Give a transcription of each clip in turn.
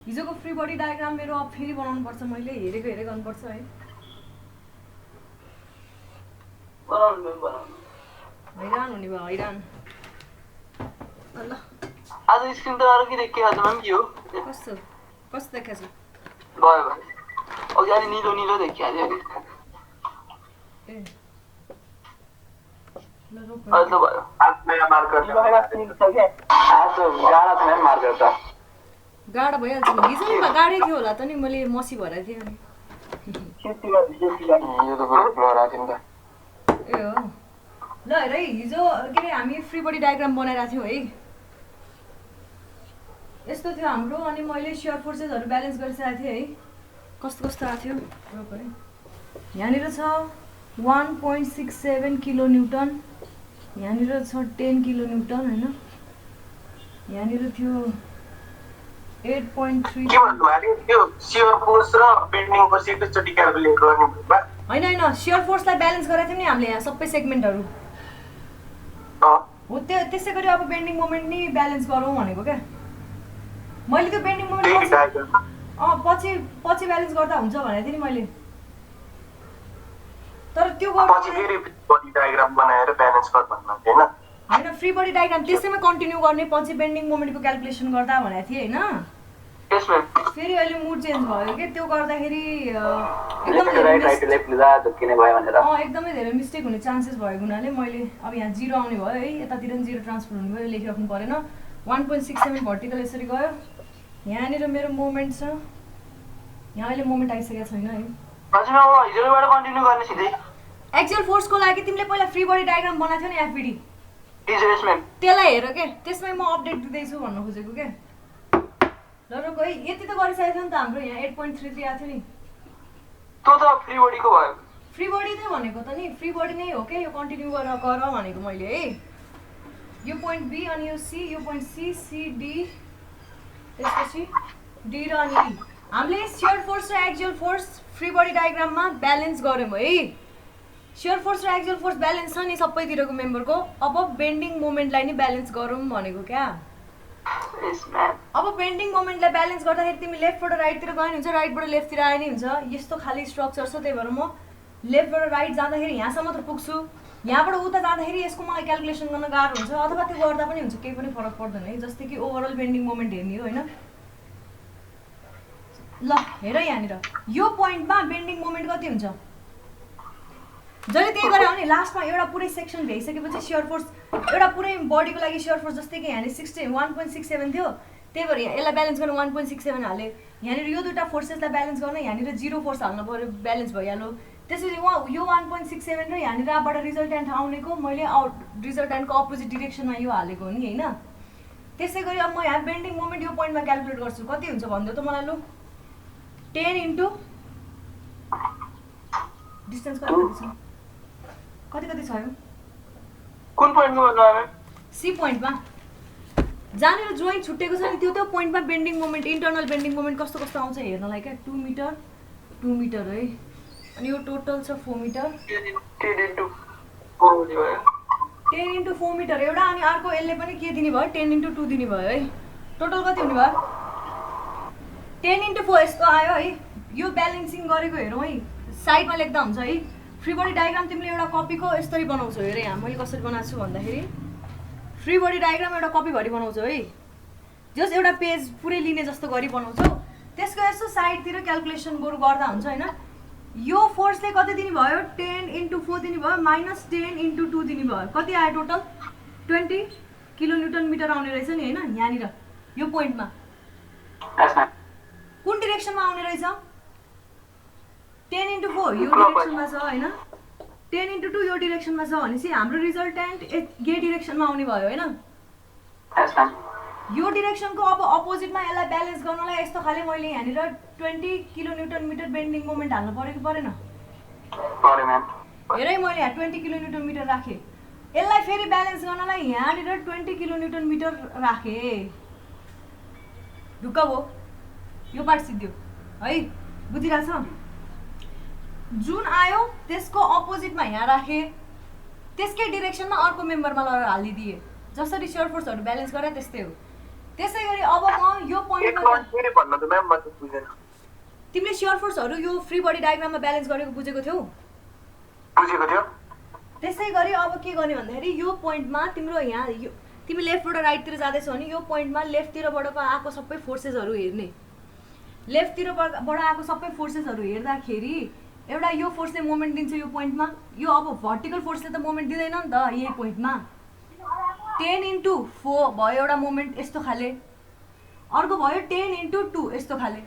हिजोको free body diagram मेरो अब फेरि बनाउनु पर्छ, मैले हेरेको हेरे गर्नुपर्छ है। हैरान हुने भयो, हैरान। ल आज स्क्रिन त अरु के देखियो आज मैम यो कस्तो कस्तो देखाछ? भयो भयो अघि अलि निलो निलो देखियो आज ए ल रोक आज त भयो आज नयाँ मार्कर छ के आज गाडा छ मैम मार्कर त गाडा भइहाल्छ नि। हिजो गाडै थियो होला त नि, मैले मसी भएर थिएँ अनि यो त पुरो फ्लोर आथिन त ए हो। ल हेर है, हिजो के अरे हामी फ्री बडी डायग्राम बनाइरहेको थियौँ है। यस्तो थियो हाम्रो, अनि मैले सियर फोर्सेसहरू ब्यालेन्स गरिसकेको थिएँ है। कस्तो कस्तो आएको थियो रोक है। यहाँनिर छ 1.67 किलो न्युटन, यहाँनिर छ 10 किलो न्युटन होइन, यहाँनिर थियो 8.3। के भन्नु भयो त्यो सियर फोर्स र बेन्डिङ फोर्स एकैचोटी क्याल्कुलेट गर्ने भयो होइन होइन, सियर फोर्सलाई ब्यालेन्स गरेको थियौँ नि हामीले यहाँ सबै सेगमेन्टहरू हो। त्यसै गरी अब बेन्डिङ मोमेन्ट नि ब्यालेन्स गरौँ भनेको क्या मैले। त्यो बेन्डिङ मोमेन्ट पछि पछि ब्यालेन्स गर्दा हुन्छ भनेको थिएँ नि मैले, तर त्यो पछि फेरि बडी डायग्राम बनाएर ब्यालेन्स गर भन्नु हैन होइन। फ्री बडी डायग्राम त्यसैमा कन्टिन्यू गर्ने, पछि बेन्डिङ मोमेन्टको क्याल्कुलेसन गर्दा भनेको थिएँ होइन। यस मैम फेरि अहिले मुड चेन्ज भयो कि त्यो गर्दाखेरि एकदमै धेरै मिस्टेक हुने चान्सेस भएको हुनाले मैले अब यहाँ 0 आउने भयो है, यतातिर पनि 0 ट्रान्सफर हुने भयो, लेखिराख्नु परेन। 1.67 भर्टिकल यसरी गयो। यहाँनिर मेरो मोमेन्ट छ, यहाँ अहिले मोमेन्ट आइसकेको छैन है। हजुर अब हिजोबाट कन्टिन्यू गर्ने सिधै एक्चुअल फोर्सको लागि तिमीले पहिला फ्री बडी डायग्राम बनाएको थियौ नि एफबिडी, यस मैम त्यसलाई हेर के, त्यसमै म अपडेट दिँदैछु भन्न खोजेको के। ल रोक है, यति त गरिसकेको थियो नि त हाम्रो यहाँ 8.33 आएको थियो नि। त्यो त फ्री बडीको भयो। फ्री बडी नै भनेको त नि, फ्री बडी नै हो के, यो कन्टिन्यू गरेर गर भनेको मैले है। यो पोइन्ट बी अनि यो सी, यो पोइन्ट सी सी डी, त्यसपछि डी र अनि ई। हामीले सियर फोर्स र एक्जियल फोर्स फ्री बडी डायग्राममा ब्यालेन्स गऱ्यौँ है। सियर फोर्स र एक्जियल फोर्स ब्यालेन्स छ नि सबैतिरको मेम्बरको। अब बेन्डिङ मोमेन्टलाई नि ब्यालेन्स गरौँ भनेको क्या। यस मैम अब बेन्डिङ मोमेन्टलाई ब्यालेन्स गर्दाखेरि तिमी लेफ्टबाट राइटतिर गए नि हुन्छ, राइटबाट लेफ्टतिर आए नि हुन्छ। यस्तो खाली स्ट्रक्चर छ, त्यही भएर म लेफ्टबाट राइट जाँदाखेरि यहाँसम्म त पुग्छु, यहाँबाट उता जाँदाखेरि यसको मलाई क्याल्कुलेसन गर्न गाह्रो हुन्छ, अथवा त्यो गर्दा पनि हुन्छ, केही पनि फरक पर्दैन है। जस्तै कि ओभरअल बेन्डिङ मोमेन्ट हेर्ने हो होइन। ल हेर यहाँनिर यो पोइन्टमा बेन्डिङ मोमेन्ट कति हुन्छ, जहिले त्यही गरे हो नि। लास्टमा एउटा पुरै सेक्सन भ्याइसकेपछि सियर फोर्स, एउटा पुरै बडीको लागि सियर फोर्स जस्तै कि यहाँनिर 1.67 थियो, त्यही भएर यसलाई ब्यालेन्स गर्न 1.67 हाले। यहाँनिर यो दुईवटा फोर्सेसलाई ब्यालेन्स गर्न यहाँनिर 0 फोर्स हाल्नु पऱ्यो, ब्यालेन्स भइहाल्यो। त्यसपछि यो 1.67 र यहाँनिरबाट रिजल्टेन्ट आउनेको मैले रिजल्टेन्टको अपोजिट डिरेक्सनमा यो हालेको हो नि होइन। त्यसै गरी अब म यहाँ बेन्डिङ मोमेन्ट यो पोइन्टमा क्याल्कुलेट गर्छु, कति हुन्छ भनिदियो त मलाई। लु 10 इन्टु डिस्टेन्स कति छ, कति कति छ यो कुन पोइन्टमा भन्नु भयो मैम? सी पोइन्टमा जहाँनिर जोइन्ट छुट्टेको छ नि त्यो पोइन्टमा bending moment, internal bending moment कस्तो कस्तो आउँछ हेर्नलाई क्या। 2 मिटर 2 मिटर है, अनि यो टोटल छ 4 मिटर। 10 इन्टु 4 मिटर एउटा, अनि अर्को यसले पनि के दिने भयो, 10 इन्टु 2 दिने भयो है। टोटल कति हुने भयो, 10 इन्टु 4 यस्तो आयो है। यो ब्यालेन्सिङ गरेको हेरौँ है, साइडमा लेख्दा हुन्छ है। फ्री बडी डायग्राम तिमीले एउटा कपीको यसरी बनाउँछौ हेर। यहाँ मैले कसरी बनाएको छु भन्दाखेरि फ्री बडी डायग्राम एउटा कपीभरि बनाउँछौ है, जस एउटा पेज पुरै लिने जस्तो गरी बनाउँछौ। त्यसको यसो साइडतिर क्याल्कुलेसन बरु गर्दा हुन्छ होइन। यो फोर्सले कति दिने भयो, 10 इन्टु 4 दिने भयो, माइनस 10 इन्टु 2 दिने भयो। कति आयो टोटल, 20 किलो न्युटन मिटर आउने रहेछ नि होइन। यहाँनिर यो पोइन्टमा कुन डिरेक्सनमा आउने रहेछ, 10 इन्टु 4 यो डिरेक्सनमा छ होइन, 10 इन्टु 2 यो डिरेक्सनमा छ भनेपछि हाम्रो रिजल्टेन्ट यो डिरेक्सनमा आउने भयो होइन। यो डिरेक्सनको अब अपोजिटमा यसलाई ब्यालेन्स गर्नलाई यस्तो खाले मैले यहाँनिर 20 kilo newton metre bending moment हाल्नु पऱ्यो कि परेन? हेरै मैले यहाँ 20 किलो न्युटन मिटर राखेँ। यसलाई फेरि ब्यालेन्स गर्नलाई यहाँनिर 20 किलो न्युटन मिटर राखेँ। ढुक्क भयो, यो पार्ट सिद्धियो है, बुझिरहेछ? जुन आयो त्यसको अपोजिटमा यहाँ राखेँ, त्यसकै डिरेक्सनमा अर्को मेम्बरमा लगेर हालिदिए। जसरी सियर फोर्सहरू ब्यालेन्स गरे त्यस्तै हो। त्यसै गरी अब म यो पोइन्टमा भन्नु त म्याम म त बुझेन तिमीले शियर फोर्सहरू यो फ्री बडी डायग्राममा ब्यालेन्स गरेको बुझेको थियौ बुझेको थियो त्यसै गरी अब के गर्ने भन्दाखेरि यो पोइन्टमा तिम्रो यहाँ यो तिमी लेफ्टबाट राइटतिर जाँदैछौ भने यो पोइन्टमा लेफ्टतिरबाट आएको सबै फोर्सेसहरू हेर्ने लेफ्टतिरबाट आएको सबै फोर्सेसहरू हेर्दाखेरि एउटा यो फोर्सले मोमेन्ट दिन्छ यो पोइन्टमा यो अब भर्टिकल फोर्सले त मोमेन्ट दिँदैन नि त यही पोइन्टमा 10x4 भयो एउटा मोमेन्ट यस्तो खाले अर्को भयो 10x2 यस्तो खाले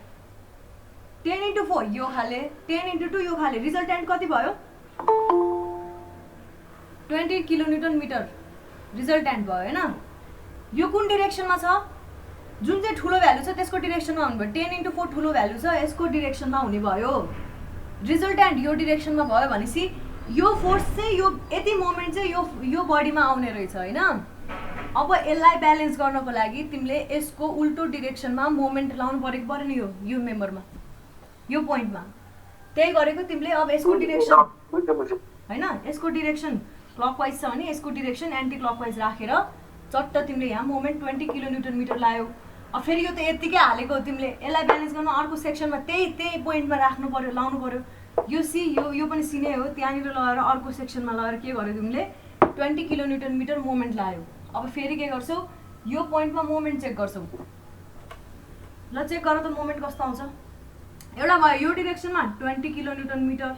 10x4 यो खाले 10x2 यो खाले रिजल्टेन्ट कति भयो 20 किलोन्युटन मिटर रिजल्टेन्ट भयो हैन यो कुन डिरेक्सनमा छ जुन चाहिँ ठुलो भ्यालु छ त्यसको डिरेक्सनमा हुनु भयो 10x4 ठुलो भ्यालु छ यसको डिरेक्सनमा हुने भयो रिजल्टेन्ट यो डिरेक्सनमा भयो भनेपछि यो फोर्स चाहिँ यो यति मोमेन्ट चाहिँ यो बडीमा आउने रहेछ हैन अब यसलाई ब्यालेन्स गर्नको लागि तिमीले यसको उल्टो डिरेक्सनमा मोमेन्ट लाउनु परेको पर्यो नि यो मेम्बरमा यो पोइन्टमा त्यही गरेको तिमीले अब यसको डिरेक्सन हैन यसको डिरेक्सन क्लकवाइज छ भने यसको डिरेक्सन एन्टी क्लकवाइज राखेर चट्ट तिमीले यहाँ मोमेन्ट 20 किलोन्युटन मिटर लायो अब फेरि यो त यतिकै हालेको तिमीले यसलाई ब्यालेन्स गर्न अर्को सेक्सनमा त्यही पोइन्टमा राख्नु पर्यो लाउनु पर्यो यो सी यो पनि सी नै हो त्यहाँनिर लगाएर अर्को सेक्सनमा लगाएर के गर्यो तिमीले 20 किलोन्युटन मिटर मोमेन्ट लायो अब फेरि के गर्छौ यो पोइन्टमा मोमेन्ट चेक गर्छौ ल चेक गर त मोमेन्ट कस्तो आउँछ एउटा भयो यो डिरेक्सनमा 20 किलोन्युटन मिटर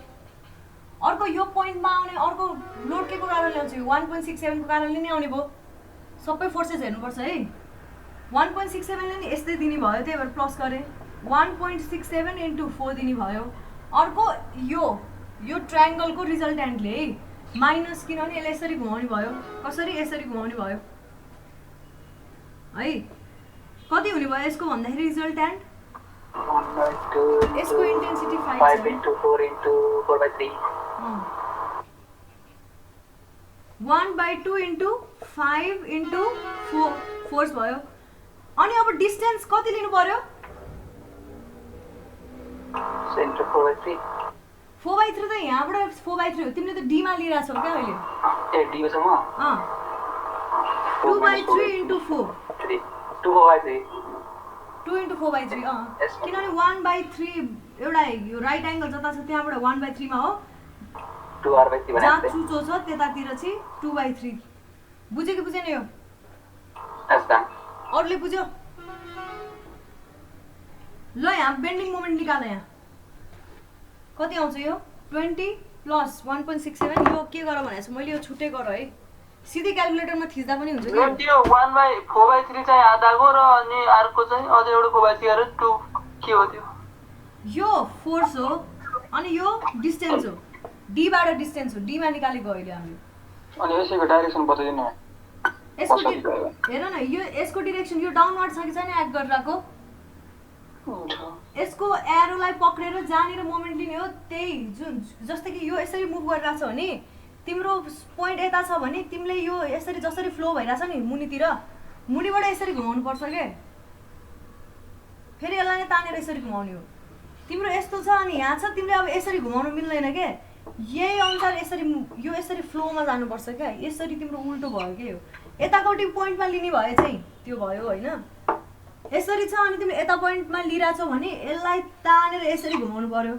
अर्को यो पोइन्टमा आउने अर्को लोड के को कारणले आउँछ 1.67 को कारणले नै आउने भयो सबै फोर्सेस हेर्नुपर्छ है 1.67 ले नि यस्तै दिने भयो त्यही भएर प्लस गरे 1.67 × 4 दिने भयो अर्को यो ट्रायंगलको रिजल्टेन्टले माइनस किनभने यसले यसरी घुमाउने भयो कसरी यसरी घुमाउने भयो है कति हुने भयो यसको भन्दाखेरि रिजल्टेन्ट यसको इन्टेन्सिटी 5 × 4 × 4/3 1/2 × 5 × 4 फोर्स भयो अनि अब डिस्टेन्स कति लिनु पर्यो 4/3 4/3 त यहाँबाट 4/3 हो तिमीले त डी मा लिइराछौ क्या अहिले ए डी मा छ म 2/3 × 4 2/3 2 × 4/3 किनभने 1/3 एउटा यो राइट एंगल जता छ त्यहाँबाट 1/3 मा हो 2/3 भने जहाँ चुचो छ त्यतातिर चाहिँ 2/3 बुझ्यो कि बुझेन यो अच्छा अरूले बुझ्यो ल यहाँ बेन्डिङ मोमेन्ट निकाल यहाँ कति आउँछ यो 20 + 1.67 यो के गर भनेछ मैले यो छुट्टै गर है सिधै क्याल्कुलेटरमा थिच्दा पनि हुन्छ यो त्यो 1/4/3 चाहिँ आधाको र अनि अर्को चाहिँ अझै एउटा 4/3 गरेर 2 के हो त्यो यो फोर्स हो अनि यो डिस्टेन्स हो डी बाट डिस्टेन्स हो डी मा निकालेको अहिले हामीले अनि यसैको डाइरेक्सन बताइदिनु यसको हेर न यो यसको डाइरेक्सन यो डाउनवर्ड छ कि छैन एक्ट गरिरहेको यसको एरोलाई पक्रेर जहाँनिर मोमेन्ट लिने हो त्यही जुन जस्तै कि यो यसरी मुभ गरिरहेछ भने तिम्रो पोइन्ट यता छ भने तिमीले यो यसरी जसरी फ्लो भइरहेछ नि मुनितिर मुनिबाट यसरी घुमाउनु पर्छ के फेरि यसलाई नै तानेर यसरी घुमाउने हो तिम्रो यस्तो छ अनि यहाँ छ तिमीले अब यसरी घुमाउनु मिल्दैन के यही अनुसार यसरी यो यसरी फ्लोमा जानुपर्छ क्या यसरी तिम्रो उल्टो भयो के हो यताकोटी पोइन्टमा लिने भए चाहिँ त्यो भयो हैन यसरी छ अनि तिमीले यता पोइन्टमा लिइराछौ भने यसलाई तानेर यसरी घुमाउनु पर्यो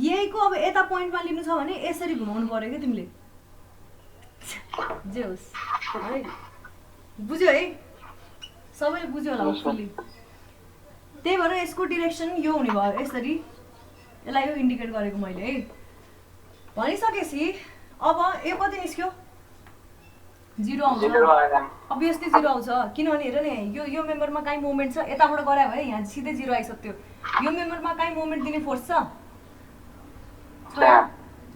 यहीको अब यता पोइन्टमा लिनु छ भने यसरी घुमाउनु पर्यो के तिमीले जे होस् है बुझ्यो है सबैले बुझ्यो होला फुल्ली त्यही भएर यसको डाइरेक्सन यो हुने भयो यसरी यसलाई यो इन्डिकेट गरेको मैले है भनिसकेपछि अब यो कति निस्क्यो 0 आउँछ अभियसली 0 आउँछ किनभने हेर नि यो मेम्बरमा काई मोमेन्ट छ यताबाट गरायो भने यहाँ सिधै 0 आइसक्यो यो मेम्बरमा काई मोमेन्ट दिने फोर्स छ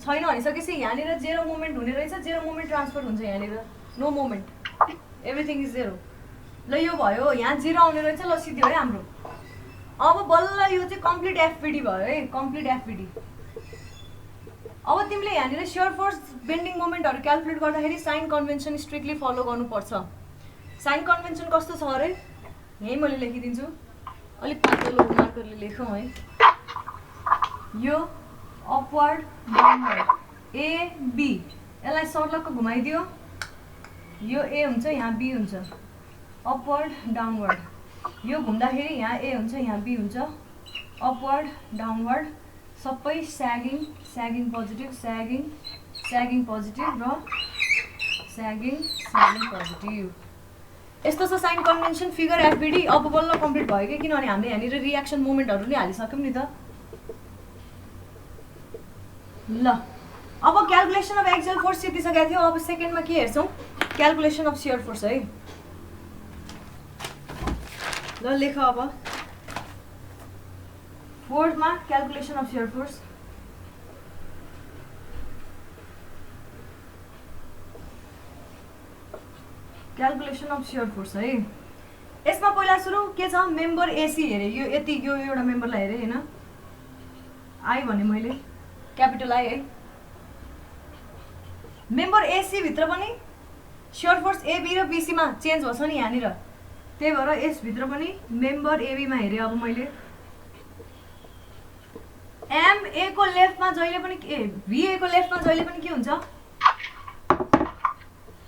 छैन भनिसकेपछि यहाँनिर 0 मोमेन्ट हुने रहेछ 0 मोमेन्ट ट्रान्सफर हुन्छ यहाँनिर नो मोमेन्ट एभ्रिथिङ इज 0 ल यो भयो यहाँ 0 आउने रहेछ ल सिधै है हाम्रो अब बल्ल यो चाहिँ कम्प्लिट एफपीडी भयो है कम्प्लिट एफपीडी अब तिमीले यहाँनिर शियर फोर्स बेन्डिङ मोमेन्टहरु क्याल्कुलेट गर्दाखेरि साइन कन्भेन्सन स्ट्रिक्टली फलो गर्नुपर्छ साइन कन्भेन्सन कस्तो छ अरे यही मैले लेखिदिन्छु अलिक पातलो मार्करले लेखौँ है यो अपवर्ड डाउनवर्ड ए बी यसलाई सर्लक्क घुमाइदियो यो ए हुन्छ यहाँ बी हुन्छ अपवर्ड डाउनवर्ड, यो घुम्दाखेरि यहाँ ए हुन्छ यहाँ बी हुन्छ, अपवर्ड डाउनवर्ड सबै स्यागिङ स्यागिङ पोजिटिभ स्यागिङ स्यागिङ पोजिटिभ र स्यागिङ स्यागिङ पोजिटिभ। यस्तो छ साइन कन्भेन्सन फिगर एफबिडी। अब बल्ल कम्प्लिट भयो कि, किनभने हामीले यहाँनिर रियाक्सन मोमेन्टहरू नै हालिसक्यौँ नि त। ल अब क्यालकुलेसन अफ एक्सियल फोर्स सिकिसकेको थियो। अब सेकेन्डमा के हेर्छौँ, क्यालकुलेसन अफ सियर फोर्स है। ल लेख अब फोर्थमा calculation of shear force. Calculation of shear force है। यसमा पहिला सुरु के छ, मेम्बर एसी हेरेँ, यो यति यो एउटा मेम्बरलाई हेरेँ होइन, आई भने मैले क्यापिटल आई है। मेम्बर एसी भित्र पनि सियर फोर्स एबी र बीसीमा चेन्ज भन्छ नि यहाँनिर, त्यही भएर यसभित्र पनि मेम्बर एबीमा हेरेँ अब मैले। एमए को लेफ्टमा जहिले पनि भिए को लेफ्टमा जहिले पनि के हुन्छ,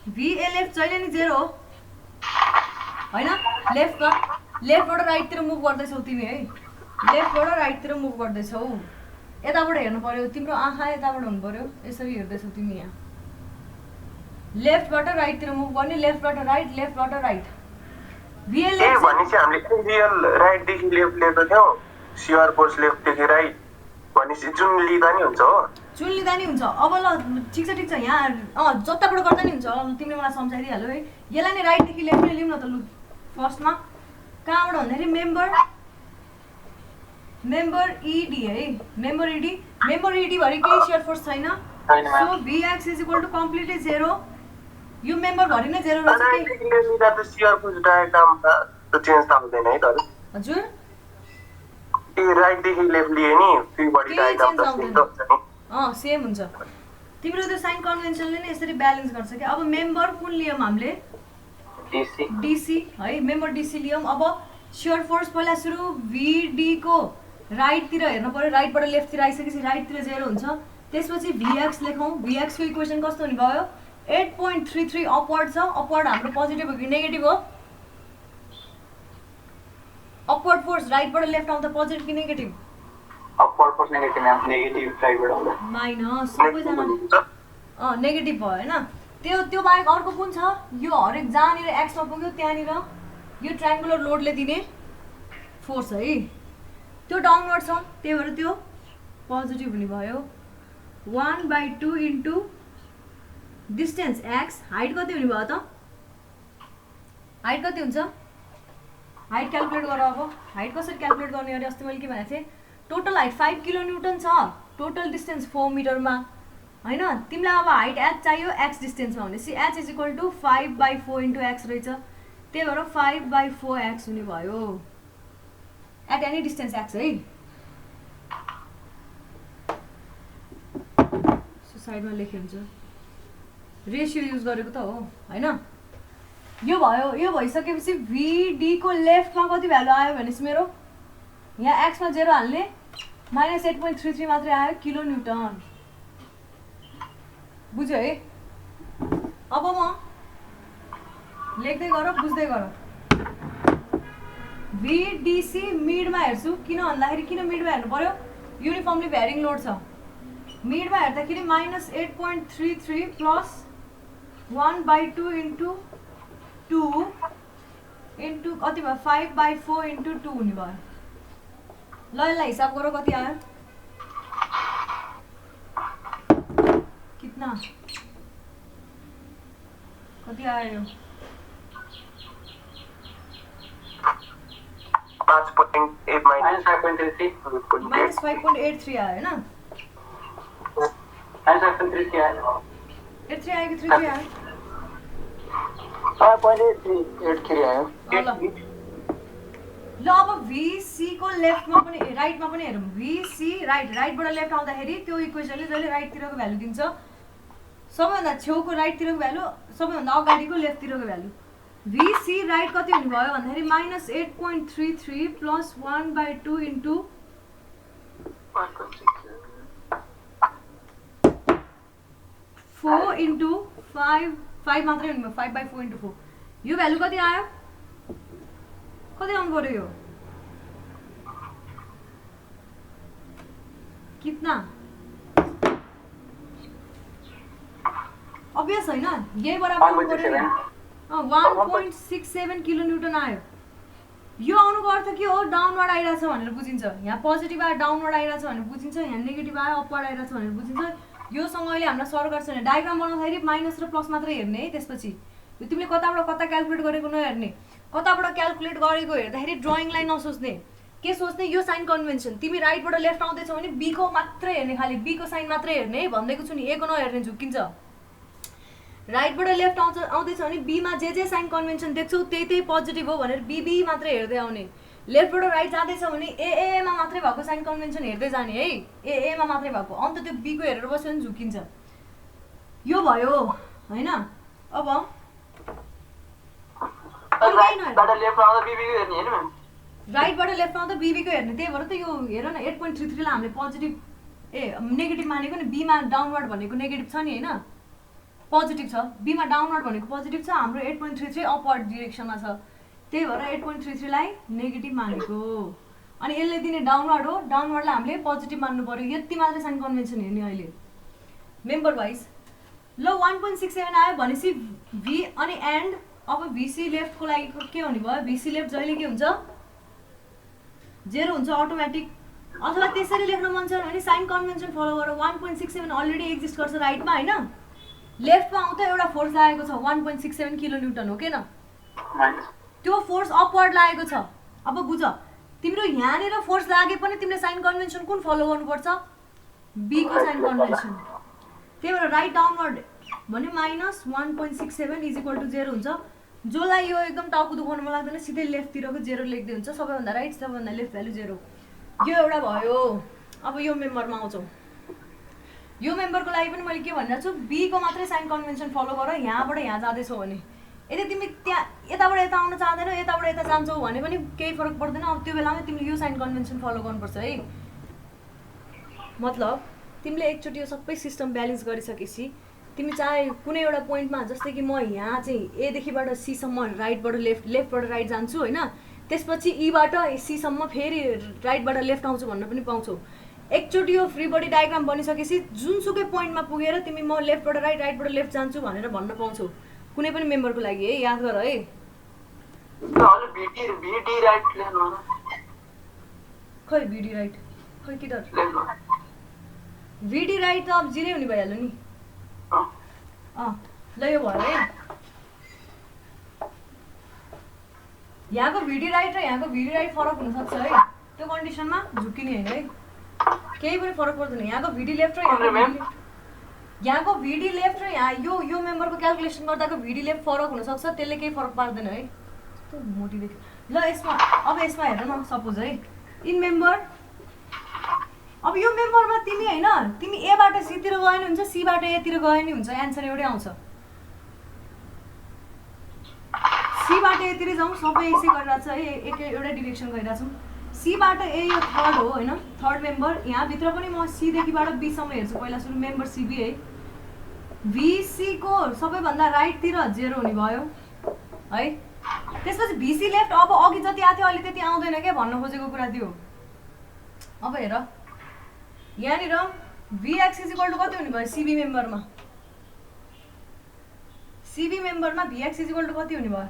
भिए लेफ्ट जहिले नि 0 हो होइन। लेफ्टबाट राइटतिर मुभ गर्दैछौ तिमी है, लेफ्टबाट राइटतिर मुभ गर्दैछौ। यताबाट हेर्नु पर्यो, तिम्रो आँखा यताबाट हुनु पर्यो, यसरी हेर्दैछौ तिमी यहाँ। लेफ्टबाट राइटतिर मुभ गर्ने, लेफ्टबाट राइट, लेफ्टबाट राइट। भिए लेफ्ट भनेपछि हामीले रियल राइटदेखि लेफ्ट लिएको थियौँ, सियर फोर्स लेफ्टदेखि राइट भनेपछि जुन लिँदा नि हुन्छ हो, जुन लिँदा नि हुन्छ। अब ल ठिक छ यहाँ जताबाट गर्दा नि हुन्छ। तिमीले मलाई सम्झाइदिइहाल्यो है। यसलाई नि राइटदेखि लेफ्ट नै लिउँ न त। लु फर्स्टमा कहाँबाट भन्दाखेरि मेम्बर इडी है, मेम्बर इडी भरि केही सियर फोर्स छैन। So V X is equal to completely 0। यो मेम्बर भरि नै 0 रहेछ राइटदेखि लेफ्ट लिँदा त सियर फोर्स डायग्राम त चेन्ज त हुँदैन है त। हजुर ए राइटदेखि लेफ्ट लिए नि फेरि बडी डायग्राम त सेम त हुन्छ नि। सेम हुन्छ। तिम्रो त्यो साइन कन्भेन्सनले नै यसरी ब्यालेन्स गर्छ कि। अब मेम्बर कुन लियौँ हामीले, डिसी है, मेम्बर डिसी लियौँ। अब सियर फोर्स पहिला सुरु भिडी को राइटतिर हेर्नु पर्यो, राइटबाट लेफ्टतिर आइसकेपछि राइटतिर 0 हुन्छ। त्यसपछि भिएक्स लेखौँ। भिएक्स को इक्वेसन कस्तो हुने भयो, 8.33 अपवर्ड छ। अपवर्ड हाम्रो पोजिटिभ हो कि नेगेटिभ हो, अपवर्ड फोर्स राइटबाट लेफ्ट आउँदा पोजिटिभ कि negative, upward force negative ma'am, negative राइटबाट आउँदा माइनस सबैजना नेगेटिभ भयो हैन। त्यो बाहेक अर्को कुन छ, यो हरेक जहाँनिर एक्समा पुग्यो त्यहाँनिर यो ट्रायंगुलर लोडले दिने फोर्स है, त्यो डाउनवर्ड छ, त्यही भएर त्यो पोजिटिभ हुने भयो। 1/2 इन्टु डिस्टेन्स एक्स, हाइट कति हुने भयो त, हाइट कति हुन्छ, हाइट क्यालकुलेट गर। अब हाइट कसरी क्यालकुलेट गर्ने अरे, अस्ति मैले के भनेको थिएँ, टोटल हाइट 5 किलोन्युटन छ, टोटल डिस्टेन्स 4 मिटरमा हैन। तिमीलाई अब हाइट एच चाहियो एक्स डिस्टेन्समा भनेपछि H is equal to 5/4 into X रहेछ, त्यही भएर 5/4 एक्स हुने भयो एट एनी डिस्टेन्स एक्स है। साइडमा लेखे हुन्छ, रेसियो युज गरेको त हो हैन। यो भयो, यो भइसकेपछि भिडी को लेफ्टमा कति भ्यालु आयो भनेपछि मेरो यहाँ एक्समा 0 हाल्ने, -8.33 मात्रै आयो किलो न्युटन। बुझ्यो है। अब म लेख्दै गर, बुझ्दै गर। भिडिसी मिडमा हेर्छु, किन भन्दाखेरि किन मिडमा हेर्नु पर्यो, युनिफर्मली भ्यारिङ लोड छ। मिडमा हेर्दाखेरि -8.33 प्लस 1/2 इन्टु 2 इन्टु कति भयो, 5/4 इन्टु 2 हुने भयो। ल यसलाई हिसाब गर कति आयो, कितना कति आयो यो, 5.8 -5.33 -5.83 आयो हैन। -5.33 आयो, 83 आयो कि 33 आयो, 5.83 आयो। ल अब भिसी को लेफ्टमा पनि राइटमा पनि हेरौँ। भिसी राइटबाट लेफ्ट आउँदाखेरि त्यो इक्वेसनले जहिले राइटतिरको भ्यालु दिन्छ, सबैभन्दा छेउको राइटतिरको भ्यालु, सबैभन्दा अगाडिको लेफ्टतिरको भ्यालु। भिसी राइट कति हुने भयो भन्दाखेरि -8.33 प्लस 1/2 इन्टु 4 इन्टु 5 मात्रै हुने भयो, 5/4 इन्टु 4। यो भ्यालु कति आयो कति आउनु पर्यो यो कितना अभियस होइन यही बराबर आउनु पर्यो 1.67 किलोन्युटन आयो यो आउनुको अर्थ के हो डाउनवर्ड आइरहेछ भनेर बुझिन्छ यहाँ पोजिटिभ आयो डाउनवर्ड आइरहेछ भनेर बुझिन्छ यहाँ नेगेटिभ आयो अपवर्ड आइरहेछ भनेर बुझिन्छ योसँग अहिले हामीलाई सर्ट गर्छ भने डायग्राम बनाउँदाखेरि माइनस र प्लस मात्रै हेर्ने है त्यसपछि यो तिमीले कताबाट कता क्याल्कुलेट गरेको नहेर्ने कताबाट क्याल्कुलेट गरेको हेर्दाखेरि ड्रइङ लाइन नसोच्ने के सोच्ने यो साइन कन्भेन्सन तिमी राइटबाट लेफ्ट आउँदैछौ भने बी को मात्रै हेर्ने खालि बी को साइन मात्रै हेर्ने है भन्दैको छु नि ए को नहेर्ने झुक्किन्छ राइटबाट लेफ्ट आउँदैछ भने बीमा जे साइन कन्भेन्सन देख्छौ त्यही पोजिटिभ हो भनेर बी मात्रै हेर्दै आउने लेफ्टबाट राइट जाँदैछ भने एमा मात्रै भएको साइन कन्भेन्सन हेर्दै जाने है एमा मात्रै भएको अन्त त्यो बी को हेरेर बस्यो भने झुकिन्छ यो भयो हैन अब राइटबाट लेफ्ट आउँदा बीबी को हेर्ने त्यही भएर त यो हेर न 8.33 लाई हामीले पोजिटिभ नेगेटिभ मानेको नि बीमा डाउनवर्ड भनेको नेगेटिभ छ नि हैन पोजिटिभ छ बीमा डाउनवर्ड भनेको पोजिटिभ छ हाम्रो 8.33 अपवर्ड डिरेक्सनमा छ त्यही भएर 8.33 लाई नेगेटिभ मानेको अनि यसले दिने डाउनवर्ड हो डाउनवर्डलाई हामीले पोजिटिभ मान्नु पर्यो यति मात्रै साइन कन्भेन्सन हेर्ने अहिले मेम्बर वाइज ल 1.67 आयो भनेपछि भी अनि एन्ड अब VC लेफ्टको लागि के हुने भयो VC लेफ्ट जहिले के हुन्छ 0 हुन्छ अटोमेटिक अथवा त्यसरी लेख्न मन छ भने साइन कन्भेन्सन फलो गरेर 1.67 अलरेडी एक्जिस्ट गर्छ राइटमा हैन लेफ्टमा आउँदा एउटा फोर्स लागेको छ 1.67 किलोन्युटन हो के न त्यो फोर्स अपवर्ड लागेको छ अब बुझ तिम्रो यहाँनिर फोर्स लागे पनि तिमीले साइन कन्भेन्सन कुन फलो गर्नुपर्छ बी को साइन कन्भेन्सन त्यही भएर राइट डाउनवर्ड भने माइनस 1.67 इज इक्वल टु 0 हुन्छ जसलाई यो एकदम टाउको दुखाउनु मन लाग्दैन सिधै लेफ्टतिरको 0 लेख्दै हुन्छ सबैभन्दा राइट सबैभन्दा लेफ्ट भ्यालु 0 यो एउटा भयो अब यो मेम्बरमा आउँछौँ यो मेम्बरको लागि पनि मैले के भनिरहेको छु बी को मात्रै साइन कन्भेन्सन फलो गर यहाँबाट यहाँ जाँदैछौ भने यदि तिमी त्यहाँ यताबाट यता आउन चाहँदैनौ यताबाट यता जान्छौ भने पनि केही फरक पर्दैन अब त्यो बेलामा तिमीले यो साइन कन्भेन्सन फलो गर्नुपर्छ है मतलब तिमीले एकचोटि यो सबै सिस्टम ब्यालेन्स गरिसकेपछि तिमी चाहे कुनै एउटा पोइन्टमा जस्तै कि म यहाँ चाहिँ एदेखिबाट सीसम्म राइटबाट लेफ्टबाट राइट जान्छु हैन त्यसपछि ईबाट सीसम्म फेरि राइटबाट लेफ्ट आउँछु भन्न पनि पाउँछौ एकचोटि यो फ्री बडी डायग्राम बनिसकेपछि जुनसुकै पोइन्टमा पुगेर तिमी म लेफ्टबाट राइट राइटबाट लेफ्ट जान्छु भनेर भन्न पाउँछौ कुनै पनि मेम्बरको लागि है याद गर है खै भिडी राइट खै के डर भिडी राइट त अब जिरै हुने भइहाल्यो नि ल यो भयो है यहाँको भिडी राइट र यहाँको भिडी राइट फरक हुनसक्छ है त्यो कन्डिसनमा झुक्किने होइन है केही पनि फरक पर्दैन यहाँको भिडी लेफ्ट र यहाँको भिडी लेफ्ट र यहाँ यो मेम्बरको क्याल्कुलेसन गर्दाको भिडी लेफ्ट फरक हुनसक्छ त्यसले केही फरक पार्दैन है कस्तो मोटी देख्यो ल यसमा अब यसमा हेर न सपोज है इन मेम्बर अब यो मेम्बरमा तिमी हैन तिमी एबाट सीतिर गए नि हुन्छ सीबाट एतिर गए नि हुन्छ एन्सर एउटै आउँछ सीबाट एतिर जाउँ सबै यसै गरिरहेछ है एउटा डिरेक्सन गइरहेछौँ सीबाट ए यो थर्ड हो हैन थर्ड मेम्बर यहाँभित्र पनि म सीदेखिबाट बीसम्म हेर्छु पहिला सुरु मेम्बर सीबी है VC को सबैभन्दा राइटतिर 0 हुने भयो है त्यसपछि VC लेफ्ट अब अघि जति आथ्यो अहिले त्यति आउँदैन के भन्न खोजेको कुरा त्यो अब हेर यहाँनिर VX इज इक्वल टु कति हुने भयो सीबी मेम्बरमा VX इज इक्वल टु कति हुने भयो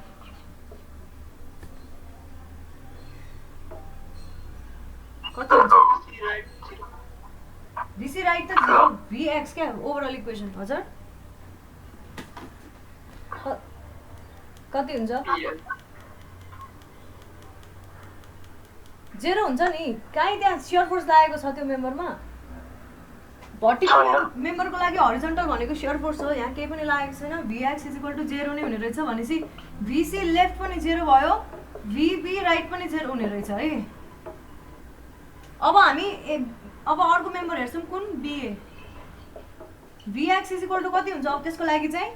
कति हुन्छ VC राइट त 0 VX क्या ओभरअल इक्वेसन हजुर कति हुन्छ 0 हुन्छ नि काहीँ त्यहाँ शियर फोर्स लागेको छ त्यो मेम्बरमा भर्टिकल मेम्बरको लागि हरिजन्टल भनेको शियर फोर्स हो यहाँ केही पनि लागेको छैन VX इज इक्वल टु 0 नै हुने रहेछ भनेपछि VC लेफ्ट पनि 0 भयो VB राइट पनि 0 हुने रहेछ है अब हामी अब अर्को मेम्बर हेर्छौँ कुन BA VX is equal to कति हुन्छ अब त्यसको लागि चाहिँ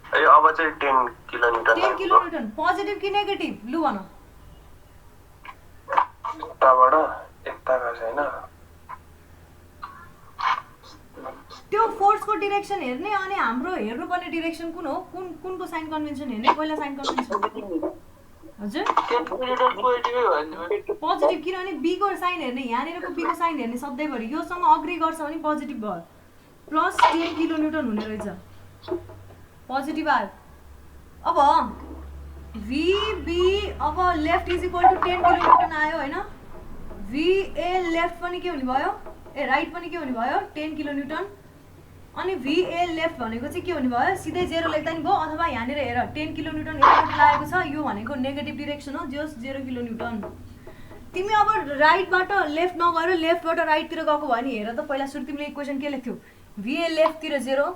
अब चाहिँ 10 किलोमिटर 10 किलोमिटर पोजिटिभ कि नेगेटिभ लु भन यताबाट यता गएछ हैन त्यो फोर्सको डाइरेक्सन हेर्ने अनि हाम्रो हेर्नुपर्ने डाइरेक्सन कुन हो कुनको साइन कन्भेन्सन हेर्ने पहिला साइन कन्भेन्सन हजुर 10 किलोमिटर पोजिटिभै हो नि पोजिटिभ, किनभने बीको साइन हेर्ने, यहाँनिरको बीको साइन हेर्ने सधैँभरि योसँग अग्री गर्छ भने पोजिटिभ भयो, प्लस 10 किलोन्युटन हुने रहेछ, पोजिटिभ आयो। अब VB अब left is equal to 10 kilonewton आयो होइन, VA लेफ्ट पनि के हुने भयो, राइट पनि के हुने भयो 10 किलोन्युटन, अनि VA लेफ्ट भनेको चाहिँ के हुने भयो, सिधै 0 लेख्दा नि भयो, अथवा यहाँनिर हेर 10 किलोन्युटन यतापट्टि लागेको छ, यो भनेको नेगेटिभ डिरेक्सन हो, जस 0 किलोन्युटन। तिमी अब राइटबाट लेफ्ट नगएर लेफ्टबाट राइटतिर गएको भयो नि, हेर त पहिला सुरु तिमीले इक्वेसन के लेख्थ्यौ, VA लेफ्टतिर 0,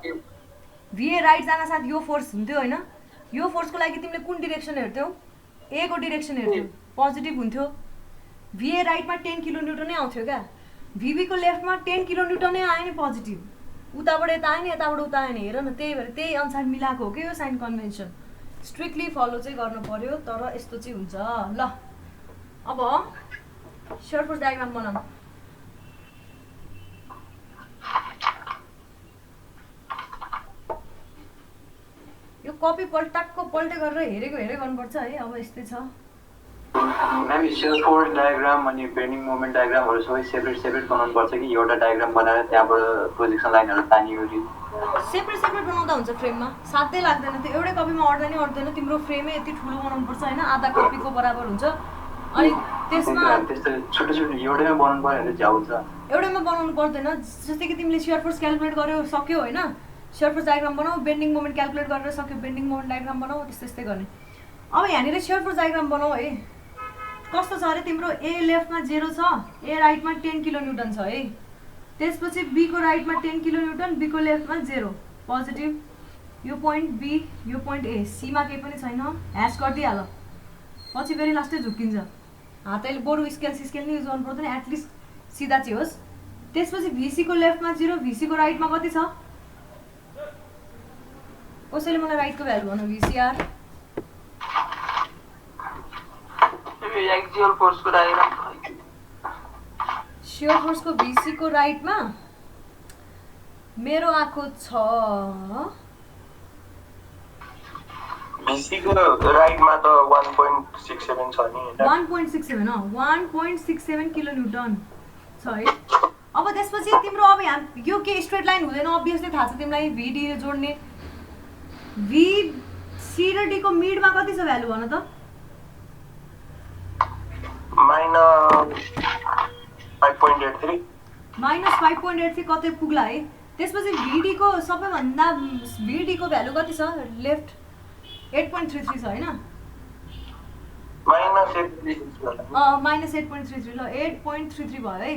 VA राइट जान साथ यो फोर्स हुन्थ्यो होइन, यो फोर्सको लागि तिमीले कुन डिरेक्सन हेर्थ्यौ, A को डिरेक्सन हेर्थ्यौ, पोजिटिभ हुन्थ्यो, VA राइटमा 10 किलोन्युटनै आउँथ्यो क्या, VB को लेफ्टमा 10 किलोन्युटनै आयो नि पोजिटिभ, उताबाट यता आयो नि यताबाट उता आयो नि, हेर न त्यही भएर त्यही अनुसार मिलाएको हो कि yo sign convention, strictly follow चाहिँ गर्नु पर्यो, तर यस्तो चाहिँ हुन्छ। ल अब सेयर फोर्स डायग्राम बनाऊ। यो कपी पल्टाको पल्टे गरेर हेरेको गर्नुपर्छ है, अब यस्तै छ। म्याम सेयर फोर्स डायग्राम अनि बेन्डिङ मोमेन्ट डायग्रामहरू सबै सेपरेट बनाउनु पर्छ कि एउटा डायग्राम बनाएर त्यहाँबाट प्रोजेक्सन लाइनहरू तानियो कि सेपरेट बनाउँदा हुन्छ फ्रेममा, साथै लाग्दैन त्यो, एउटै कपीमा अट्दैन, तिम्रो फ्रेमै यति ठुलो बनाउनुपर्छ होइन, आधा कपीको बराबर हुन्छ, अनि त्यसमा त्यस्तो छोटो एउटैमा बनाउनु पर्यो भने झ्याउ हुन्छ, एउटैमा बनाउनु पर्दैन। जस्तै कि तिमीले सेयर फोर्स क्यालकुलेट गर्यो सक्यो होइन, सेयर फोर्स डायग्राम बनाऊ, बेन्डिङ मोमेन्ट क्यालकुलेट गरेर सक्यो बेन्डिङ मोमेन्ट डायग्राम बनाऊ, त्यस्तै गर्ने। अब यहाँनिर सेयर फोर्स डायग्राम बनाऊ है, कस्तो छ अरे, तिम्रो A लेफ्टमा 0 छ, A राइटमा 10 किलोन्युटन छ है, त्यसपछि B को राइटमा 10 किलोन्युटन, B को लेफ्टमा 0 पोजिटिभ, यो पोइन्ट B यो पोइन्ट A, C मा केही पनि छैन, ह्यास गरिदिइहाल, पछि फेरि लास्टै झुक्किन्छ, हातैले बरु स्केल नै युज गर्नु पर्दैन, एटलिस्ट सिधा चाहिँ होस्। त्यसपछि VC को लेफ्टमा 0, VC को राइटमा कति छ, कसैले मलाई राइटको भ्यालु भन्नु, VCR एक्जियल फोर्सको डायग्राम, शियर फोर्सको VC को राइटमा मेरो आएको छ, VC को राइटमा त 1.67 छ नि, 1.67 हो, 1.67 किलोन्युटन छ है। अब त्यसपछि तिम्रो अब यहाँ यो के स्ट्रेट लाइन हुँदैन, अभियसली थाहा छ तिमीलाई, VD जोड्ने, VC र D को मिडमा कति छ भ्यालु भन त, -5.83 कतै पुग्ला है। त्यसपछि VD को सबैभन्दा VD को भ्यालु कति छ लेफ्ट, 8.33 छ होइन, -8.33 ल 8.33 भयो है।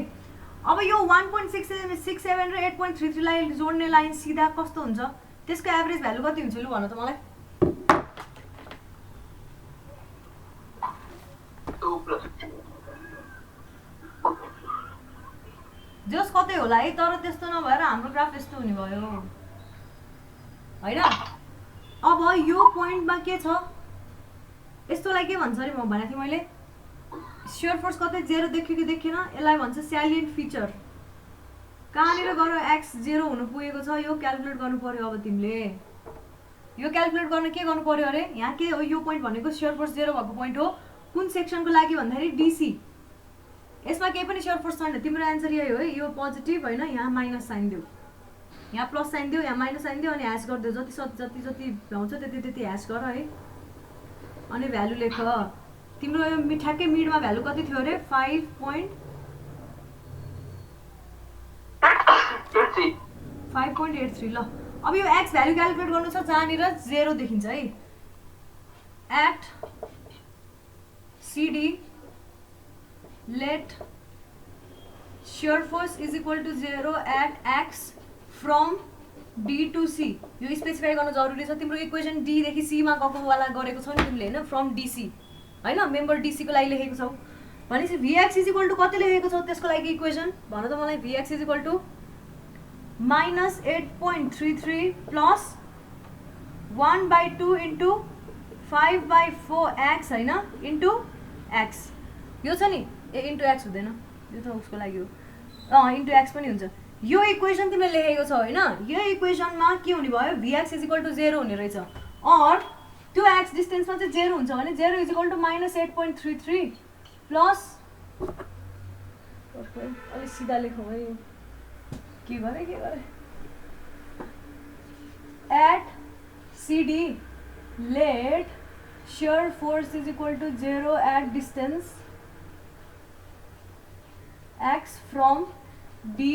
अब यो 1.67 र 8.33 लाई जोड्ने लाइन सिधा कस्तो हुन्छ, त्यसको एभरेज भ्यालु कति हुन्छ लु भन त मलाई, जस कतै होला है, तर त्यस्तो नभएर हाम्रो ग्राफ यस्तो हुने भयो होइन। अब यो पोइन्टमा के छ, यस्तोलाई के भन्छ अरे, म भनेको थिएँ मैले, शियर फोर्स कतै 0 देख्यो कि देखेन, यसलाई भन्छ स्यालिएन्ट फिचर, कहाँनिर गएर x 0 हुनु पुगेको छ, यो क्यालकुलेट गर्नु पर्यो। अब तिमीले यो क्यालकुलेट गर्न के गर्नु पर्यो अरे, यहाँ के हो, यो पोइन्ट भनेको शियर फोर्स 0 भएको पोइन्ट हो, कुन सेक्सनको लागि भन्दाखेरि DC, यसमा केही पनि शियर फोर्स छैन, तिम्रो एन्सर यही हो है, यो पोजिटिभ होइन, यहाँ माइनस साइन दियो, यहाँ प्लस साइन दियो, यहाँ माइनस साइन दियो, अनि ह्यास गरिदियो, जति भ्याउँछ त्यति ह्यास गर है, अनि भ्यालु लेख। तिम्रो यो ठ्याक्कै मिडमा भ्यालु कति थियो अरे, 5.83 ल। अब यो x भ्यालु क्यालकुलेट गर्नु छ, जहाँनिर 0 देखिन्छ है, at CD let shear force is equal to 0 at x from D to C, यो स्पेसिफाई गर्न जरुरी छ। तिम्रो इक्वेसन D देखि C मा गएको वाला गरेको छौ नि तिमीले हैन, फ्रम DC हैन, मेम्बर DC को लागि लेखेको छौ भनेपछि Vx इज इक्वल टु कति लेखेको छौ त्यसको लागि इक्वेसन भन त मलाई, Vx is equal to -8.33 plus 1/2 into 5/4x हैन, इन्टु x, यो छ नि, इन्टु x हुँदैन, यो त उसको लागि हो, इन्टु x पनि हुन्छ। यो इक्वेसन तिमीले लेखेको छौ हैन, यो इक्वेसनमा के हुने भयो, Vx इज इक्वल टु 0 हुने रहेछ, और त्यो एक्स डिस्टेन्समा चाहिँ 0 हुन्छ भने 0 इज इक्वल टु -8.33 प्लस अलि सिधा लेखौँ है के गरे at CD let shear force is equal to 0 at distance x from D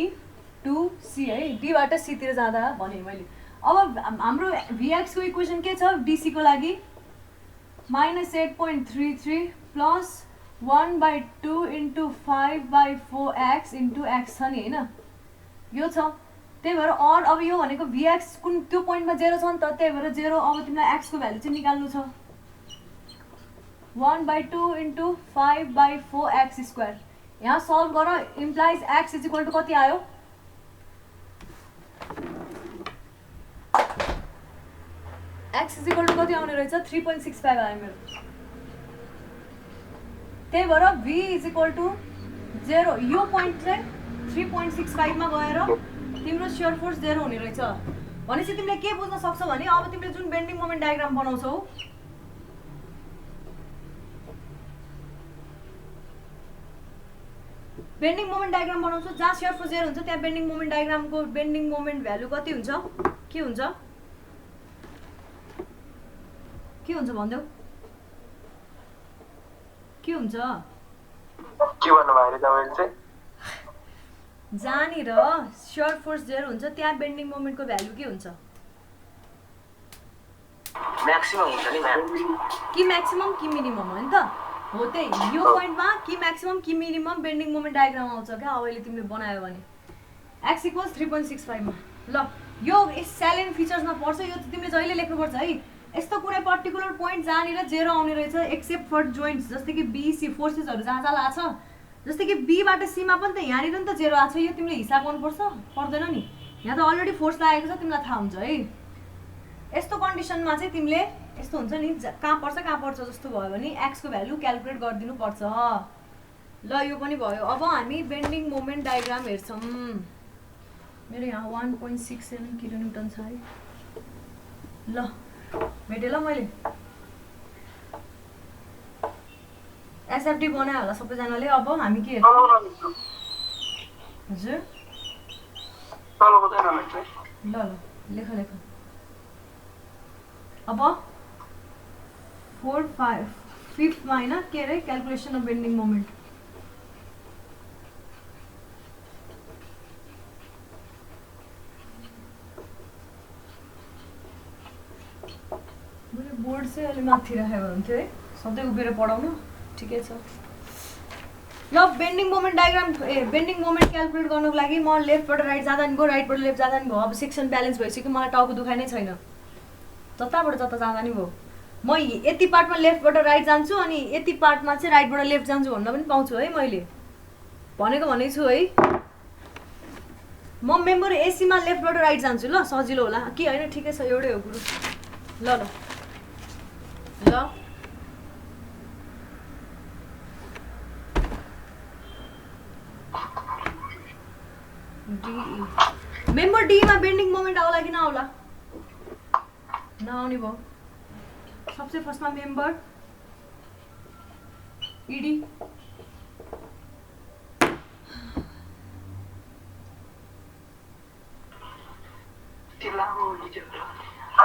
to C है D बाट C तिर जाँदा भने मैले अब हाम्रो Vx को इक्वेसन के छ DC को लागि -8.33 plus 1/2 into 5/4x into x छ नि हैन यो छ त्यही भएर और अब यो भनेको Vx कुन त्यो पोइन्टमा 0 छ नि त त्यही भएर 0 अब तिमीलाई x को भ्यालु चाहिँ निकाल्नु छ 1/2 into 5/4x square यहाँ सल्भ गर implies x is equal to कति आयो x इज इक्वल टु कति आउने रहेछ 3.65 आयो मेरो त्यही भएर v इज इक्वल टु 0 यो पोइन्ट चाहिँ 3.65 मा गएर तिम्रो शियर फोर्स 0 हुने रहेछ भनेपछि तिमीले के बुझ्न सक्छौ भने अब तिमीले जुन बेन्डिङ मोमेन्ट डायग्राम बनाउँछौ बेन्डिङ मोमेन्ट डायग्राम बनाउँछौ जहाँ शियर फोर्स 0 हुन्छ त्यहाँ बेन्डिङ मोमेन्ट डायग्रामको बेन्डिङ मोमेन्ट भ्यालु कति हुन्छ के हुन्छ भन्देऊ के हुन्छ के भन्नु भयो रे तपाईले चाहिँ जहाँनिर शियर फोर्स 0 हुन्छ त्यहाँ बेन्डिङ मोमेन्टको भ्यालु के हुन्छ म्याक्सिमम हुन्छ नि म्याम कि म्याक्सिमम कि मिनिमम हो नि त हो त्यही यो पोइन्टमा कि म्याक्सिमम कि मिनिमम बेन्डिङ मोमेन्ट डायग्राम आउँछ क्या अहिले तिमीले बनायो भने x इक्वल्स 3.65 मा ल यो स्यालेन्ट फिचर्समा पर्छ यो तिमीले जहिले लेख्नुपर्छ है यस्तो कुनै पर्टिकुलर पोइन्ट जहाँनिर 0 आउने रहेछ एक्सेप्ट फर जोइन्ट्स जस्तै कि बी सी फोर्सेसहरु जहाँ जहाँ आछ जस्तै कि बी बाट सी मा पनि त यहाँनिर नि त 0 आछ यो तिमीले हिसाब गर्नुपर्छ पर्दैन नि यहाँ त अलरेडी फोर्स लागेको छ तिमीलाई थाहा हुन्छ है यस्तो कन्डिसनमा चाहिँ तिमीले यस्तो हुन्छ नि कहाँ पर्छ जस्तो भयो भने x को भ्यालु क्याल्कुलेट गरिदिनु पर्छ ल यो पनि भयो अब हामी बेन्डिङ मोमेन्ट डायग्राम हेर्छौं मेरो यहाँ 1.67 किलोन्युटन छ है ल भेटे ल मैले एसएफडी बनायो होला सबैजनाले अब हामी के हेर्छौं हजुर ल लेख अब 4 5 5th मा हैन के रे क्याल्कुलेसन अफ बेन्डिङ मोमेन्ट मैले बोर्ड चाहिँ अलि माथि राखेको हुन्थ्यो है सधैँ उभिएर पढाउनु ठिकै छ ल bending moment diagram bending moment calculate गर्नको लागि म लेफ्टबाट राइट जाँदा नि भयो राइटबाट लेफ्ट जाँदा नि भयो अब सेक्सन ब्यालेन्स भइसक्यो मलाई टाउको दुखाइ नै छैन जताबाट जता जाँदा नि भयो म यति पार्टमा लेफ्टबाट राइट जान्छु अनि यति पार्टमा चाहिँ राइटबाट लेफ्ट जान्छु भन्न पनि पाउँछु है मैले भनेको छु है म मेम्बर एसी मा लेफ्टबाट राइट जान्छु ल सजिलो होला के हैन ठिकै छ एउटै हो गुरु ल डी मेम्बर डी मा बेन्डिङ मोमेन्ट आउला कि नआउला नआउने भयो सबसे फर्स्टमा मेम्बर ईडी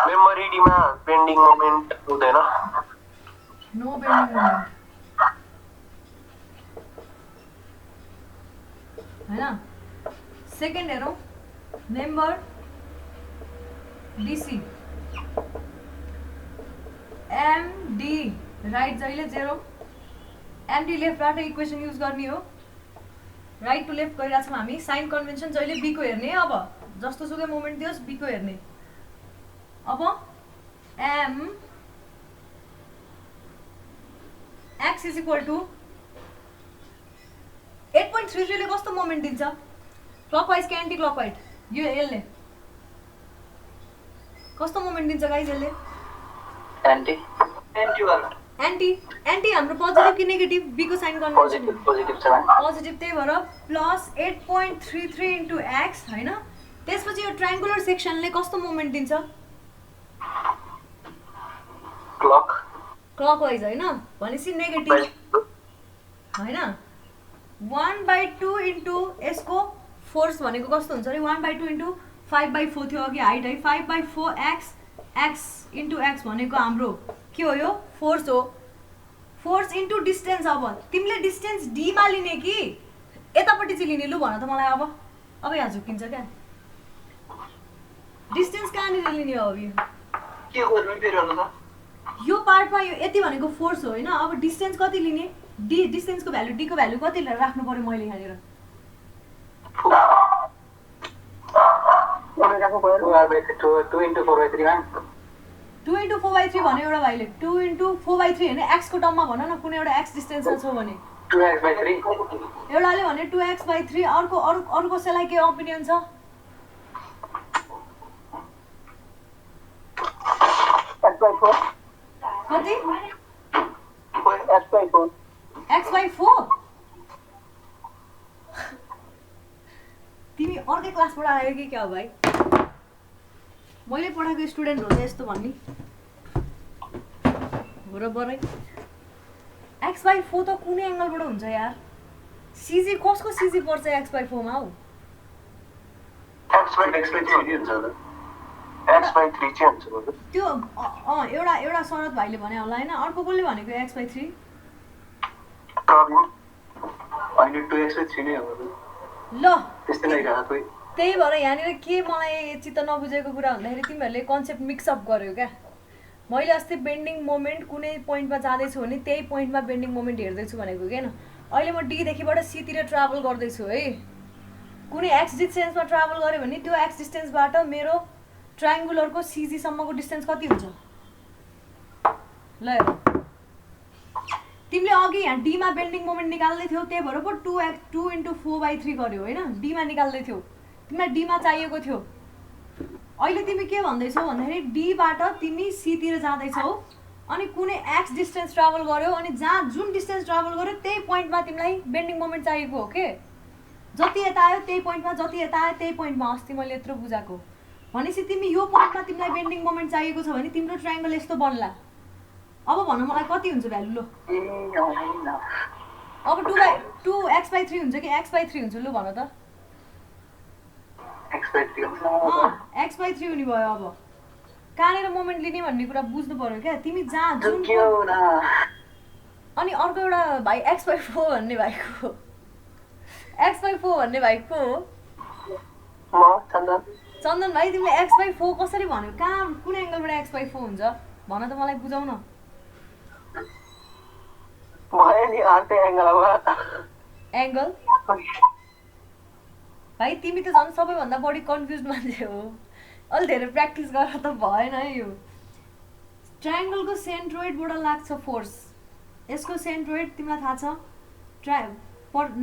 मेम्बर ईडीमा बेन्डिङ मोमेन्ट हुँदैन नो बेन्डिङ मोमेन्ट हैन सेकेन्ड हेरौं मेम्बर डीसी एमडी राइट जहिले 0 एमडी लेफ्टबाट इक्वेसन युज गर्ने हो राइट टु लेफ्ट गरिरहेको छौँ हामी साइन कन्भेन्सन जहिले बी को हेर्ने अब जस्तो सुकै मोमेन्ट दियोस् बी को हेर्ने अब M X is equal to 8.33 ले कस्तो मोमेन्ट दिन्छ क्लकवाइज कि एन्टी क्लकवाइज यो यसले कस्तो मोमेन्ट दिन्छ गाइस यसले एन्टी हाम्रो पोजिटिभ कि नेगेटिभ बी को साइन कन्भेन्सन पोजिटिभ त्यही भएर प्लस 8.33 इन्टु एक्स हैन त्यसपछि यो ट्रायंगुलर सेक्सनले कस्तो मोमेन्ट दिन्छ क्लकवाइज होइन भनेपछि नेगेटिभ होइन 1/2 इन्टु यसको फोर्स भनेको कस्तो हुन्छ अरे 1/2 इन्टु 5/4 थियो अघि हाइट है 5/4 एक्स इन्टु एक्स भनेको हाम्रो के हो यो फोर्स हो फोर्स इन्टु डिस्टेन्स अब तिमीले डिस्टेन्स डीमा लिने कि यतापट्टि चाहिँ लिने लु भन त मलाई अब यहाँ झुकिन्छ क्या डिस्टेन्स कहाँनिर लिने हो अब के गर्नु फेरि होला त यो पार्टमा यो यति भनेको फोर्स हो होइन अब डिस्टेन्स कति लिने डी डिस्टेन्सको भ्यालु डीको भ्यालु कति राख्नु पर्यो मैले यहाँनिर 2 into 4/3 मा 2 into 4/3 भने एउटा भाइले 2 into 4/3 होइन एक्सको टर्ममा भन न कुनै एउटा एक्स डिस्टेन्समा छ भने 2x/3 एउटाले भने 2x/3 अर्को कसैलाई के ओपिनियन छ कति x/4 तिमी अर्कै क्लासबाट आयो कि क्या हो भाइ मैले पढाएको स्टुडेन्ट हो यस्तो भन्ने हो र बरै x/4 त कुनै एङ्गलबाट हुन्छ यार सिजी कसको सिजी पर्छ x/4 मा हौ x/3 चाहिँ हुन्छ त्यो एउटा शरद भाइले भने होला होइन अर्को कसले भनेको x/3 अनि 2x/3 नै हो ल त्यस्तै लागिरहेको कोही त्यही भएर यहाँनिर के मलाई चित्त नबुझेको कुरा भन्दाखेरि तिमीहरूले कन्सेप्ट मिक्सअप गर्यो क्या मैले अस्ति बेन्डिङ मोमेन्ट कुनै पोइन्टमा जाँदैछु भने त्यही पोइन्टमा बेन्डिङ मोमेन्ट हेर्दैछु भनेको क्या अहिले म डीदेखिबाट सीतिर ट्राभल गर्दैछु है कुनै एक्स डिस्टेन्समा ट्राभल गऱ्यो भने त्यो एक्स डिस्टेन्सबाट मेरो ट्रायङ्गुलरको सिजीसम्मको डिस्टेन्स कति हुन्छ ल हेर तिमीले अघि यहाँ डीमा बेन्डिङ मोमेन्ट निकाल्दै थियौ त्यही भएर पो 2 into 4/3 गर्यो होइन डीमा निकाल्दै थियौ तिमीलाई डीमा चाहिएको थियो अहिले तिमी के भन्दैछौ भन्दाखेरि डीबाट तिमी सीतिर जाँदैछौ अनि कुनै एक्स डिस्टेन्स ट्राभल गर्यो अनि जहाँ जुन डिस्टेन्स ट्राभल गर्यो त्यही पोइन्टमा तिमीलाई बेन्डिङ मोमेन्ट चाहिएको हो के जति यता आयो त्यही पोइन्टमा जति यता आयो त्यही पोइन्टमा अस्ति मैले यत्रो बुझाएको भनेपछि तिमी यो पोइन्टमा तिमीलाई बेन्डिङ मोमेन्ट चाहिएको छ भने तिम्रो ट्रायङ्गल यस्तो बन्ला अब भन मलाई कति हुन्छ भ्यालु लो अब 2 x/3 हुन्छ कि x/3 हुन्छ लु भन त x/3 हुने भयो अब कहाँनिर मोमेन्ट लिने भन्ने कुरा बुझ्नु पर्यो क्या तिमी जहाँ जुन अनि अर्को एउटा भाइ x/4 भन्ने भाइको चन्दन भाइ तिमीले x/4 कसरी भन्यो कहाँ कुन एङ्गलबाट x/4 हुन्छ भन त मलाई बुझाउ न एङ्गल भाइ तिमी त झन् सबैभन्दा बढी कन्फ्युज मान्छे हो अलि धेरै प्र्याक्टिस गरेर त भएन है यो ट्रायङ्गलको सेन्ट्रोइडबाट लाग्छ फोर्स यसको सेन्ट्रोइड तिमीलाई थाहा छ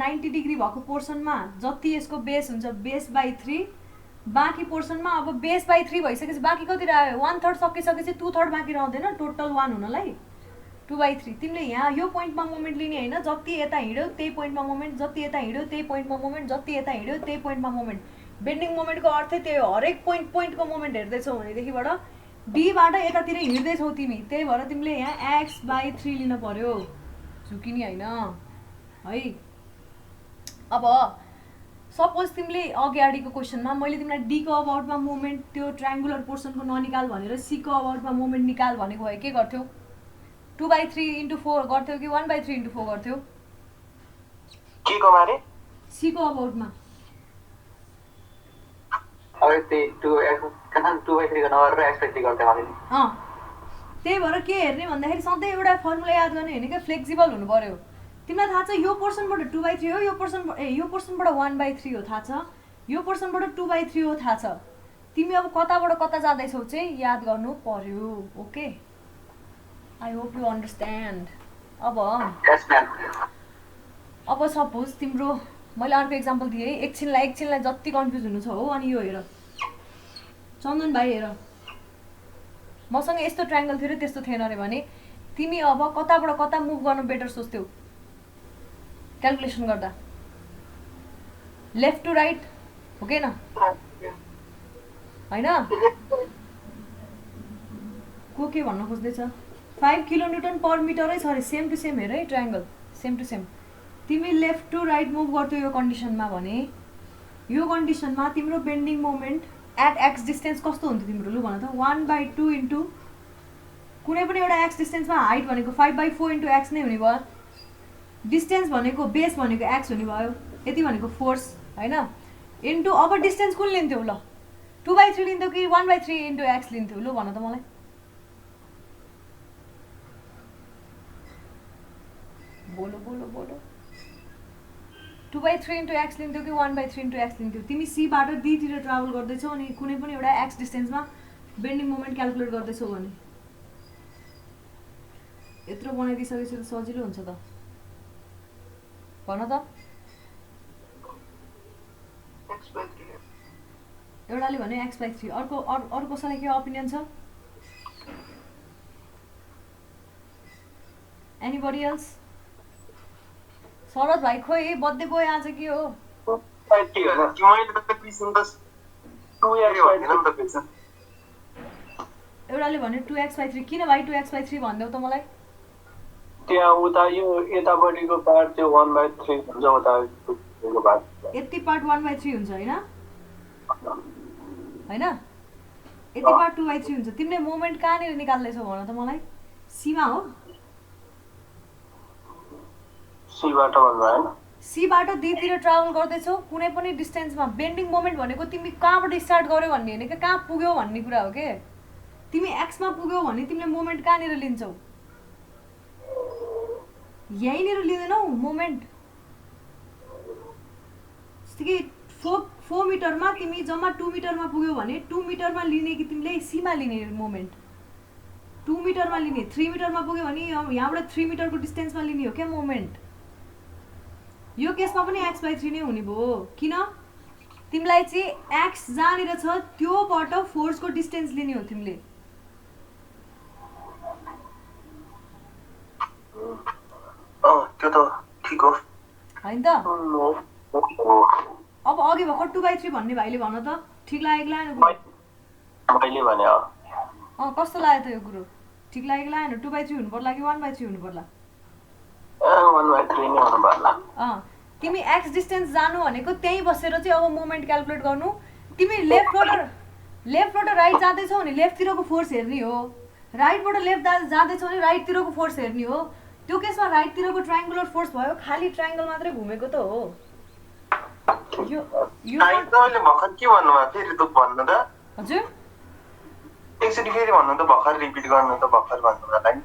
90 डिग्री भएको पोर्सनमा जति यसको बेस हुन्छ बेस/3 बाँकी पोर्सनमा अब बेस/3 भइसकेपछि बाँकी कति रह्यो 1/3 सकिसकेपछि 2/3 बाँकी रहँदैन टोटल 1 हुनलाई 2/3 तिमीले यहाँ यो पोइन्टमा मोमेन्ट लिने होइन जति यता हिँड्यो त्यही पोइन्टमा मोमेन्ट जति यता हिँड्यो त्यही पोइन्टमा मोमेन्ट जति यता हिँड्यो त्यही पोइन्टमा मोमेन्ट बेन्डिङ मोमेन्टको अर्थै त्यही हो हरेक पोइन्टको मोमेन्ट हेर्दैछौ भनेदेखिबाट डीबाट यतातिर हिँड्दैछौ तिमी त्यही भएर तिमीले यहाँ x/3 लिन पर्यो झुकिने होइन है अब सपोज तिमीले अगाडिको क्वेसनमा मैले तिमीलाई डीको अबाउटमा मोमेन्ट त्यो ट्रायङ्गुलर पोर्सनको ननिकाल भनेर सीको अबाउटमा मोमेन्ट निकाल भनेको भए के गर्थ्यौ 2/3 into 4 गर्थ्यौ कि 1/3 into 4 गर्थ्यौ के को मारे सीको अबाउटमा अब त्यही 2/3 गर्न गरेर x/3 गर्दै मैले त्यही भएर के हेर्ने भन्दाखेरि सधैँ एउटा फर्मुला याद गर्ने होइन क्या फ्लेक्सिबल हुनु पर्यो तिमीलाई थाहा छ यो पोर्सनबाट 2/3 हो यो पोर्सनबाट 1/3 हो थाहा छ यो पोर्सनबाट 2/3 हो थाहा छ तिमी अब कताबाट कता जाँदैछौ चाहिँ याद गर्नु पर्यो okay I hope you understand अब सपोज तिम्रो मैले अर्को इक्जाम्पल दिएँ एकछिनलाई जति कन्फ्युज हुनु छ हो अनि यो हेर चन्दन भाइ हेर मसँग यस्तो ट्रायङ्गल थियो र त्यस्तो थिएन अरे भने तिमी अब कताबाट कता मुभ गर्नु बेटर सोच्थ्यौ क्याल्कुलेसन गर्दा लेफ्ट टु राइट हो कि न होइन को के भन्न खोज्दैछ 5 किलोन्युटन पर मिटरै छ अरे सेम टु सेम हेर है ट्रायङ्गल सेम टु सेम तिमी लेफ्ट टु राइट मुभ गर्थ्यौ यो कन्डिसनमा भने यो कन्डिसनमा तिम्रो bending moment at X distance कस्तो हुन्थ्यो तिम्रो लु भन त 1/2 इन्टु कुनै पनि एउटा एक्स डिस्टेन्समा हाइट भनेको 5/4 इन्टु एक्स नै हुने भयो डिस्टेन्स भनेको बेस भनेको एक्स हुने भयो यति भनेको फोर्स होइन इन्टु अब डिस्टेन्स कुन लिन्थ्यौ ल 2/3 लिन्थ्यौ कि 1/3 इन्टु एक्स लिन्थ्यौ लु भन त मलाई बोलो बोलो बोलो 2/3 इन्टु एक्स लिन्थ्यौ कि 1/3 इन्टु एक्स लिन्थ्यौ तिमी सीबाट डीतिर ट्राभल गर्दैछौ अनि कुनै पनि एउटा एक्स डिस्टेन्समा बेन्डिङ मोमेन्ट क्याल्कुलेट गर्दैछौ भने यत्रो बनाइदिइसकेपछि त सजिलो हुन्छ त भन त एउटाले भन्यो x/3 अर्को कसैलाई के ओपिनियन छ एनीबडी एल्स शरद भाइ खोइ बर्थडे गयो आज के हो एउटाले भन्यो 2x/3 किन भाइ 2x/3 भन्देऊ त मलाई त्यहाँ उता यो यतापट्टिको पार्ट त्यो 1/3 हुन्छ उताको पार्ट यति पार्ट 1/3 हुन्छ हैन हैन यति पार्ट 2/3 हुन्छ तिमीले मोमेन्ट कहाँनिर निकाल्दैछौ भन त मलाई सीमा हो सीबाट भन्नु हैन सीबाट डीतिर ट्राभल गर्दैछौ कुनै पनि डिस्टेन्समा बेन्डिङ मोमेन्ट भनेको तिमी कहाँबाट स्टार्ट गर्यौ भन्ने हैन के कहाँ पुग्यौ भन्ने कुरा हो के तिमी एक्समा पुग्यौ भने तिमीले मोमेन्ट कहाँनिर लिन्छौ यहीँनिर लिँदैनौ मोमेन्ट जस्तै कि 4 मिटरमा तिमी जम्मा 2 मिटरमा पुग्यौ भने 2 मिटरमा लिने कि तिमीले सीमा लिने मोमेन्ट 2 मिटरमा लिने 3 मिटरमा पुग्यो भने यहाँबाट 3 मिटरको डिस्टेन्समा लिने हो क्या मोमेन्ट यो केसमा पनि x/3 नै हुने भयो किन तिमीलाई चाहिँ x जहाँनिर छ त्योबाट फोर्सको डिस्टेन्स लिने हो तिमीले त्यो त ठिक हो हैन त अब अघि भर्खर 2/3 भन्ने भाइले भन त ठिक लागेको लागेन मैले भने कस्तो लाग्यो त यो कुरो ठिक लागेको लागेन 2/3 हुनु पर्ला कि 1/3 हुनु पर्ला 1/3 नै हुनु पर्ला तिमी एक्स डिस्टेन्स जानु भनेको त्यही बसेर चाहिँ अब मोमेन्ट क्याल्कुलेट गर्नु तिमी लेफ्टबाट राइट जाँदैछौ भने लेफ्टतिरको फोर्स हेर्ने हो राइटबाट लेफ्ट जाँदैछौ भने राइटतिरको फोर्स हेर्ने हो त्यो केसमा राइटतिरको ट्रायङ्गुलर फोर्स भयो खाली ट्रायङ्गल मात्रै घुमेको त हो यो अहिले भर्खर के भन्नुभयो फेरि त भन्नु त हजुर एकचोटि फेरि भन्नु त भर्खर रिपिट गर्नु त भर्खर भन्नुभयो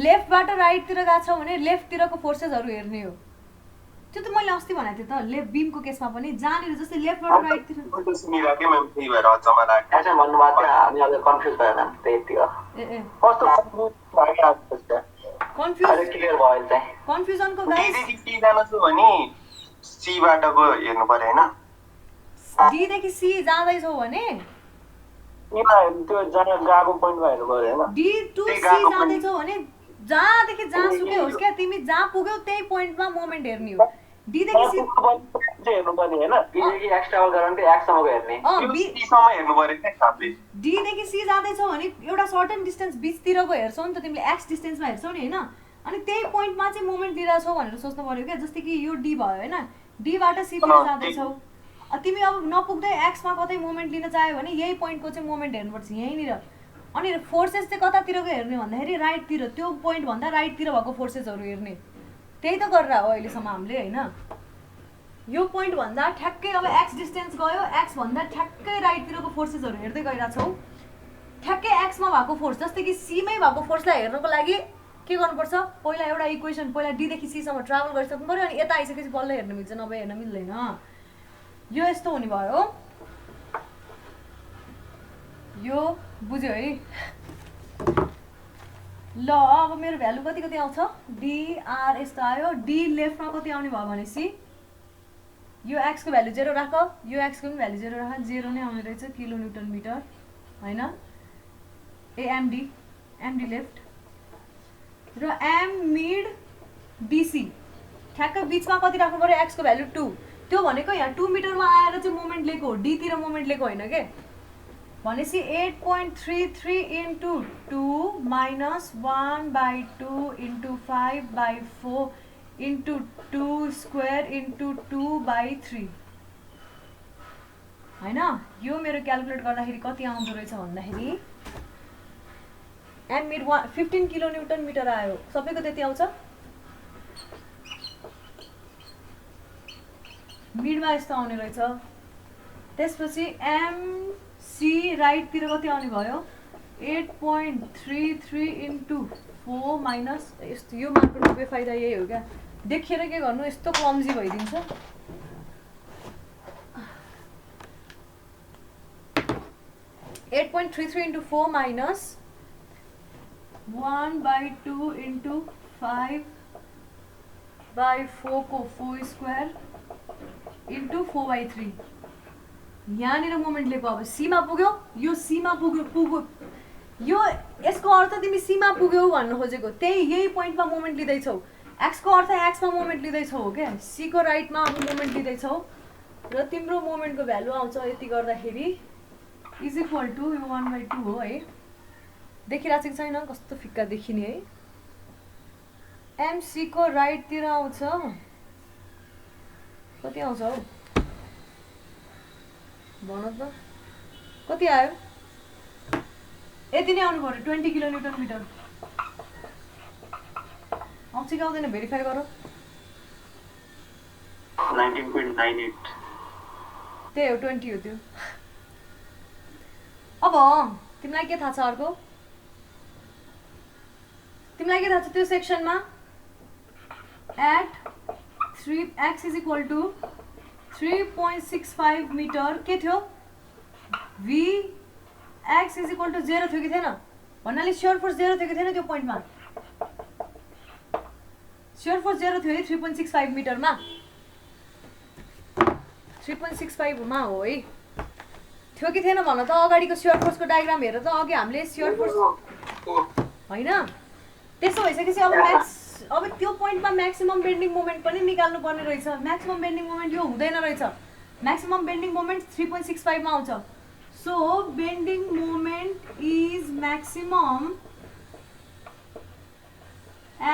लेफ्टबाट राइटतिर गएको छ भने लेफ्टतिरको फोर्सेसहरू हेर्ने हो त्यो त मैले अस्ति भनेको थिएँ त लेफ्ट बीमको केसमा पनि जहाँनिर जस्तै लेफ्टबाट राइटतिर सुनिराखेँ मैले त्यही भएर अचम्म लाग्यो अच्छा भन्नुभएको थियो हामी अलि कन्फ्युज भयो म्याम त्यति हो कस्तो कन्फ्युज क्लियर भयो चाहिँ कन्फ्युजनको गाइस डीदेखि सी जानु छु भने सीबाटको हेर्नु पर्यो हैन डीदेखि सी जाँदैछौ भने त्यो जहाँ गएको पोइन्टमा हेर्नु पर्यो हैन डी टु सी जाँदैछौ भने जहाँदेखि जहाँसुकै होस् क्या तिमी जहाँ पुग्यौ त्यही पोइन्टमा मोमेन्ट हेर्ने हो डीदेखि सी हेर्नु पर्यो हैन डीदेखि एक्स ट्राभल गराउनु चाहिँ एक्स सम्मको हेर्ने सीसम्म हेर्नु पर्यो क्या हिसाबले डीदेखि सी जाँदैछौ भने एउटा सर्टेन डिस्टेन्स बिचतिरको हेर्छौ नि त तिमीले एक्स डिस्टेन्समा हेर्छौ नि हैन अनि त्यही पोइन्टमा चाहिँ मोमेन्ट लिइरहेछौ भनेर सोच्नु पर्यो क्या जस्तै कि यो डी भयो हैन डीबाट सीतिर जाँदैछौ तिमी अब नपुग्दै एक्समा कतै मोमेन्ट लिन चाह्यो भने यही पोइन्टको चाहिँ मोमेन्ट हेर्नुपर्छ यहीँनिर अनि फोर्सेस चाहिँ कतातिरको हेर्ने भन्दाखेरि राइटतिर त्यो पोइन्ट भन्दा राइटतिर भएको फोर्सेसहरू हेर्ने त्यही त गरेर हो अहिलेसम्म हामीले हैन यो पोइन्ट भन्दा ठ्याक्कै अब एक्स डिस्टेन्स गयो एक्स भन्दा ठ्याक्कै राइटतिरको फोर्सेसहरू हेर्दै गइरहेछौ ठ्याक्कै एक्समा भएको फोर्स जस्तै कि सीमै भएको फोर्सलाई हेर्नको लागि के गर्नुपर्छ पहिला एउटा इक्वेसन पहिला डीदेखि सीसम्म ट्राभल गरिसक्नु पर्यो अनि यता आइसकेपछि बल्ल हेर्न मिल्छ नभए हेर्न मिल्दैन यो यस्तो हुने भयो यो बुझ्यो है ल अब मेरो भ्यालु कति कति आउँछ डीआर यस्तो आयो डी लेफ्टमा कति आउने भयो भनेपछि यो एक्सको भ्यालु 0 राख यो एक्सको पनि भ्यालु 0 राख 0 नै आउने रहेछ किलोन्युटन मिटर हैन एमडी लेफ्ट र एम मिड डीसी ठ्याक्कै बिचमा कति राख्नु पर्यो एक्सको भ्यालु 2 त्यो भनेको यहाँ 2 मिटरमा आएर चाहिँ मोमेन्ट लिएको हो डीतिर मोमेन्ट लिएको होइन के भनेपछि 8.33 into 2 minus 1/2 into 5/4 into 2 square into 2/3 हैन यो मेरो क्याल्कुलेट गर्दाखेरि कति आउँदो रहेछ भन्दाखेरि M mid 15 kilo newton metre आयो सबैको त्यति आउँछ मिडमा यस्तो आउने रहेछ त्यसपछि एम सी राइट तिर कति आउने भयो 8.33 into 4 माइनस यस्तो यो मार्कको बेफाइदा यही हो क्या देखेर के गर्नु यस्तो क्लम्जी भइदिन्छ 8.33 into 4 minus 1/2 into 5/4 को 4 square into 4/3 यहाँनिर मोमेन्ट लिएको अब सीमा पुग्यो यो सीमा पुग्यो यो यसको अर्थ तिमी सीमा पुग्यौ भन्न खोजेको त्यही यही पोइन्टमा मोमेन्ट लिँदैछौ एक्सको अर्थ एक्समा मोमेन्ट लिँदैछौ हो क्या सीको राइटमा अब मोमेन्ट लिँदैछौ र तिम्रो मोमेन्टको भ्यालु आउँछ यति गर्दाखेरि इज इक्वल टु यो 1/2 हो है देखिरहेको छैन कस्तो फिक्का देखिने है एमसीको राइटतिर आउँछ कति आउँछ हौ भन त कति आयो यति नै आउनु पर्यो 20 किलो न्युटन मिटर आउँछ कि आउँदैन भेरिफाई गर 19.98 त्यही हो 20 हो त्यो अब तिमीलाई के थाहा छ अर्को तिमीलाई के थाहा छ त्यो सेक्सनमा at 3x is equal to 3.65 metre के थियो v x is equal to 0 थियो कि थिएन भन्नाले स्योर फोर्स 0 थियो कि थिएन त्यो पोइन्टमा स्योर फोर्स 0 थियो है 3.65 मिटरमा 3.65 मा हो है थियो कि थिएन भन त अगाडिको स्योर फोर्सको डायग्राम हेर त अघि हामीले स्योर फोर्स हैन त्यसो भइसकेपछि अब त्यो पोइन्टमा म्याक्सिमम बेन्डिङ मोमेन्ट पनि निकाल्नु पर्ने रहेछ म्याक्सिमम बेन्डिङ मोमेन्ट यो हुँदैन रहेछ म्याक्सिमम बेन्डिङ मोमेन्ट 3.65 मा आउँछ so bending moment is maximum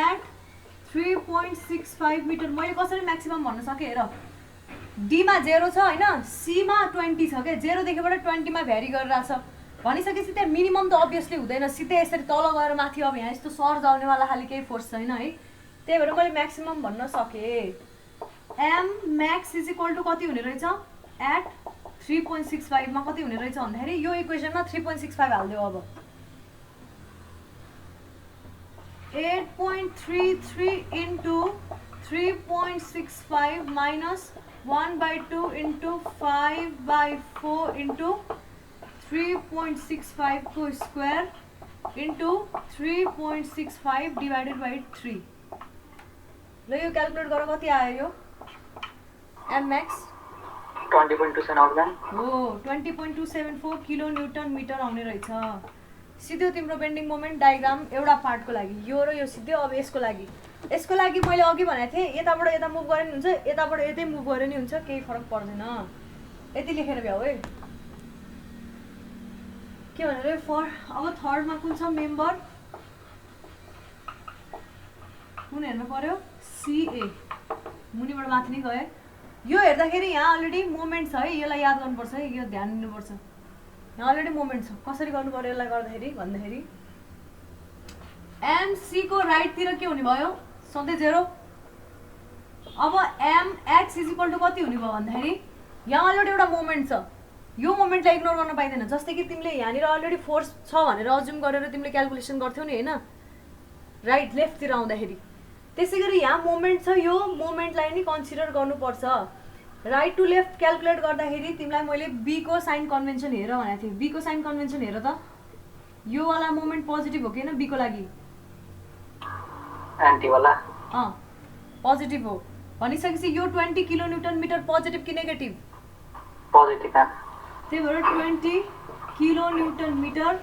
at 3.65 metre मैले कसरी म्याक्सिमम भन्न सकेँ हेर डी मा 0 छ हैन सी मा 20 छ के 0 देखिबाट 20 मा भ्यारी गरिरहेछ भनिसकेपछि त्यहाँ मिनिमम त अभियसली हुँदैन सिधै यसरी तल गएर माथि अब यहाँ यस्तो सर्ज आउनेवाला खाली केही फोर्स छैन है त्यही भएर मैले म्याक्सिमम भन्न सकेँ M max is equal to कति हुने रहेछ एट 3.65 मा कति हुने रहेछ भन्दाखेरि यो इक्वेसनमा 3.65 हाल्दियो अब 8.33 into 3.65 minus 1/2 into 5/4 into 3.65 को स्क्वायर into 3.65 divided by 3 ल यो क्याल्कुलेट गर कति आयो यो एम म्याक्स 20.27 आउँदैन हो 20.274 किलो न्युटन मिटर आउने रहेछ सिधै तिम्रो बेन्डिङ मोमेन्ट डायग्राम एउटा पार्टको लागि यो र यो सिधै अब यसको लागि मैले अघि भनेको थिएँ यताबाट यता मुभ गरे नि हुन्छ यताबाट यतै मुभ गरे नि हुन्छ केही फरक पर्दैन यति लेखेर भ्याऊ है के भनेर फर अब थर्डमा कुन छ मेम्बर कुन हेर्नु पर्यो सीए मुनिबाट माथि नै गए यो हेर्दाखेरि यहाँ अलरेडी मोमेन्ट छ है यसलाई याद गर्नुपर्छ है यो ध्यान दिनुपर्छ यहाँ अलरेडी मोमेन्ट छ कसरी गर्नु पर्यो यसलाई गर्दाखेरि भन्दाखेरि एमसी को राइटतिर के हुने भयो सधैँ 0 अब M X is equal to कति हुने भयो भन्दाखेरि यहाँ अलरेडी एउटा मोमेन्ट छ यो मोमेन्टलाई इग्नोर गर्न पाइँदैन जस्तै कि तिमीले यहाँनिर अलरेडी फोर्स छ भनेर अज्युम गरेर तिमीले क्याल्कुलेसन गर्थ्यौ नि होइन राइट लेफ्टतिर आउँदाखेरि त्यसै गरी यहाँ मोमेन्ट छ यो मोमेन्टलाई नि कन्सिडर गर्नुपर्छ राइट टु लेफ्ट क्याल्कुलेट गर्दाखेरि तिमीलाई मैले बी को साइन कन्भेन्सन हेर भनेको थिएँ बी को साइन कन्भेन्सन हेर त यो वाला मोमेन्ट पोजिटिभ हो कि हैन बी को लागि एन्टी वाला पोजिटिभ हो भनिसकेपछि यो 20 किलो न्युटन मिटर पोजिटिभ कि नेगेटिभ पोजिटिभ त्यही भएर 20 किलो न्युटन मिटर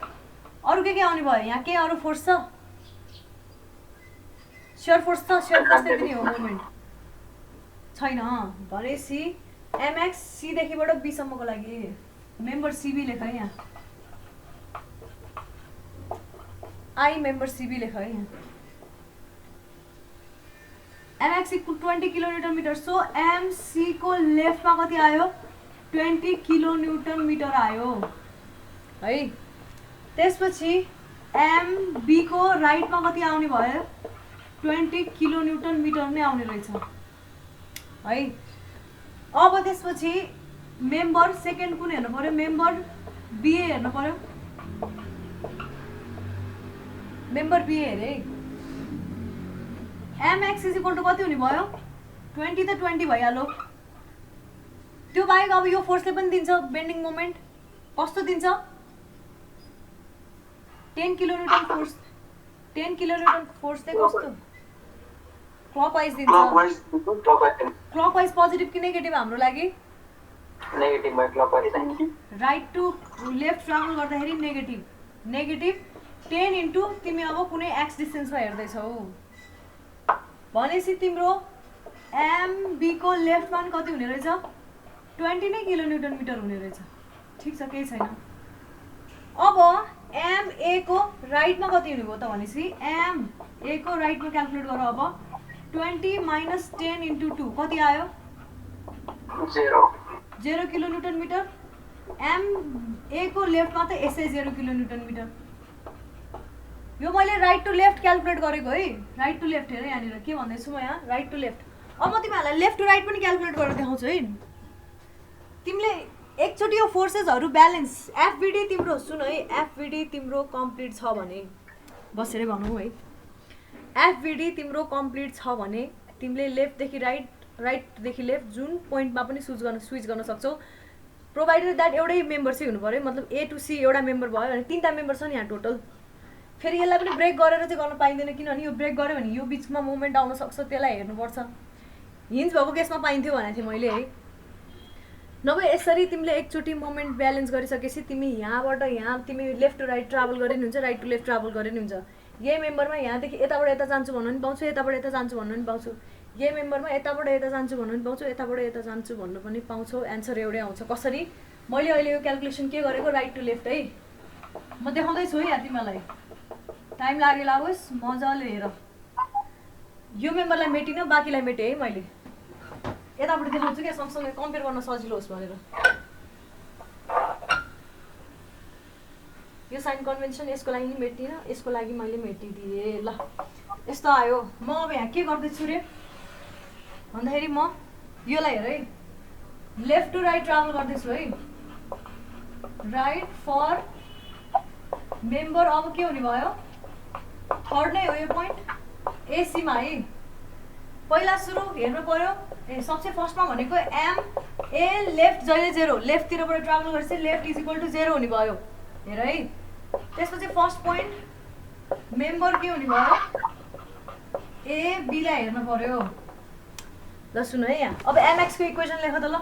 अरु के आउने भयो यहाँ के अरु फोर्स छ शियर फोर्स छ शियर फोर्स त्यति नै हो मोमेन्ट छैन भनेपछि एमएक्स सी देखिबाट बी सम्मको लागि मेम्बर सीबी लेख है यहाँ आई मेम्बर सिबी लेख है यहाँ MX equal 20 kilonewton metre so MC को लेफ्टमा कति आयो 20 किलोन्युटन मिटर आयो है त्यसपछि एमबी को राइटमा कति आउने भयो 20 किलोन्युटन मिटर नै आउने रहेछ है अब त्यसपछि मेम्बर सेकेन्ड कुन हेर्नु पर्यो मेम्बर बीए हेर्नु पर्यो मेम्बर बीए हेरे एमएक्स इज इक्वल टु कति हुने भयो 20 त 20 भइहाल्यो त्यो बाहेक अब यो फोर्सले पनि दिन्छ बेन्डिङ मोमेन्ट कस्तो दिन्छ 10 किलोन्युटन फोर्स 10 किलोन्युटन फोर्स चाहिँ कस्तो क्लकवाइज दिन्छ क्लकवाइज पोजिटिभ कि नेगेटिभ हाम्रो लागि नेगेटिभ मा क्लकवाइज चाहिँ राइट टु लेफ्ट ट्राभल गर्दाखेरि नेगेटिभ नेगेटिभ 10 इन्टु तिमी अब कुनै एक्स डिस्टेन्समा हेर्दैछौ भनेपछि तिम्रो एमबी को लेफ्टमा पनि कति हुने रहेछ 20 नै किलोन्युटन मिटर हुने रहेछ ठिक छ केही छैन अब एमए को राइटमा कति हुने भयो त भनेपछि एमए को राइटमा क्याल्कुलेट गर अब 20 माइनस 10 इन्टु 2 कति आयो 0 किलोन्युटन मिटर एमए को लेफ्टमा त यसै 0 किलोन्युटन मिटर यो मैले राइट टु लेफ्ट क्याल्कुलेट गरेको है राइट टु लेफ्ट हेर यहाँनिर के भन्दैछु म यहाँ राइट टु लेफ्ट अब म तिमीहरूलाई लेफ्ट टु राइट पनि क्याल्कुलेट गरेर देखाउँछु है तिमीले एकचोटि यो फोर्सेसहरू ब्यालेन्स एफबिडी तिम्रो सुन है एफबिडी तिम्रो कम्प्लिट छ भने बसेरै भनौँ है एफबिडी तिम्रो कम्प्लिट छ भने तिमीले लेफ्टदेखि राइटदेखि लेफ्ट जुन पोइन्टमा पनि स्विच गर्न सक्छौ प्रोभाइडेड द्याट एउटै मेम्बर चाहिँ हुनु पऱ्यो मतलब ए टु सी एउटा मेम्बर भयो भने 3टा मेम्बर छ नि यहाँ टोटल फेरि यसलाई पनि ब्रेक गरेर चाहिँ गर्न पाइँदैन किनभने यो ब्रेक गर्यो भने यो बिचमा मुभमेन्ट आउन सक्छ त्यसलाई हेर्नुपर्छ हिन्ज भएको केसमा पाइन्थ्यो भनेको थिएँ मैले है नभए यसरी तिमीले एकचोटि मोमेन्ट ब्यालेन्स गरिसकेपछि तिमी यहाँबाट यहाँ तिमी लेफ्ट टु राइट ट्राभल गरे नि हुन्छ राइट टु लेफ्ट ट्राभल गरे नि हुन्छ यही मेम्बरमा यहाँदेखि यताबाट यता जान्छु भन्नु पनि पाउँछु यताबाट यता जान्छु भन्नु पनि पाउँछु यही मेम्बरमा यताबाट यता जान्छु भन्नु पनि पाउँछु यताबाट यता जान्छु भन्नु पनि पाउँछौ एन्सर एउटै आउँछ कसरी मैले अहिले यो क्याल्कुलेसन के गरेको राइट टु लेफ्ट है म देखाउँदैछु है यहाँ तिमीलाई टाइम लाग्यो लागोस् मजाले हेर यो मेम्बरलाई मेटिनँ बाँकीलाई मेटेँ है मैले यताबाट देखाउँछु क्या सँगसँगै कम्पेयर गर्न सजिलो होस् भनेर यो साइन कन्भेन्सन यसको लागि नि मेटिनँ यसको लागि मैले मेटिदिएँ ल यस्तो आयो म अब यहाँ के गर्दैछु रे भन्दाखेरि म योलाई हेर है लेफ्ट टु राइट ट्राभल गर्दैछु है राइट फर मेम्बर अब के हुने भयो थर्ड नै हो यो पोइन्ट एसीमा है पहिला सुरु हेर्नु पर्यो सबसे फर्स्टमा भनेको एम ए लेफ्ट जहिले 0 लेफ्टतिरबाट ट्राभल गरेपछि लेफ्ट इज इक्वल टु 0 हुने भयो हेर है त्यसपछि फर्स्ट पोइन्ट मेम्बर के हुने भयो ए बीलाई हेर्नु पर्यो ल सुन है यहाँ अब एमएक्स को इक्वेसन लेख त ल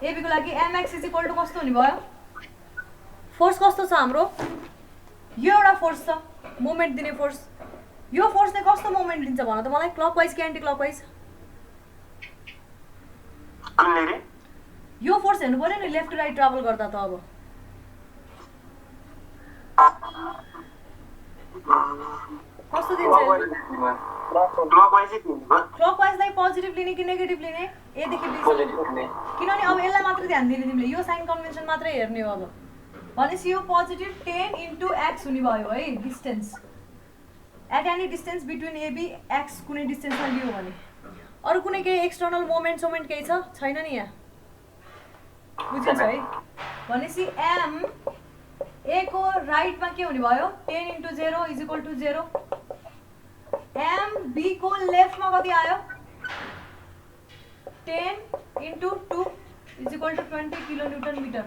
एबी को लागि एमएक्स इज इक्वल टु कस्तो हुने भयो फोर्स कस्तो छ हाम्रो यो एउटा फोर्स छ मोमेन्ट दिने फोर्स यो फोर्सले कस्तो मोमेन्ट दिन्छ भन त मलाई क्लकवाइज कि एन्टी क्लकवाइज यो फोर्स हेर्नु पर्यो नि लेफ्ट टु राइट ट्राभल गर्दा त अब कस्तो दिन्छ क्लकवाइजलाई पोजिटिभ लिने कि नेगेटिभ लिने ए देखि बी किनभने अब यसलाई मात्र ध्यान दिने तिमीले यो साइन कन्भेन्सन मात्रै हेर्ने हो अब भनेपछि यो पोजिटिभ 10 इन्टु एक्स हुने भयो है distance at any distance between AB X कुनै डिस्टेन्समा लियो भने अरू कुनै केही एक्सटर्नल मोमेन्ट केही छ छैन नि यहाँ बुझिन्छ है भनेपछि एम ए को राइटमा के हुने भयो 10 into 0 is equal to 0 M B को लेफ्टमा कति आयो 10 into 2 is equal to 20 kilonewton metre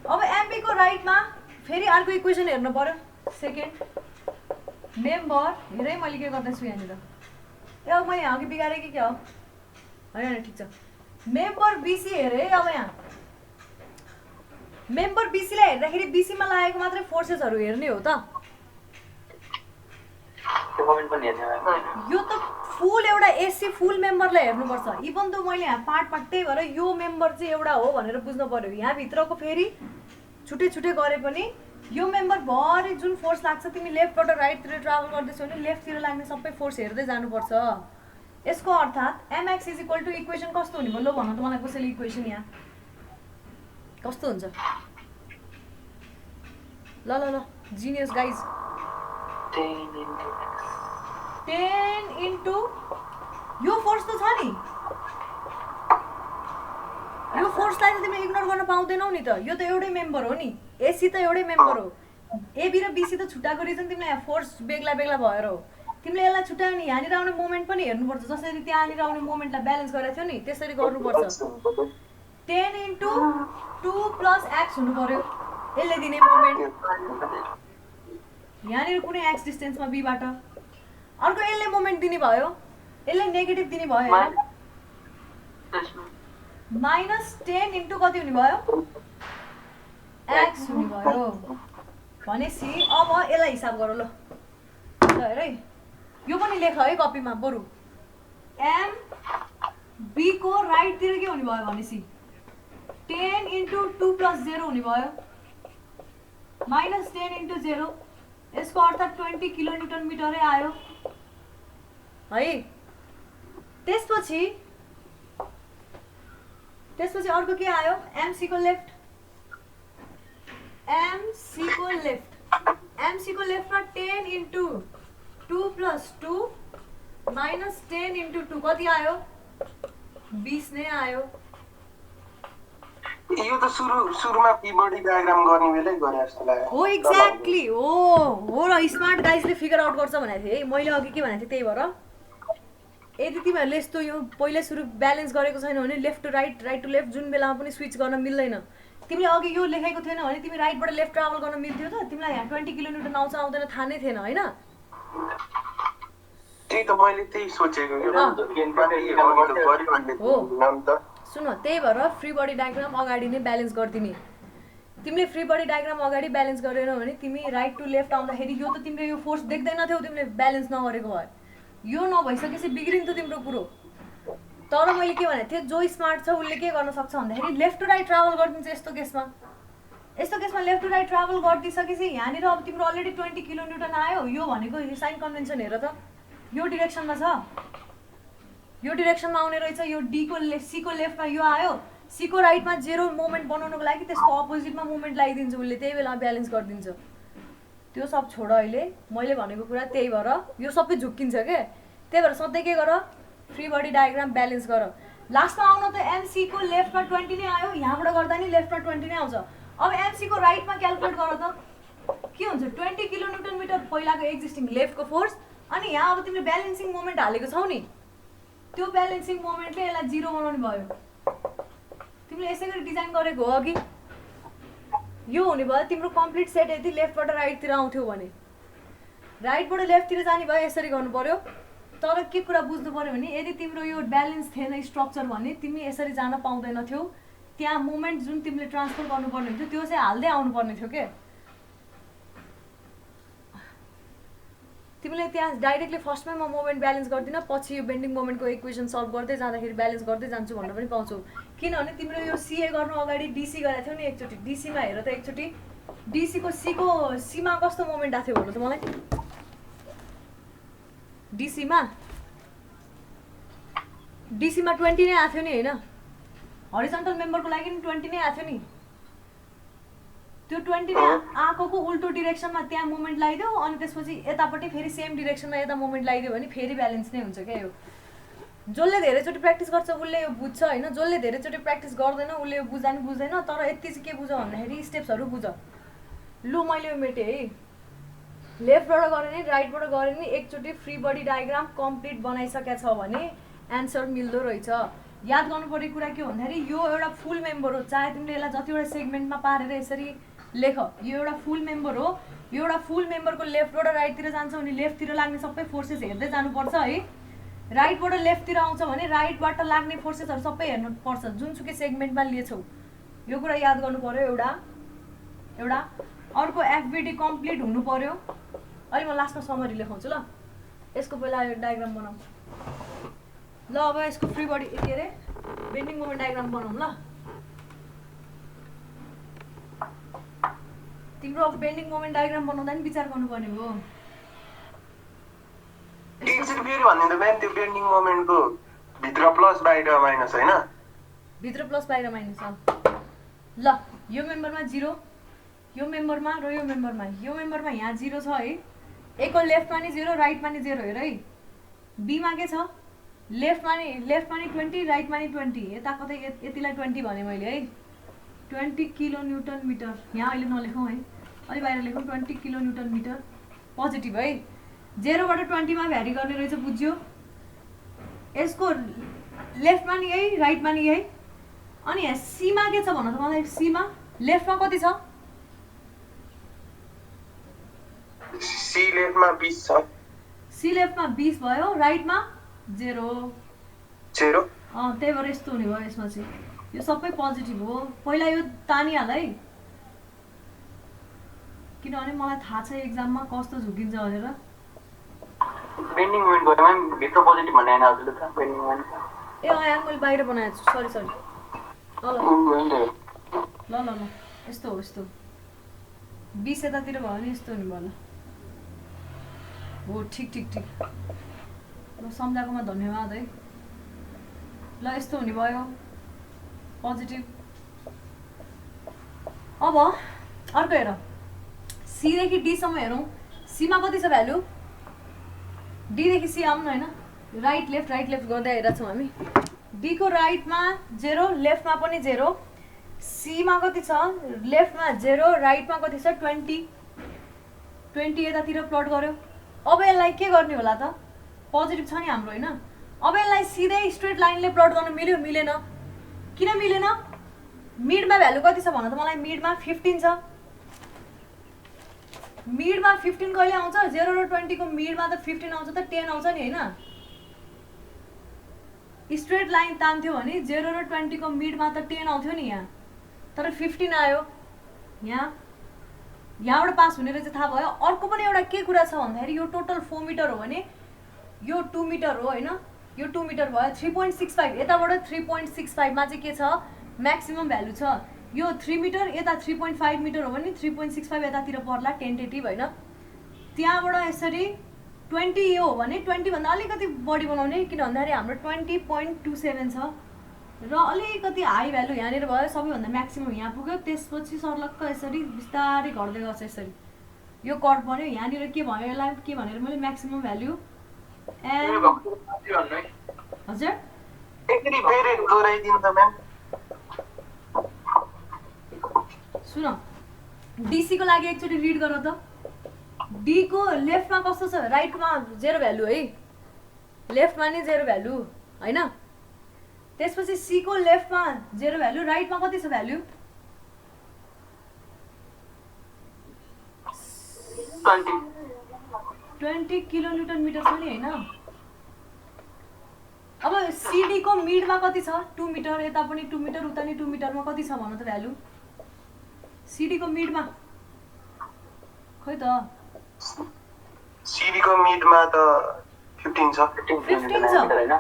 अब एमबी को राइटमा फेरि अर्को इक्वेसन हेर्नु पर्यो सेकेन्ड मेम्बर हेरै मैले के गर्दैछु यहाँनिर ए मैले यहाँ कि बिगारेँ कि क्या हो होइन ठिक छ मेम्बर बिसी हेरेँ अब यहाँ मेम्बर बिसीलाई हेर्दाखेरि बिसीमा लागेको मात्रै फोर्सेसहरू हेर्ने हो त यो त फुल एउटा एसी फुल मेम्बरलाई हेर्नुपर्छ इभन त मैले यहाँ पार्ट त्यही भएर यो मेम्बर चाहिँ एउटा हो भनेर बुझ्नु पर्यो यहाँ भित्रको फेरि छुट्टै छुट्टै गरे पनि यो मेम्बर भरि जुन फोर्स लाग्छ तिमी लेफ्टबाट राइटतिर ट्राभल गर्दैछौ भने लेफ्टतिर लाग्ने सबै फोर्स हेर्दै जानुपर्छ। यसको अर्थात् mx is equal to equation कस्तो हुने भयो ल भन त मलाई कसैले इक्वेसन यहाँ कस्तो हुन्छ? ल ल ल जिनियस गाइज 10 इन्टु यो फोर्स त छ नि, यो फोर्सलाई त तिमीले इग्नोर गर्न पाउँदैनौ नि त। यो त एउटै मेम्बर हो नि, एसी त एउटै मेम्बर हो। एबी र बीसी त छुट्टाएको रिजन तिमीलाई फोर्स बेग्ला बेग्ला भएर हो। तिमीले यसलाई छुट्यायो नि यहाँनिर आउने मोमेन्ट पनि हेर्नुपर्छ, जसरी त्यहाँनिर आउने मोमेन्टलाई ब्यालेन्स गरेको थियो नि त्यसरी गर्नुपर्छ। 10 इन्टु 2 प्लस एक्स हुनु पर्यो यसले दिने मोमेन्ट, यहाँनिर कुनै एक्स डिस्टेन्समा बीबाट। अर्को यसले मोमेन्ट दिने भयो, यसले नेगेटिभ दिने भयो हैन, -10 इन्टु कति हुने भयो एक्स हुने भयो। भनेपछि अब यसलाई हिसाब गर ल हेर है, यो पनि लेख है कपीमा बरु। एम बी को राइटतिर के हुने भयो भनेपछि 10 इन्टु 2 प्लस 0 हुने भयो, -10 इन्टु 0, यसको अर्थ 20 किलोन्युटन मिटरै आयो है। त्यसपछि अर्को के आयो? एमसी को लेफ्ट, एमसी को लेफ्टमा 10 इन्टु 2 प्लस 2 -10 इन्टु 2 कति आयो? 20 नै आयो। यो त सुरुमा पी बडी डायग्राम गर्ने बेलै गरे जस्तो लाग्यो। हो एक्ज्याक्टली हो र स्मार्ट गाइजले फिगर आउट गर्छ भनेको थिएँ है मैले अघि के भनेको थिएँ। त्यही भएर यदि तिमीहरूले यस्तो यो पहिला सुरु ब्यालेन्स गरेको छैन भने left to right, right to left जुन बेलामा पनि स्विच गर्न मिल्दैन। तिमीले अघि यो लेखेको थिएन भने तिमी राइटबाट लेफ्ट ट्राभल गर्न मिल्थ्यो त? तिमीलाई यहाँ 20 किलोमिटर आउँछ आउँदैन थाहा नै थिएन होइन? त्यही त मैले त्यही सोचेको हो। सुन त्यही भएर फ्री बडी डायग्राम अगाडि नै ब्यालेन्स गरिदिने। तिमीले फ्री बडी डायग्राम अगाडि ब्यालेन्स गरेनौ भने तिमी राइट टु लेफ्ट आउँदाखेरि यो त तिमीले यो फोर्स देख्दैनथ्यौ तिमीले ब्यालेन्स नगरेको भए। यो नभइसकेपछि बिग्रिन्थ्यो तिम्रो कुरो। तर मैले के भनेको थिएँ, जो स्मार्ट छ उसले के गर्न सक्छ भन्दाखेरि लेफ्ट टु राइट ट्राभल गरिदिन्छ। यस्तो केसमा लेफ्ट टु राइट ट्राभल गरिदिइसकेपछि यहाँनिर अब तिम्रो अलरेडी 20 किलोन्युटन आयो। यो भनेको यो साइन कन्भेन्सन हेर त, यो डिरेक्सनमा छ, यो डिरेक्सनमा आउने रहेछ। यो सी को लेफ्टमा यो आयो, सी को राइटमा 0 मोमेन्ट बनाउनको लागि त्यसको अपोजिटमा मोमेन्ट लगाइदिन्छ उसले, त्यही बेला ब्यालेन्स गरिदिन्छ। त्यो सब छोड अहिले मैले भनेको कुरा। त्यही भएर यो सबै झुक्किन्छ के। त्यही भएर सधैँ के गर, फ्री बडी डायग्राम ब्यालेन्स गर। लास्टमा आउन त एमसी को लेफ्टमा 20 नै आयो, यहाँबाट गर्दा नि लेफ्टमा 20 नै आउँछ। अब एमसी को राइटमा क्यालकुलेट गर त के हुन्छ? 20 किलोन्युटन मिटर पहिलाको एक्जिस्टिङ लेफ्टको फोर्स, अनि यहाँ अब तिमीले ब्यालेन्सिङ मोमेन्ट हालेको छौ नि, त्यो ब्यालेन्सिङ मोमेन्टले यसलाई 0 बनाउने भयो। तिमीले यसै गरी डिजाइन गरेको हो अघि। यो हुने भयो तिम्रो कम्प्लिट सेट। यदि लेफ्टबाट राइटतिर आउँथ्यो भने राइटबाट लेफ्टतिर जाने भयो यसरी गर्नु पर्यो। तर के कुरा बुझ्नु पर्यो भने यदि तिम्रो यो ब्यालेन्स थिएन स्ट्रक्चर भने तिमी यसरी जान पाउँदैनथ्यौ। त्यहाँ मोमेन्ट जुन तिमीले ट्रान्सफर गर्नुपर्ने हुन्थ्यो त्यो चाहिँ हाल्दै आउनुपर्ने थियो के। तिमीले त्यहाँ डाइरेक्टली फर्स्टमै म मोमेन्ट ब्यालेन्स गर्दिनँ, पछि यो बेन्डिङ मोमेन्टको इक्वेसन सल्भ गर्दै जाँदाखेरि ब्यालेन्स गर्दै जान्छु भन्न पनि पाउँछौ। किनभने तिम्रो यो सिए गर्नु अगाडि डिसी गरेको थियो नि एकचोटि। डिसीमा हेर त एकचोटि, डिसीको सीमा कस्तो मोमेन्ट आएको थियो भन्नु त मलाई। डिसीमा 20 नै आएको थियो नि होइन? हरिजन्टल मेम्बरको लागि नि 20 नै आएको थियो नि। त्यो 20 नै आँकोको उल्टो डिरेक्सनमा त्यहाँ मोमेन्ट लगाइदियो, अनि त्यसपछि यतापट्टि फेरि सेम डिरेक्सनमा यता मोमेन्ट लगाइदियो भने फेरि ब्यालेन्स नै हुन्छ क्या। यो जसले धेरैचोटि प्र्याक्टिस गर्छ उसले यो बुझ्छ होइन, जसले धेरैचोटि प्र्याक्टिस गर्दैन उसले यो बुझ्दैन। तर यति चाहिँ के बुझ भन्दाखेरि स्टेप्सहरू बुझ। लु मैले यो मेटेँ है, लेफ्टबाट गऱ्यो नि राइटबाट गऱ्यो नि एकचोटि फ्री बडी डायग्राम कम्प्लिट बनाइसकेको छ भने एन्सर मिल्दो रहेछ। याद गर्नुपर्ने कुरा के हो भन्दाखेरि यो एउटा फुल मेम्बर हो। चाहे तिमीले यसलाई जतिवटा सेगमेन्टमा पारेर यसरी लेख, यो एउटा फुल मेम्बर हो। यो एउटा फुल मेम्बरको लेफ्टबाट राइटतिर जान्छ भने लेफ्टतिर लाग्ने सबै फोर्सेस हेर्दै जानुपर्छ है। राइटबाट लेफ्टतिर आउँछ भने राइटबाट लाग्ने फोर्सेसहरू सबै हेर्नुपर्छ जुनसुकै सेगमेन्टमा लिएछौ। यो कुरा याद गर्नु पर्यो एउटा। अर्को एफबिडी कम्प्लिट हुनु पर्यो। अहिले म लास्टमा समरी लेखाउँछु ल। यसको पहिला यो डायग्राम बनाऊ ल। अब यसको फ्री बडी के अरे बेन्डिङ मोमेन्ट डायग्राम बनाऊ ल। तिम्रो अब बेन्डिङ मोमेन्ट डायग्राम बनाउँदा नि विचार गर्नुपर्ने हो। एकचोटि फेरि भनिदिनु त म्याम, त्यो बेन्डिङ मोमेन्टको भित्र प्लस बाहिर माइनस होइन? भित्र प्लस बाहिर माइनस छ। ल यो मेम्बरमा 0, यो मेम्बरमा र यो मेम्बरमा, यो मेम्बरमा यहाँ 0 छ है। एको लेफ्टमा नि 0, राइटमा नि 0 हेर है। बीमा के छ, लेफ्टमा नि 20, राइटमा नि 20। यता कतै यतिलाई 20 भने मैले है। 20 किलो न्युटन मिटर, यहाँ अहिले नलेखौँ है, अलि बाहिर लेखौँ। 20 किलो न्युटन मिटर पोजिटिभ है। 0 बाट 20 मा भ्यारी गर्ने रहेछ, बुझ्यो? यसको लेफ्टमा नि यही, राइटमा नि यही। अनि यहाँ सीमा के छ भन त मलाई। सीमा लेफ्टमा कति छ? सी लेफ्टमा 20 छ। सी लेफ्टमा 20 भयो, राइटमा 0। त्यही भएर यस्तो हुने भयो यसमा चाहिँ। यो सबै पोजिटिभ हो। पहिला यो तानिहाल है, किनभने मलाई थाहा छ एक्जाममा कस्तो झुकिन्छ भनेर। बेन्डिङ मोमेन्ट भयो म्याम, भित्र पोजिटिभ भन्ने हैन हजुरले त बेन्डिङ मोमेन्ट। ए यार मैले बाहिर बनाएको छु, सरी। ल यस्तो हो, यस्तो 20 यतातिर भयो भने यस्तो हुने भयो। ल हो, ठिक। ल सम्झाएकोमा धन्यवाद है। ल यस्तो हुने भयो पोजिटिभ। अब अर्को हेर, सी देखि डी सम्म हेरौँ। सीमा कति छ भ्यालु? डी देखि सी आउँ न होइन, राइट लेफ्ट गर्दै आइरहेको छौँ हामी। डी को राइटमा 0, लेफ्टमा पनि 0। सीमा कति छ? लेफ्टमा 0, राइटमा कति छ? 20 यतातिर प्लट गर्यो। अब यसलाई के गर्ने होला त? पोजिटिभ छ नि हाम्रो होइन। अब यसलाई सिधै स्ट्रेट लाइनले प्लट गर्नु मिल्यो? मिलेन। किन मिलेन? मिडमा भ्यालु कति छ भन त मलाई। मिडमा 15 छ। मिडमा 15 कहिले आउँछ? 0 र 20 को मिडमा त 15 आउँछ त 10 आउँछ नि होइन। स्ट्रेट लाइन तान्थ्यो भने 0 र 20 को मिडमा त 10 आउँथ्यो नि यहाँ, तर 15 आयो। यहाँबाट पास हुने रहेछ थाहा भयो। अर्को पनि एउटा के कुरा छ भन्दाखेरि यो टोटल 4 मिटर हो भने यो 2 मिटर हो होइन। यो 2 मिटर भयो। 3.65 यताबाट 3.65 मा चाहिँ के छ? म्याक्सिमम भ्यालु छ। यो 3 मिटर, यता 3.5 मिटर हो भने 3.65 यतातिर पर्ला टेन्टेटिभ होइन। त्यहाँबाट यसरी 20 यो हो भने 20 भन्दा अलिकति बढी बनाउने, किन भन्दाखेरि हाम्रो 20.27 छ र अलिकति हाई भ्यालु यहाँनिर भयो। सबैभन्दा म्याक्सिमम यहाँ पुग्यो। त्यसपछि सर्लक्क यसरी बिस्तारै घट्दै गर्छ। यसरी यो कर्भ बन्यो। यहाँनिर के भयो? यसलाई के भनेर मैले म्याक्सिमम भ्यालु हजुर एकरी फेरि दोहोऱ्याइदिनु त म्याम। सुन, डीसी को लागि एकचोटि रिड गर त। डी को लेफ्टमा कस्तो छ? राइटमा 0 भ्यालु है, लेफ्टमा नि 0 भ्यालु होइन। त्यसपछि सी को लेफ्टमा 0 भ्यालु, राइटमा कति छ भ्यालु? 20 किलो न्युटन मिटर छ नि होइन। अब सीडी को मिडमा कति छ? 2 मिटर। यता पनि 2 मिटर, उता नि 2 मिटरमा कति छ भन त भ्यालु? सीडी को मिडमा खै त? सीडी को मिडमा त 15 छ। 15 छ।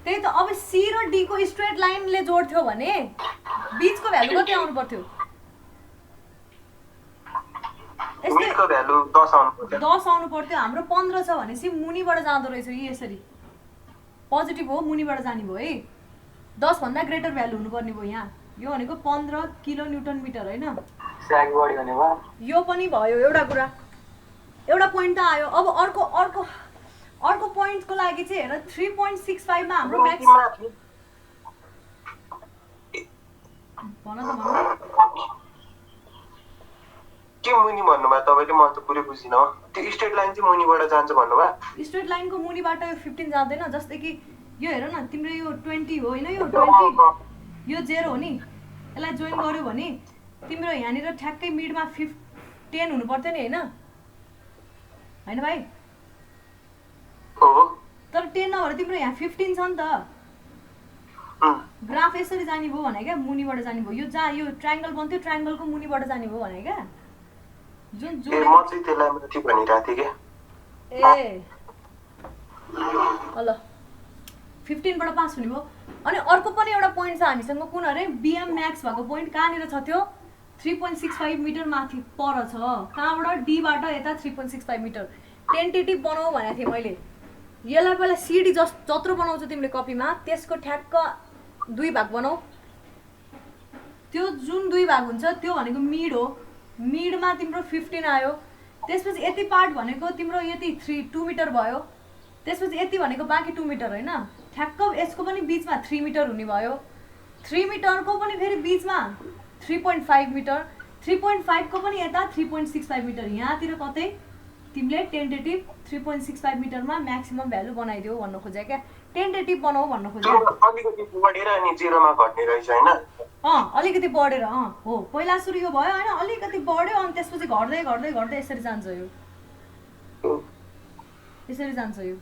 त्यही त। अब सी र डी को स्ट्रेट लाइनले जोड्थ्यो भने बीचको भ्यालु कति आउनु पर्थ्यो? मिडको भ्यालु 10 आउनु पर्थ्यो। हाम्रो 15 छ भनेपछि मुनिबाट जाँदो रहेछ। यसरी पोजिटिभ हो, मुनिबाट जाने भयो है। 10 भन्दा ग्रेटर भ्यालु हुनुपर्ने भयो यहाँ। यो भनेको 15 किलो न्युटन मिटर होइन। यो पनि भयो एउटा कुरा, एउटा पोइन्ट त आयो। अब अर्को पोइन्टको लागि चाहिँ हेर 3.65 मा हाम्रो म्याक्स भन त। के मुनि भन्नुभयो तपाईले? म त पुरै बुझिन। त्यो स्ट्रेट लाइन चाहिँ मुनिबाट जान्छ भन्नुभयो? स्ट्रेट लाइनको मुनिबाट यो 15 जाँदैन। जस्तै कि यो हेर न, तिम्रो यो 20 हो होइन, यो 20 यो 0 हो नि। यसलाई जोइन गर्यो भने तिम्रो यहाँनिर ठ्याक्कै मिडमा 10 हुनु पर्थ्यो नि होइन भाइ? तर 10 नभएर तिम्रो यहाँ 15 छ नि त। ग्राफ यसरी जाने भयो भने क्या, मुनिबाट जाने भयो। यो जहाँ यो ट्रायंगल बन्थ्यो, ट्रायंगलको मुनिबाट जाने भयो भने क्या। जुन म चाहिँ त्यसलाई माथि भनिरहेको थिएँ क्या। ए ल 15 बाट पास हुने भयो। अनि अर्को पनि एउटा पोइन्ट छ हामीसँग, कुन अरे? बीएम म्याक्स भएको पोइन्ट कहाँनिर छ त्यो? 3.65 मिटर माथि पर छ, कहाँबाट डीबाट यता 3.65 मिटर टेन्टेटिभ बनाऊ भनेको थिएँ मैले। यसलाई पहिला सिडी जत्रो बनाउँछ तिमीले कपीमा त्यसको ठ्याक्क 2 भाग बनाऊ। त्यो जुन 2 भाग हुन्छ त्यो भनेको मिड हो, मिडमा तिम्रो 15 आयो। त्यसपछि यति पार्ट भनेको तिम्रो यति 2 मिटर भयो। त्यसपछि यति भनेको बाँकी 2 मिटर होइन, ठ्याक्क यसको पनि बिचमा 3 मिटर हुने भयो। 3 मिटरको पनि फेरि बिचमा 3.5 मिटर, 3.5 को पनि यता 3.65 मिटर। यहाँतिर कतै तिमीले टेन्टेटिभ 3.65 मिटरमा म्याक्सिमम भ्यालु बनाइदेऊ भन्न खोजे क्या, टेन्टेटिभ बनाऊ भन्न खोजे। अलिकति बढेर अनि 0 मा घट्ने रहेछ हैन? अलिकति बढेर हो, पहिला सुरु यो भयो होइन, अलिकति बढ्यो अनि त्यसपछि घट्दै घट्दै घट्दै यसरी जान्छ यो, यसरी जान्छ यो।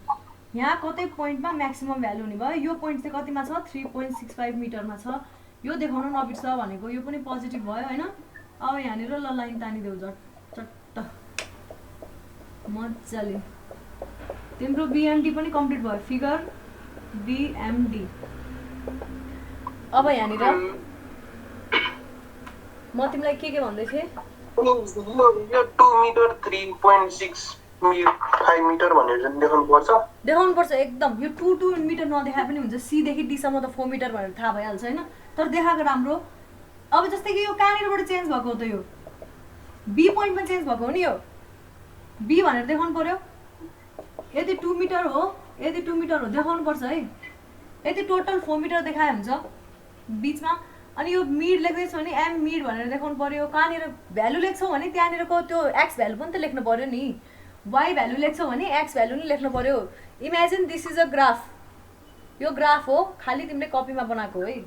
यहाँ कतै पोइन्टमा म्याक्सिमम भ्यालु हुने भयो। यो पोइन्ट चाहिँ कतिमा छ? 3.65 मिटरमा छ। यो देखाउन नबिर्स भनेको, यो पनि पोजिटिभ भयो होइन। अब यहाँनिर ल लाइन तानिदेऊ चट्ट मजाले। तिम्रो बिएमडी पनि कम्प्लिट भयो, फिगर बिएमडी। अब यहाँनिर म तिमीलाई के भन्दै थिएँ? यो 2 मिटर 3.65 मिटर भनेर चाहिँ देखाउनु पर्छ एकदम। यो 2 मिटर नदेखाए पनि हुन्छ, सी देखि डी सम्म त 4 मिटर भनेर थाहा भइहाल्छ होइन, तर देखाएको राम्रो। अब जस्तै कि यो कहाँनिरबाट चेन्ज भएको हो त? यो बी पोइन्टमा चेन्ज भएको हो नि, यो बी भनेर देखाउनु पर्यो। यदि 2 मिटर हो, यदि 2 मिटर हो देखाउनु पर्छ है। यदि टोटल 4 मिटर देखाए हुन्छ बिचमा। अनि यो मिड लेख्दैछ भने एम मिड भनेर देखाउनु पर्यो। कहाँनिर भ्यालु लेख्छौ भने त्यहाँनिरको त्यो एक्स भ्यालु पनि त लेख्नु पर्यो नि, वाइ भ्यालु लेख्छौ भने एक्स भ्यालु नि लेख्नु पर्यो। Imagine this is a graph, यो ग्राफ हो, खालि तिमीले कपीमा बनाएको है,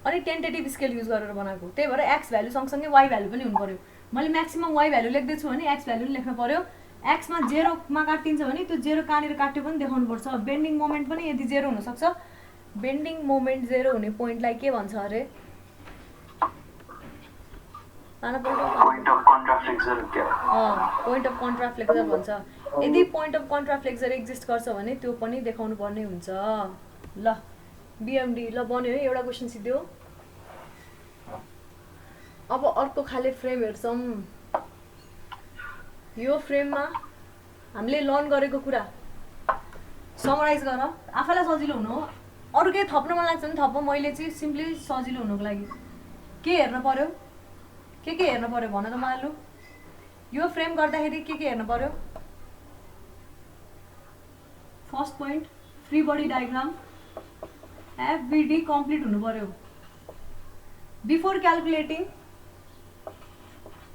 अनि टेन्टेटिभ स्केल युज गरेर बनाएको। त्यही भएर एक्स भ्यालु सँगसँगै वाइ भ्यालु पनि हुनु पर्यो। मैले म्याक्सिमम वाइ भ्यालु लेख्दैछु भने एक्स भ्यालु पनि लेख्नु पर्यो। एक्समा 0 मा काटिन्छ भने त्यो 0 कहाँनिर काट्यो पनि देखाउनु पर्छ। बेन्डिङ मोमेन्ट पनि यदि 0 हुनसक्छ, बेन्डिङ मोमेन्ट 0 हुने पोइन्टलाई के भन्छ अरे? पोइन्ट अफ कन्ट्राफ्लेक्सर भन्छ। यदि पोइन्ट अफ कन्ट्राफ्लेक्सर एक्जिस्ट गर्छ भने त्यो पनि देखाउनु पर्ने हुन्छ। ल बिएमडी ल बन्यो है, एउटा क्वेसन सिध्यो। अब अर्को खाले फ्रेम हेर्छौँ। यो फ्रेममा हामीले लर्न गरेको कुरा समराइज गर, आफैलाई सजिलो हुनु हो। अरू केही थप्न मन लाग्छ भने थप, मैले चाहिँ सिम्पली सजिलो हुनुको लागि के हेर्न पर्यो, के हेर्न पर्यो भन त मलाई। लु यो फ्रेम गर्दाखेरि के हेर्न पर्यो? First point free body diagram FBD complete हुनु पर्यो। बिफोर क्यालकुलेटिङ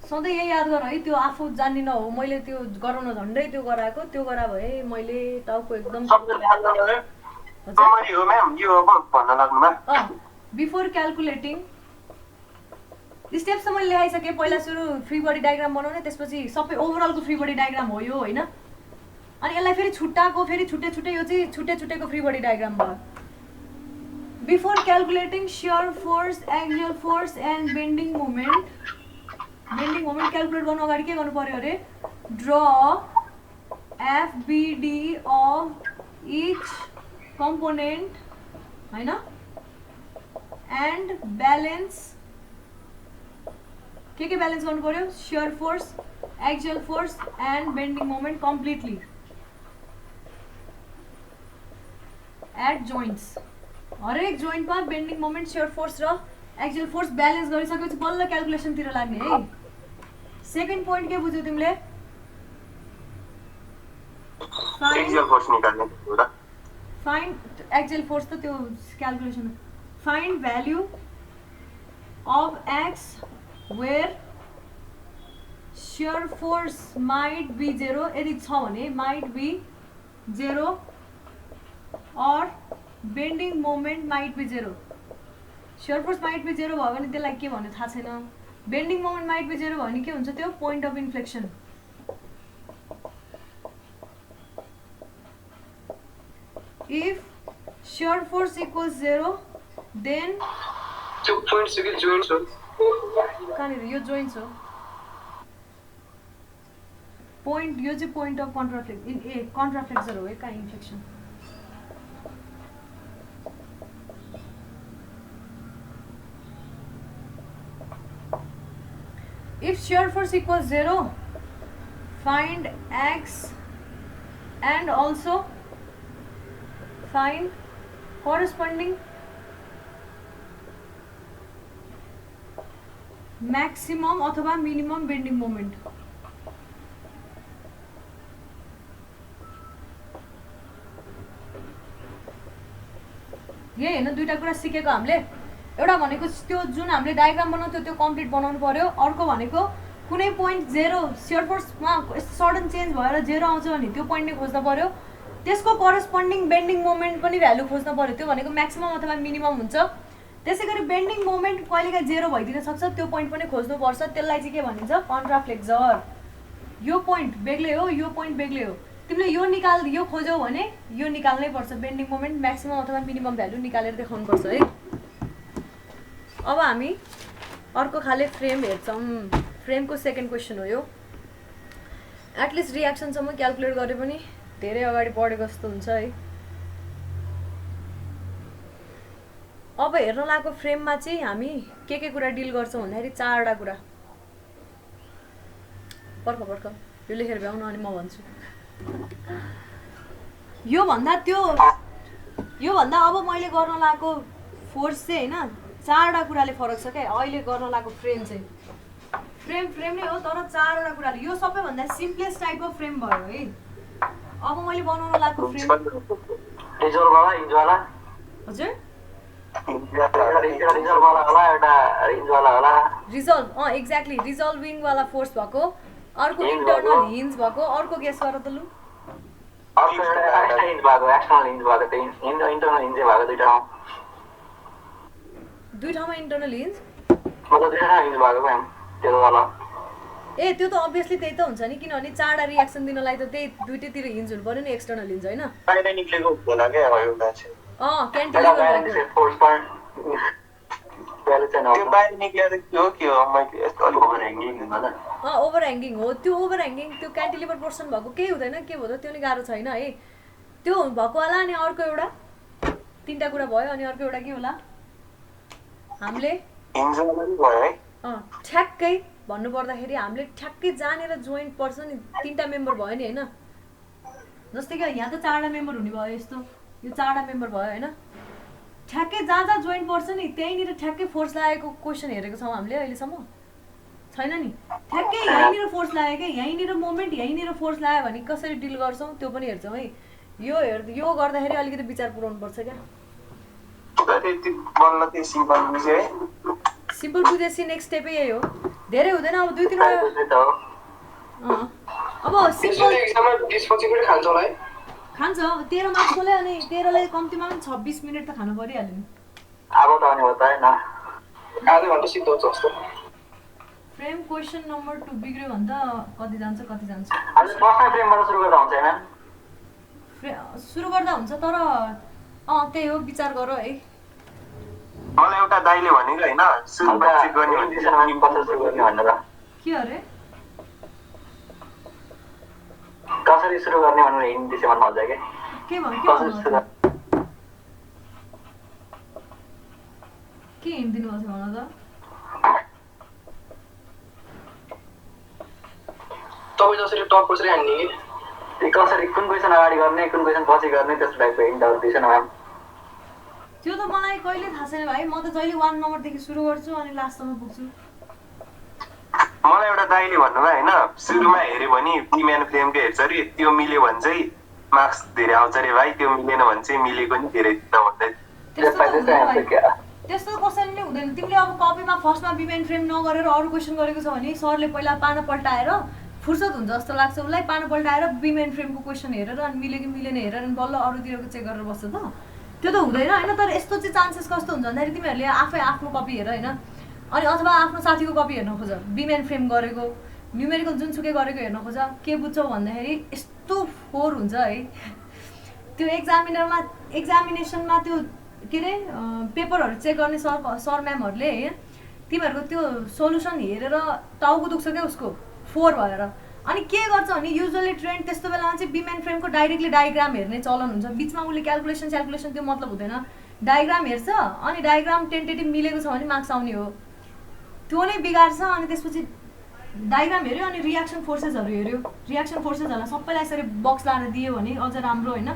सधैँ यही याद गर है, त्यो आफू जान्ने नहो। मैले त्यो गराउन झन्डै त्यो गराएको, त्यो गरा भए मैले टाउको एकदम बिफोर क्यालकुलेटिङ स्टेप्स त मैले लेखाइसकेँ। पहिला सुरु फ्री बडी डायग्राम बनाउने, त्यसपछि सबै ओभरअलको फ्री बडी डायग्राम हो यो होइन। अनि यसलाई फेरि छुट्टाको, फेरि छुट्टै छुट्टै, यो चाहिँ छुट्टै छुट्टैको फ्री बडी डायग्राम भयो। Before calculating shear force, axial force and bending moment, bending moment calculate गर्नु अगाडि के गर्नु पर्यो अरे? Draw FBD of each component होइन, एन्ड ब्यालेन्स के ब्यालेन्स गर्नु पर्यो? Shear force, axial force and bending moment completely at joints. हरेक जोइन्टमा बेन्डिङ मोमेन्ट, शियर फोर्स र एक्सियल फोर्स ब्यालेन्स गरिसकेपछि बल्ल क्यालकुलेसनतिर लाग्ने है। सेकेन्ड पोइन्ट के बुझ्यौ तिमीले? एक्सियल फोर्स निकाल्ने कुरा। फाइन्ड एक्सियल फोर्स त त्यो calculation. Find value of X where shear force might be 0, यदि छ भने माइट बी 0 और bending moment might be 0। Shear force might be 0 भयो भने त्यसलाई के भन्यो थाहा छैन। बेन्डिङ मोमेन्ट माइट बी 0 भयो भने के हुन्छ? त्यो point of inflection. If shear force equals 0 then त्यो पोइन्ट चाहिँ जोइन्ट्स हो। कहाँनिर? यो जोइन्ट्स हो। पोइन्ट यो चाहिँ पोइन्ट अफ कन्ट्राफ्लेक्सर हो, कहाँ inflection? if shear force equals 0, find x and also find corresponding maximum अथवा minimum bending moment. यही हैन दुईटा कुरा सिकेको हामीले एउटा भनेको त्यो जुन हामीले डायग्राम बनाउँथ्यो त्यो कम्प्लिट बनाउनु पर्यो अर्को भनेको कुनै पोइन्ट 0 शियर फोर्समा सडन चेन्ज भएर 0 आउँछ भने त्यो पोइन्ट नै खोज्न पर्यो त्यसको करस्पोन्डिङ बेन्डिङ मोमेन्ट पनि भ्यालु खोज्न पर्यो त्यो भनेको म्याक्सिमम अथवा मिनिमम हुन्छ त्यसैगरी बेन्डिङ मोमेन्ट कहिलेकाहीँ 0 भइदिन सक्छ त्यो पोइन्ट पनि खोज्नु पर्छ त्यसलाई चाहिँ के भनिन्छ कन्ट्राफ्लेक्सर यो पोइन्ट बेग्लै हो यो पोइन्ट बेग्लै हो तिमीले यो खोज्यौ भने यो निकाल्नै पर्छ बेन्डिङ मोमेन्ट म्याक्सिमम अथवा मिनिमम भ्यालु निकालेर देखाउनु पर्छ है अब हामी अर्को खाले फ्रेम हेर्छौं फ्रेमको सेकेन्ड क्वेशन हो यो एटलिस्ट रियाक्सनसम्म क्याल्कुलेट गरे पनि धेरै अगाडि बढेको जस्तो हुन्छ है अब हेर्न लागेको फ्रेममा चाहिँ हामी के कुरा डिल गर्छौं भन्दाखेरि चारवटा कुरा पर्ख यो लेखेर भ्याउन अनि म भन्छु यो भन्दा अब मैले गर्न लागेको फोर्स चाहिँ हैन चारवटा कुराले फरक छ के अहिले गर्न लागेको फ्रेम चाहिँ फ्रेम नै हो तर चारवटा कुराले यो सबैभन्दा सिम्पलेस्ट टाइपको फ्रेम भयो है अब मैले बनाउन लागेको फ्रेम रिजल्भ वाला इंच वाला हजुर रिजल्भ वाला होला एउटा रेन्ज वाला होला रिजल्भ एक्ज्याक्टली रिजल्भिङ वाला फोर्स भएको अर्को इन्टरनल हिन्ज भएको अर्को गेस गर त लु अर्को एउटा एक्स्ट्रा हिन्ज भएको एक्सटर्नल हिन्ज भएको त्यो इन्टरनल हिन्ज भएको दुई ठाउँमा इन्टरनल हिन्ज मतलब दुई ठाउँमा हिन्ज भएको मैम त्यो वाला ए त्यो त अभियसली त्यही त हुन्छ नि किनभने चारवटा रियाक्सन दिनलाई त त्यही दुईटैतिर हिन्ज हुनु पर्यो नि एक्सटर्नल हिन्ज हैन बाहिर निक्लेको होला के एउटा चाहिँ क्यान्टिलिभर फोर्स पॉइन्ट त्यो बाहिर निक्लेर के हो मैले यस्तो अलि ओभर ह्याङ्गिङ होला ओभर ह्याङ्गिङ हो त्यो ओभर ह्याङ्गिङ त्यो क्यान्टिलिभर पोर्सन भएको केही हुँदैन के भयो त्यो नि गाह्रो छैन है त्यो भएको होला अनि अर्को एउटा तीनटा कुरा भयो अनि अर्को एउटा के होला हामीले हिन्ज वाला नि भयो है ठ्याक्कै भन्नु पर्दाखेरि हामीले ठ्याक्कै जानेर जोइन्ट पर्छ नि तीनटा मेम्बर भयो नि हैन जस्तै कि यहाँ त चारवटा मेम्बर हुने भयो यस्तो यो चारवटा मेम्बर भयो हैन ठ्याक्कै जहाँ जोइन्ट पर्छ नि त्यहीँनिर ठ्याक्कै फोर्स लागेको क्वेसन हेरेको छौँ हामीले अहिलेसम्म छैन नि ठ्याक्कै यहीँनिर फोर्स लाग्यो क्या यहीँनिर मोमेन्ट यहीँनिर फोर्स लाग्यो भने कसरी डिल गर्छौँ त्यो पनि हेर्छौँ है यो गर्दाखेरि अलिकति विचार पुर्याउनु पर्छ क्या सिम्पल बुझेपछि नेक्स्ट स्टेपै यही हो धेरै हुँदैन अब दुई तीनवटा अब सिम्पल खान्छ 13 मार्क्सकोले अनि 13लाई कम्तीमा पनि 26 मिनेट त खानु परिहाल्यो नि अब त अनि होता है न आधा घण्टा सिद्ध हुन्छ जस्तो फ्रेम क्वेशन नम्बर 2 बिग्रियो भन्दा कति जान्छ अनि फर्स्ट फ्रेमबाट सुरु गर्दा हुन्छ हैन सुरु गर्दा हुन्छ तर त्यही हो विचार गर है मलाई एउटा दाइले भनेको हैन सुरुमा चेक गर्ने भने पछि सुरु गर्ने भनेर के अरे कसरी सुरु गर्ने भनेर हिन्दी भन्नु हुन्छ के भन्नु के हिन्दी दिनु छ भन त तपाईँ जसरी टप कसरी हान्ने कि कसरी कुन क्वेशन अगाडि गर्ने कुन क्वेशन पछि गर्ने त्यस्तो टाइपको हिन्ट दिन्छ न म्याम त्यो त मलाई कहिले थाहा छैन भाइ म त जहिले 1 नम्बरदेखि सुरु गर्छु अनि लास्टसम्म पुग्छु मलाई एउटा दाइले भन्नुभयो हैन सुरुमा हेर्यो भने बिम्यान फ्रेमको हेर्छ अरे त्यो मिल्यो भने चाहिँ मार्क्स धेरै आउँछ रे भाइ त्यो मिलेन भने चाहिँ मिलेको नि धेरै दिन भन्दै त्यस्तो कसैले नै हुँदैन तिमीले अब कपीमा फर्स्टमा बिम्यान फ्रेम नगरेर अरू क्वेसन गरेको छ भने सरले पहिला पाना पल्टाएर फुर्सद हुन्छ जस्तो लाग्छ उसलाई पाना पल्टाएर बिम्यान फ्रेमको क्वेसन हेरेर अनि मिल्यो कि मिलेन हेरेर अनि बल्ल अरूतिरको चेक गरेर बस्छ त त्यो त हुँदैन हैन तर यस्तो चाहिँ चान्सेस कस्तो हुन्छ भन्दाखेरि तिमीहरूले आफै आफ्नो कपी हेर हैन अनि अथवा आफ्नो साथीको कपी हेर्न खोज बिम्यान फ्रेम गरेको न्युमेरिकल जुनसुकै गरेको हेर्न खोज के बुझ्छौ भन्दाखेरि यस्तो फोर हुन्छ है त्यो एक्जामिनेसनमा त्यो के रे पेपरहरू चेक गर्ने सर म्यामहरूले तिमीहरूको त्यो सोलुसन हेरेर टाउको दुख्छ क्या उसको 4 भएर अनि के गर्छ भने युजुअली ट्रेन्ड त्यस्तो बेलामा चाहिँ बिम्यान फ्रेमको डाइरेक्टली डायग्राम हेर्ने चलन हुन्छ बिचमा उसले क्याल्कुलेसन त्यो मतलब हुँदैन डायग्राम हेर्छ अनि डायग्राम टेन्टेटिभ मिलेको छ भने मार्क्स आउने हो त्यो नै बिगार्छ अनि त्यसपछि डायग्राम हेऱ्यो अनि रियाक्सन फोर्सेसहरू हेऱ्यो, रियाक्सन फोर्सेसहरूलाई सबैलाई यसरी बक्स लाएर दियो भने अझ राम्रो होइन।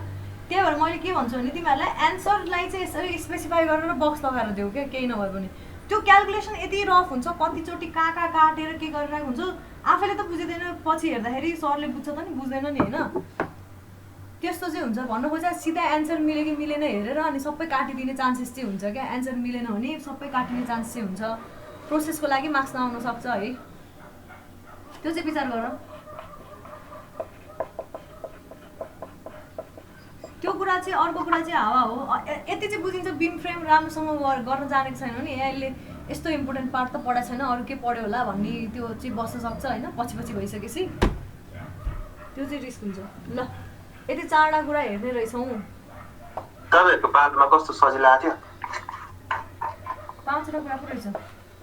त्यही भएर मैले के भन्छु भने तिमीहरूलाई एन्सरलाई चाहिँ यसरी स्पेसिफाई गरेर बक्स लगाएर देऊ क्या, केही नभए पनि। त्यो क्यालकुलेसन यति रफ हुन्छ, कतिचोटि कहाँ काटेर के गरिरहेको हुन्छ आफैले त बुझिँदैन, पछि हेर्दाखेरि सरले बुझ्छ त नि, बुझ्दैन नि होइन। त्यस्तो चाहिँ हुन्छ। भन्नु खोज्दा सिधा एन्सर मिल्यो कि मिलेन हेरेर अनि सबै काटिदिने चान्सेस चाहिँ हुन्छ क्या। एन्सर मिलेन भने सबै काटिने चान्स चाहिँ हुन्छ। प्रोसेसको लागि मार्क्स नआउन सक्छ है, त्यो चाहिँ विचार गर। त्यो कुरा चाहिँ अर्को कुरा चाहिँ हावा हो। यति चाहिँ बुझिन्छ बिम फ्रेम राम्रोसँग गर्न जानेको छैन भने यसले यस्तो इम्पोर्टेन्ट पार्ट त पढाएको छैन, अरू के पढ्यो होला भन्ने त्यो चाहिँ बस्न सक्छ होइन। पछि भइसकेपछि त्यो चाहिँ रिस्क हुन्छ। ल यति 4वटा कुरा हेर्ने रहेछौँ। तपाईँहरूको पाठमा कस्तो सजिलो आएको थियो? 5वटा कुरा पो रहेछ,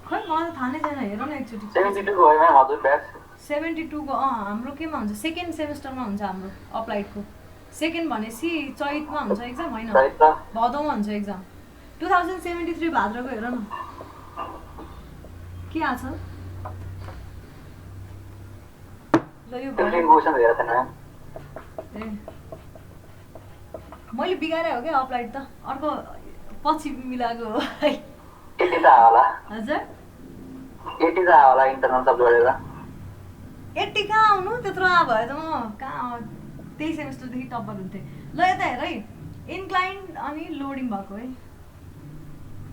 खै मलाई त थाहा नै छैन। हेर न एकचोटि। 72 को होइन हजुर ब्याच 72 को हाम्रो केमा हुन्छ, सेकेन्ड सेमेस्टरमा हुन्छ हाम्रो अप्लाइडको। सेकेन्ड भनेपछि चैतमा हुन्छ एक्जाम होइन, भदौमा हुन्छ एक्जाम। 2073 भाद्रको हेर न के आछ। ल यो क्वेसन हेरेको थिएन ए मैले बिगारे हो क्या अप्लाइड त, अर्को पछि मिलाएको हो है। 80 त आयो होला, हजुर 80 त आयो होला इन्टरनल सब जोडेर। 80 कहाँ आउनु, त्यत्रो आ भयो त म कहाँ त्यही सेमेस्टरदेखि टप्पर हुन्थेँ। ल यता हेर है, इन्क्लाइन अनि लोडिङ भएको है,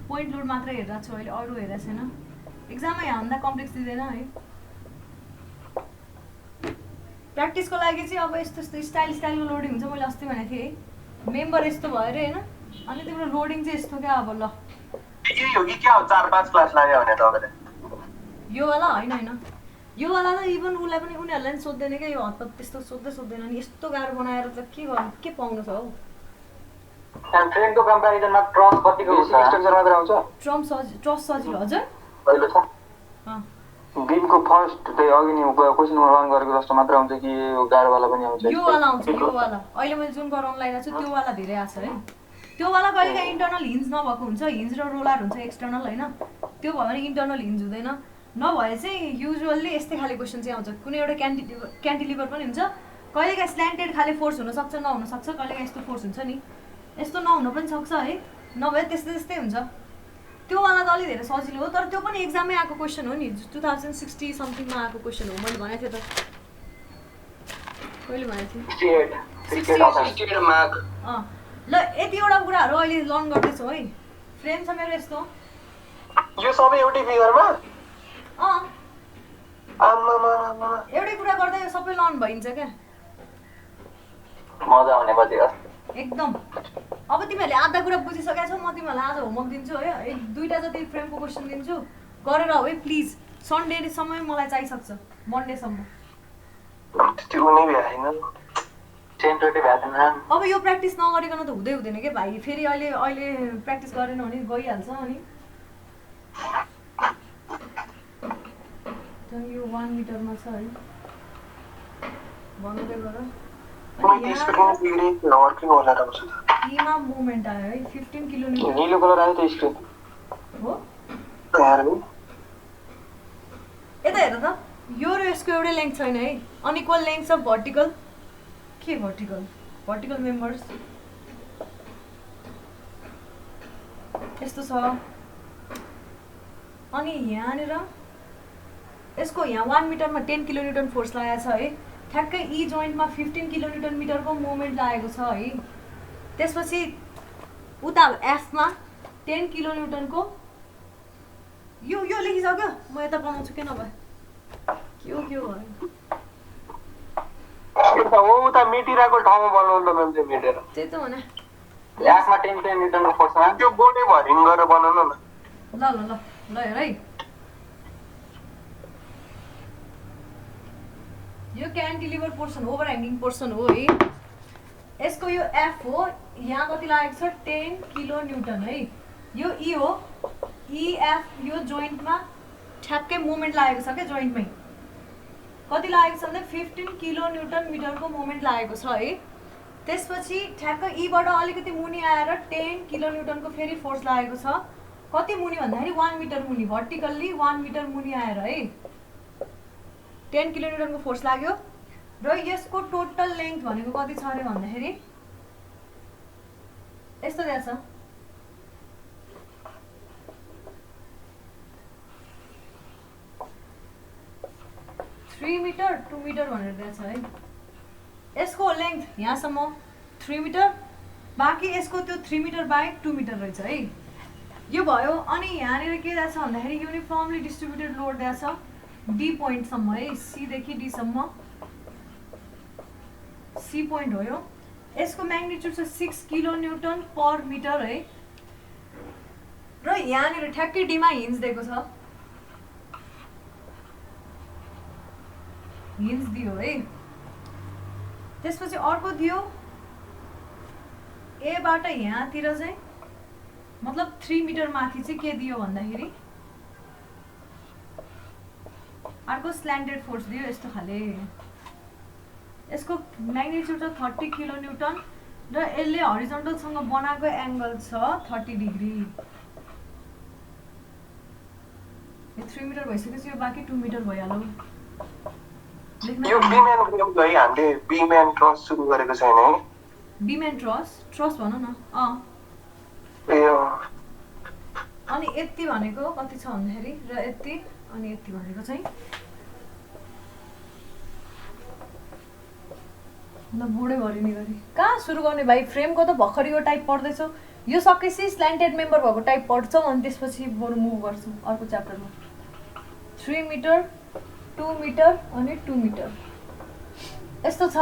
पोइन्ट लोड मात्रै हेरिरहेको छु अहिले, अरू हेरेको छैन। एक्जाममा यहाँभन्दा कम्प्लेक्स दिँदैन है। प्र्याक्टिसको लागि चाहिँ अब यस्तो यस्तो स्टाइलको लोडिङ हुन्छ। मैले अस्ति भनेको थिएँ है, मेम्बर यस्तो भयो अरे होइन, अनि तिम्रो लोडिङ चाहिँ यस्तो क्या। अब ल यही हो कि क्या हो, 4-5 क्लास लाग्यो भने तपाईँले? यो वाला होइन, यो वाला त इभन उसलाई पनि उनीहरूलाई पनि सोध्दैन क्या, यो हद त्यस्तो सोध्दैन नि। यस्तो गाह्रो बनाएर त के गर्नु, के पाउनु छ हौ। ट्रेनको कम्पेरिजनमा ट्रस कतिको हुन्छ? स्ट्रक्चर मात्र आउँछ? ट्रस सजिलो हजुर पहिलो छ बिमको फर्स्ट त्यही अघि नि क्वेसन नम्बर 1 गरेको जस्तो मात्र आउँछ कि यो गाह्रोवाला पनि आउँछ? यो वाला आउँछ, यो वाला अहिले मैले जुन गराउन लगाइरहेको छु त्यो वाला धेरै आछ है। त्यो वाला कहिलेकाहीँ इन्टर्नल हिन्ज नभएको हुन्छ, हिन्ज र रोलर हुन्छ एक्सटर्नल होइन। त्यो भयो भने इन्टर्नल हिन्ज हुँदैन, नभए चाहिँ युजुअल्ली यस्तै खाले क्वेसन चाहिँ आउँछ। कुनै एउटा क्यान्टिलिभर पनि हुन्छ, कहिलेकाहीँ स्ल्यान्टेड खाले फोर्स हुनसक्छ, नहुनसक्छ, कहिलेकाहीँ यस्तो फोर्स हुन्छ नि, यस्तो नहुन पनि सक्छ है। नभए त्यस्तै हुन्छ। त्यो वाला त अलि धेरै सजिलो हो, तर त्यो पनि एक्जाममै आएको क्वेसन हो नि, 2060 समथिङमा आएको क्वेसन हो। मैले भनेको थिएँ त, कहिले भनेको थिएँ 68 मार्क। ल यतिवटा कुराहरू अहिले लर्न गर्दैछौँ है। फ्रेम छ मेरो यस्तो, यो सबै एउटै फिगरमा? एउटै कुरा गर्दा यो सबै लर्न भइन्छ क्या मजा आउने पछि एकदम। अब तिमीहरूले आधा कुरा बुझिसकेका छौ, म तिमीहरूलाई आज होमवर्क दिन्छु है, 2टा जति फ्रेमको क्वेसन दिन्छु, गरेर हो है प्लिज। सन्डेसम्म मलाई चाहिसक्छ, मन्डेसम्म। त्यो नै भ्याएन, 10-20 भ्याएन। अब यो प्र्याक्टिस नगरिकन त हुँदैन क्या भाइ। फेरि अहिले प्र्याक्टिस गरेन भने गइहाल्छ। अनि यो 1 मिटरमा छ है, भन्दै गर। यीमा मुभमेन्ट आयो है, 15 किलोमिटर। नीलो कलर आयो त स्क्रिन हो यता हेर त, यो र यसको एउटै लेन्थ छैन है। अनइक्वल लेन्थ अफ भर्टिकल, के भर्टिकल मेम्बर्स यस्तो छ। अनि यहाँनिर यसको यहाँ 1 मिटरमा 10 किलोन्युटन फोर्स लागेको छ है। ठ्याक्कै ई जोइन्टमा 15 किलोन्युटन मिटरको मुभमेन्ट लागेको छ है। त्यसपछि उता एफमा 10 किलोन्युटनको यो लेखिसक्यो। म यता बनाउँछु के नभए के हो भयो हो उता मेटिरहेको ठाउँमा बनाउनु त म्याम चाहिँ मेटेर त्यही त भने एफमा 10 किलोन्युटनको फोर्समा त्यो बोर्डै भरिङ गरेर बनाउनु न। ल हेर है, यो cantilever portion over hanging portion हो है। यसको यो एफ हो, यहाँ कति लागेको छ 10 किलोन्युटन है। यो ई हो, इएफ यो जोइन्टमा ठ्याक्कै मुभमेन्ट लागेको छ क्या, जोइन्टमै कति लागेको छ भन्दा 15 किलोन्युटन मिटरको मुभमेन्ट लागेको छ है। त्यसपछि ठ्याक्क ईबाट अलिकति मुनि आएर 10 किलोन्युटनको फेरि फोर्स लागेको छ। कति मुनि भन्दाखेरि 1 मिटर मुनि, भर्टिकल्ली 1 मिटर मुनि आएर है। 10 किलोन्युटनको फोर्स लाग्यो र यसको टोटल लेन्थ भनेको कति छ अरे भन्दाखेरि यस्तो दिएको छ 3 मिटर 2 मिटर भनेर दिएको छ है। यसको लेन्थ यहाँसम्म 3 मिटर, बाँकी यसको त्यो 3 मिटर बाहेक 2 मिटर रहेछ है। यो भयो। अनि यहाँनिर के दिएको छ भन्दाखेरि युनिफर्मली डिस्ट्रिब्युटेड लोड दिएको छ डी पोइन्टसम्म है, सीदेखि डीसम्म। सी पोइन्ट हो यो। यसको म्याग्निट्युड छ 6 किलो न्युटन पर मिटर है। र यहाँनिर ठ्याक्कै डीमा हिन्ज दिएको छ, हिन्ज दियो है। त्यसपछि अर्को दियो एबाट यहाँतिर चाहिँ मतलब 3 मिटर माथि चाहिँ के दियो भन्दाखेरि अर्को स्ल्यान्डेड फोर्स दियो यस्तो खाले। यसको म्याग्निट्युड छ 30 किलो न्युटन र यसले हरिजन्टलसँग बनाएको एङ्गल छ 30 डिग्री। यो 3 मिटर भइसकेपछि यो बाँकी 2 मिटर भइहाल्यो। यो बीम्यान फ्रेमको है हामीले बीम्यान ट्रस सुरु गरेको छैन है। बीम्यान ट्रस भनौँ न। अनि यति भनेको कति छ भन्दाखेरि र यति अनि यति भनेको चाहिँ ल बुढै भयो नि गरी कहाँ सुरु गर्ने भाइ। फ्रेमको त भर्खर यो टाइप पढ्दैछौ, यो सकेपछि स्ल्यान्टेड मेम्बर भएको टाइप पढ्छौ अनि त्यसपछि बरु मुभ गर्छौ अर्को च्याप्टरमा। 3 मिटर 2 मिटर अनि 2 मिटर यस्तो छ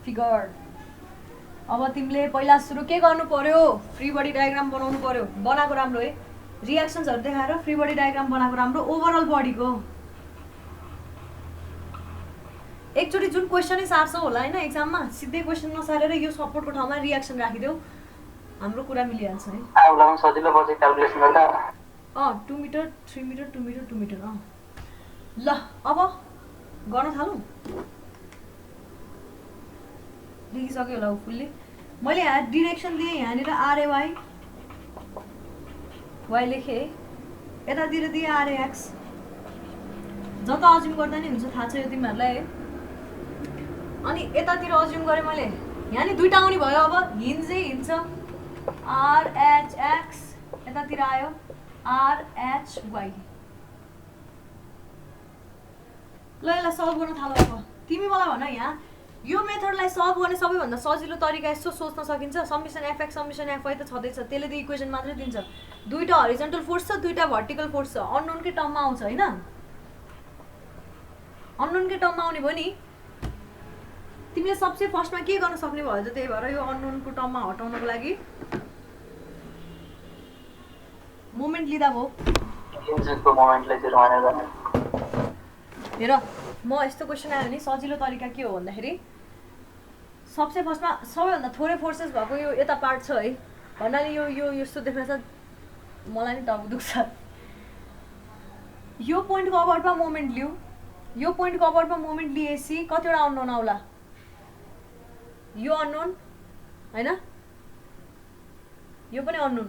फिगर। अब तिमीले पहिला सुरु के गर्नु पर्यो, फ्री बडी डायग्राम बनाउनु पर्यो। बनाएको राम्रो है, रियाक्सन्सहरू देखाएर फ्री बडी डायग्राम बनाएको राम्रो ओभरअल बडीको। एकचोटि जुन क्वेसनै सार्छौ होला हैन एक्जाममा, सिधै क्वेसन नसारेर यो सपोर्टको ठाउँमा रियाक्सन राखिदेऊ, हाम्रो कुरा मिलिहाल्छ है। आउलाम सजिलो पर्छ क्याल्कुलेसन गर्दा। 2 मिटर 3 मिटर 2 मिटर 2 मिटर। ल अब गर्न थालौँ। लेखिसक्यो होला फुल्ली। मैले यहाँ डिरेक्सन दिएँ, यहाँनिर आरएवाई वाइ लेखेँ, यतातिर दिएँ आरएएक्स। जता अज्युम गर्दा नि हुन्छ, थाहा छ यो तिमीहरूलाई है। अनि यतातिर अज्युम गरेँ मैले, यहाँ नि दुईटा आउने भयो। अब हिन्जै हिन्छ आरएचएक्स, यतातिर आयो आरएचवाई। ल यसलाई सल्भ गर्न थालो। अब तिमी मलाई भन, यहाँ यो मेथडलाई सल्भ गर्ने सबैभन्दा सजिलो तरिका यस्तो सोच्न सकिन्छ, समेसन एफएक्स समेसन एफवाई त छँदैछ, त्यसले त इक्वेसन मात्रै दिन्छ। दुईटा हरिजन्टल फोर्स छ, दुईटा भर्टिकल फोर्स छ, अननोनकै टर्ममा आउँछ हैन। अननोनकै टर्ममा आउने भयो नि। तिमीले सबसे फर्स्टमा के गर्न सक्ने भयो त, त्यही भएर यो अननोनको टर्ममा हटाउनको लागि मोमेन्ट लिँदा भयो। हिन्जको मोमेन्टलाई चाहिँ मानेर हेर, म यस्तो क्वेसन आयो भने सजिलो तरिका के हो भन्दाखेरि सबसे फर्स्टमा सबैभन्दा थोरै फोर्सेस भएको यो यता पार्ट छ है भन्नाले यो यो यस्तो देख्न छ, मलाई नि टाउको दुख्छ। यो पोइन्टको अबाउटमा मोमेन्ट लिऊ, यो पोइन्टको अबाउटमा मोमेन्ट लिएपछि कतिवटा अननोन आउला। यो अननोन हैन, यो पनि अननोन,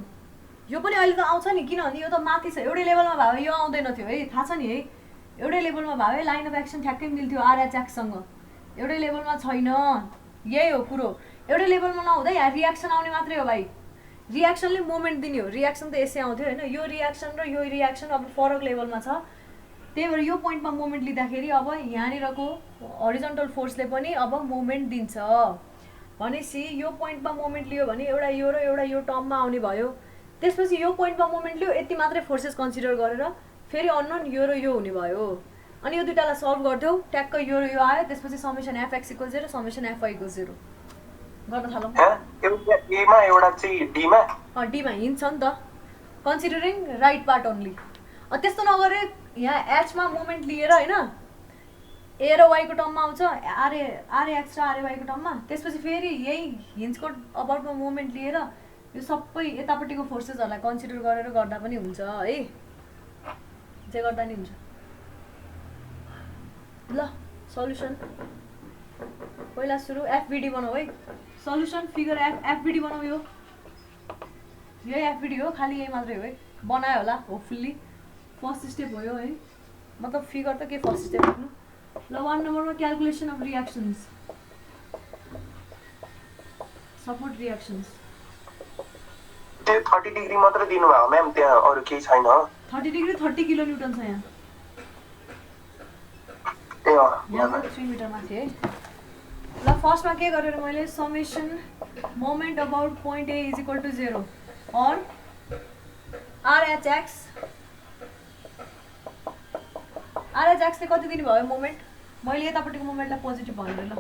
यो पनि अहिले त आउँछ नि, किनभने यो त माथि छ। एउटै लेभलमा भए यो आउँदैन थियो है, थाहा छ नि है। एउटै लेभलमा भए लाइन अफ एक्सन ठ्याक्कै मिल्थ्यो आरएचएक्ससँग। एउटै लेभलमा छैन, यही हो कुरो। एउटै लेभलमा नहुँदा यहाँ रियाक्सन आउने मात्रै हो भाइ। रियाक्सनले मोमेन्ट दिने हो, रियाक्सन त यसै आउँथ्यो होइन। यो रियाक्सन र यो रियाक्सन अब फरक लेभलमा छ, त्यही भएर यो पोइन्टमा मोमेन्ट लिँदाखेरि अब यहाँनिरको हरिजन्टल फोर्सले पनि अब मोमेन्ट दिन्छ। भनेपछि यो पोइन्टमा मोमेन्ट लियो भने एउटा यो र एउटा यो टर्ममा आउने भयो। त्यसपछि यो पोइन्टमा मोमेन्ट लियो, यति मात्रै फोर्सेस कन्सिडर गरेर फेरि अननोन यो र यो हुने भयो। अनि यो दुईटालाई सल्भ गर्थ्यौ, ट्याक्क यो र यो आयो। त्यसपछि summation FX equal 0 summation FY equal 0 गर्न थालौँ। एउटा एमा एउटा चाहिँ डीमा। डीमा हिन्छ नि त, कन्सिडरिङ राइट पार्ट ओन्ली। त्यस्तो नगरे यहाँ एचमा मोमेन्ट लिएर होइन, ए र वाईको टर्ममा आउँछ, आरएएक्स र आरएवाईको टर्ममा। त्यसपछि फेरि यही हिन्जको अबाउटमा मोमेन्ट लिएर यो सबै यतापट्टिको फोर्सेसहरूलाई कन्सिडर गरेर गर्दा पनि हुन्छ है, जे गर्दा नि हुन्छ। ल सल्युसन पहिला सुरु एफबिडी बनाऊ है। सल्युसन फिगर एफबिडी बनाऊ। यो यही एफबिडी हो, खालि यही मात्रै हो है। बनायो होला होपफुल्ली, फर्स्ट स्टेप हो यो है। मतलब फिगर त के फर्स्ट स्टेप लेख्नु ल 1 नम्बरमा calculation of reactions support reactions त्यो 30 डिग्री मात्र दिनुभयो म्याम, त्यहाँ अरू केही छैन? 30 डिग्री 30 किलो न्युटन छ यहाँ ए यहाँ 3 मिटर माथि है। ल फर्स्टमा के गरेर मैले summation moment about point A is equal to 0 और RHX ले कति दिनु भयो मोमेन्ट, मैले यतापट्टिको मोमेन्टलाई पोजिटिभ भनेर ल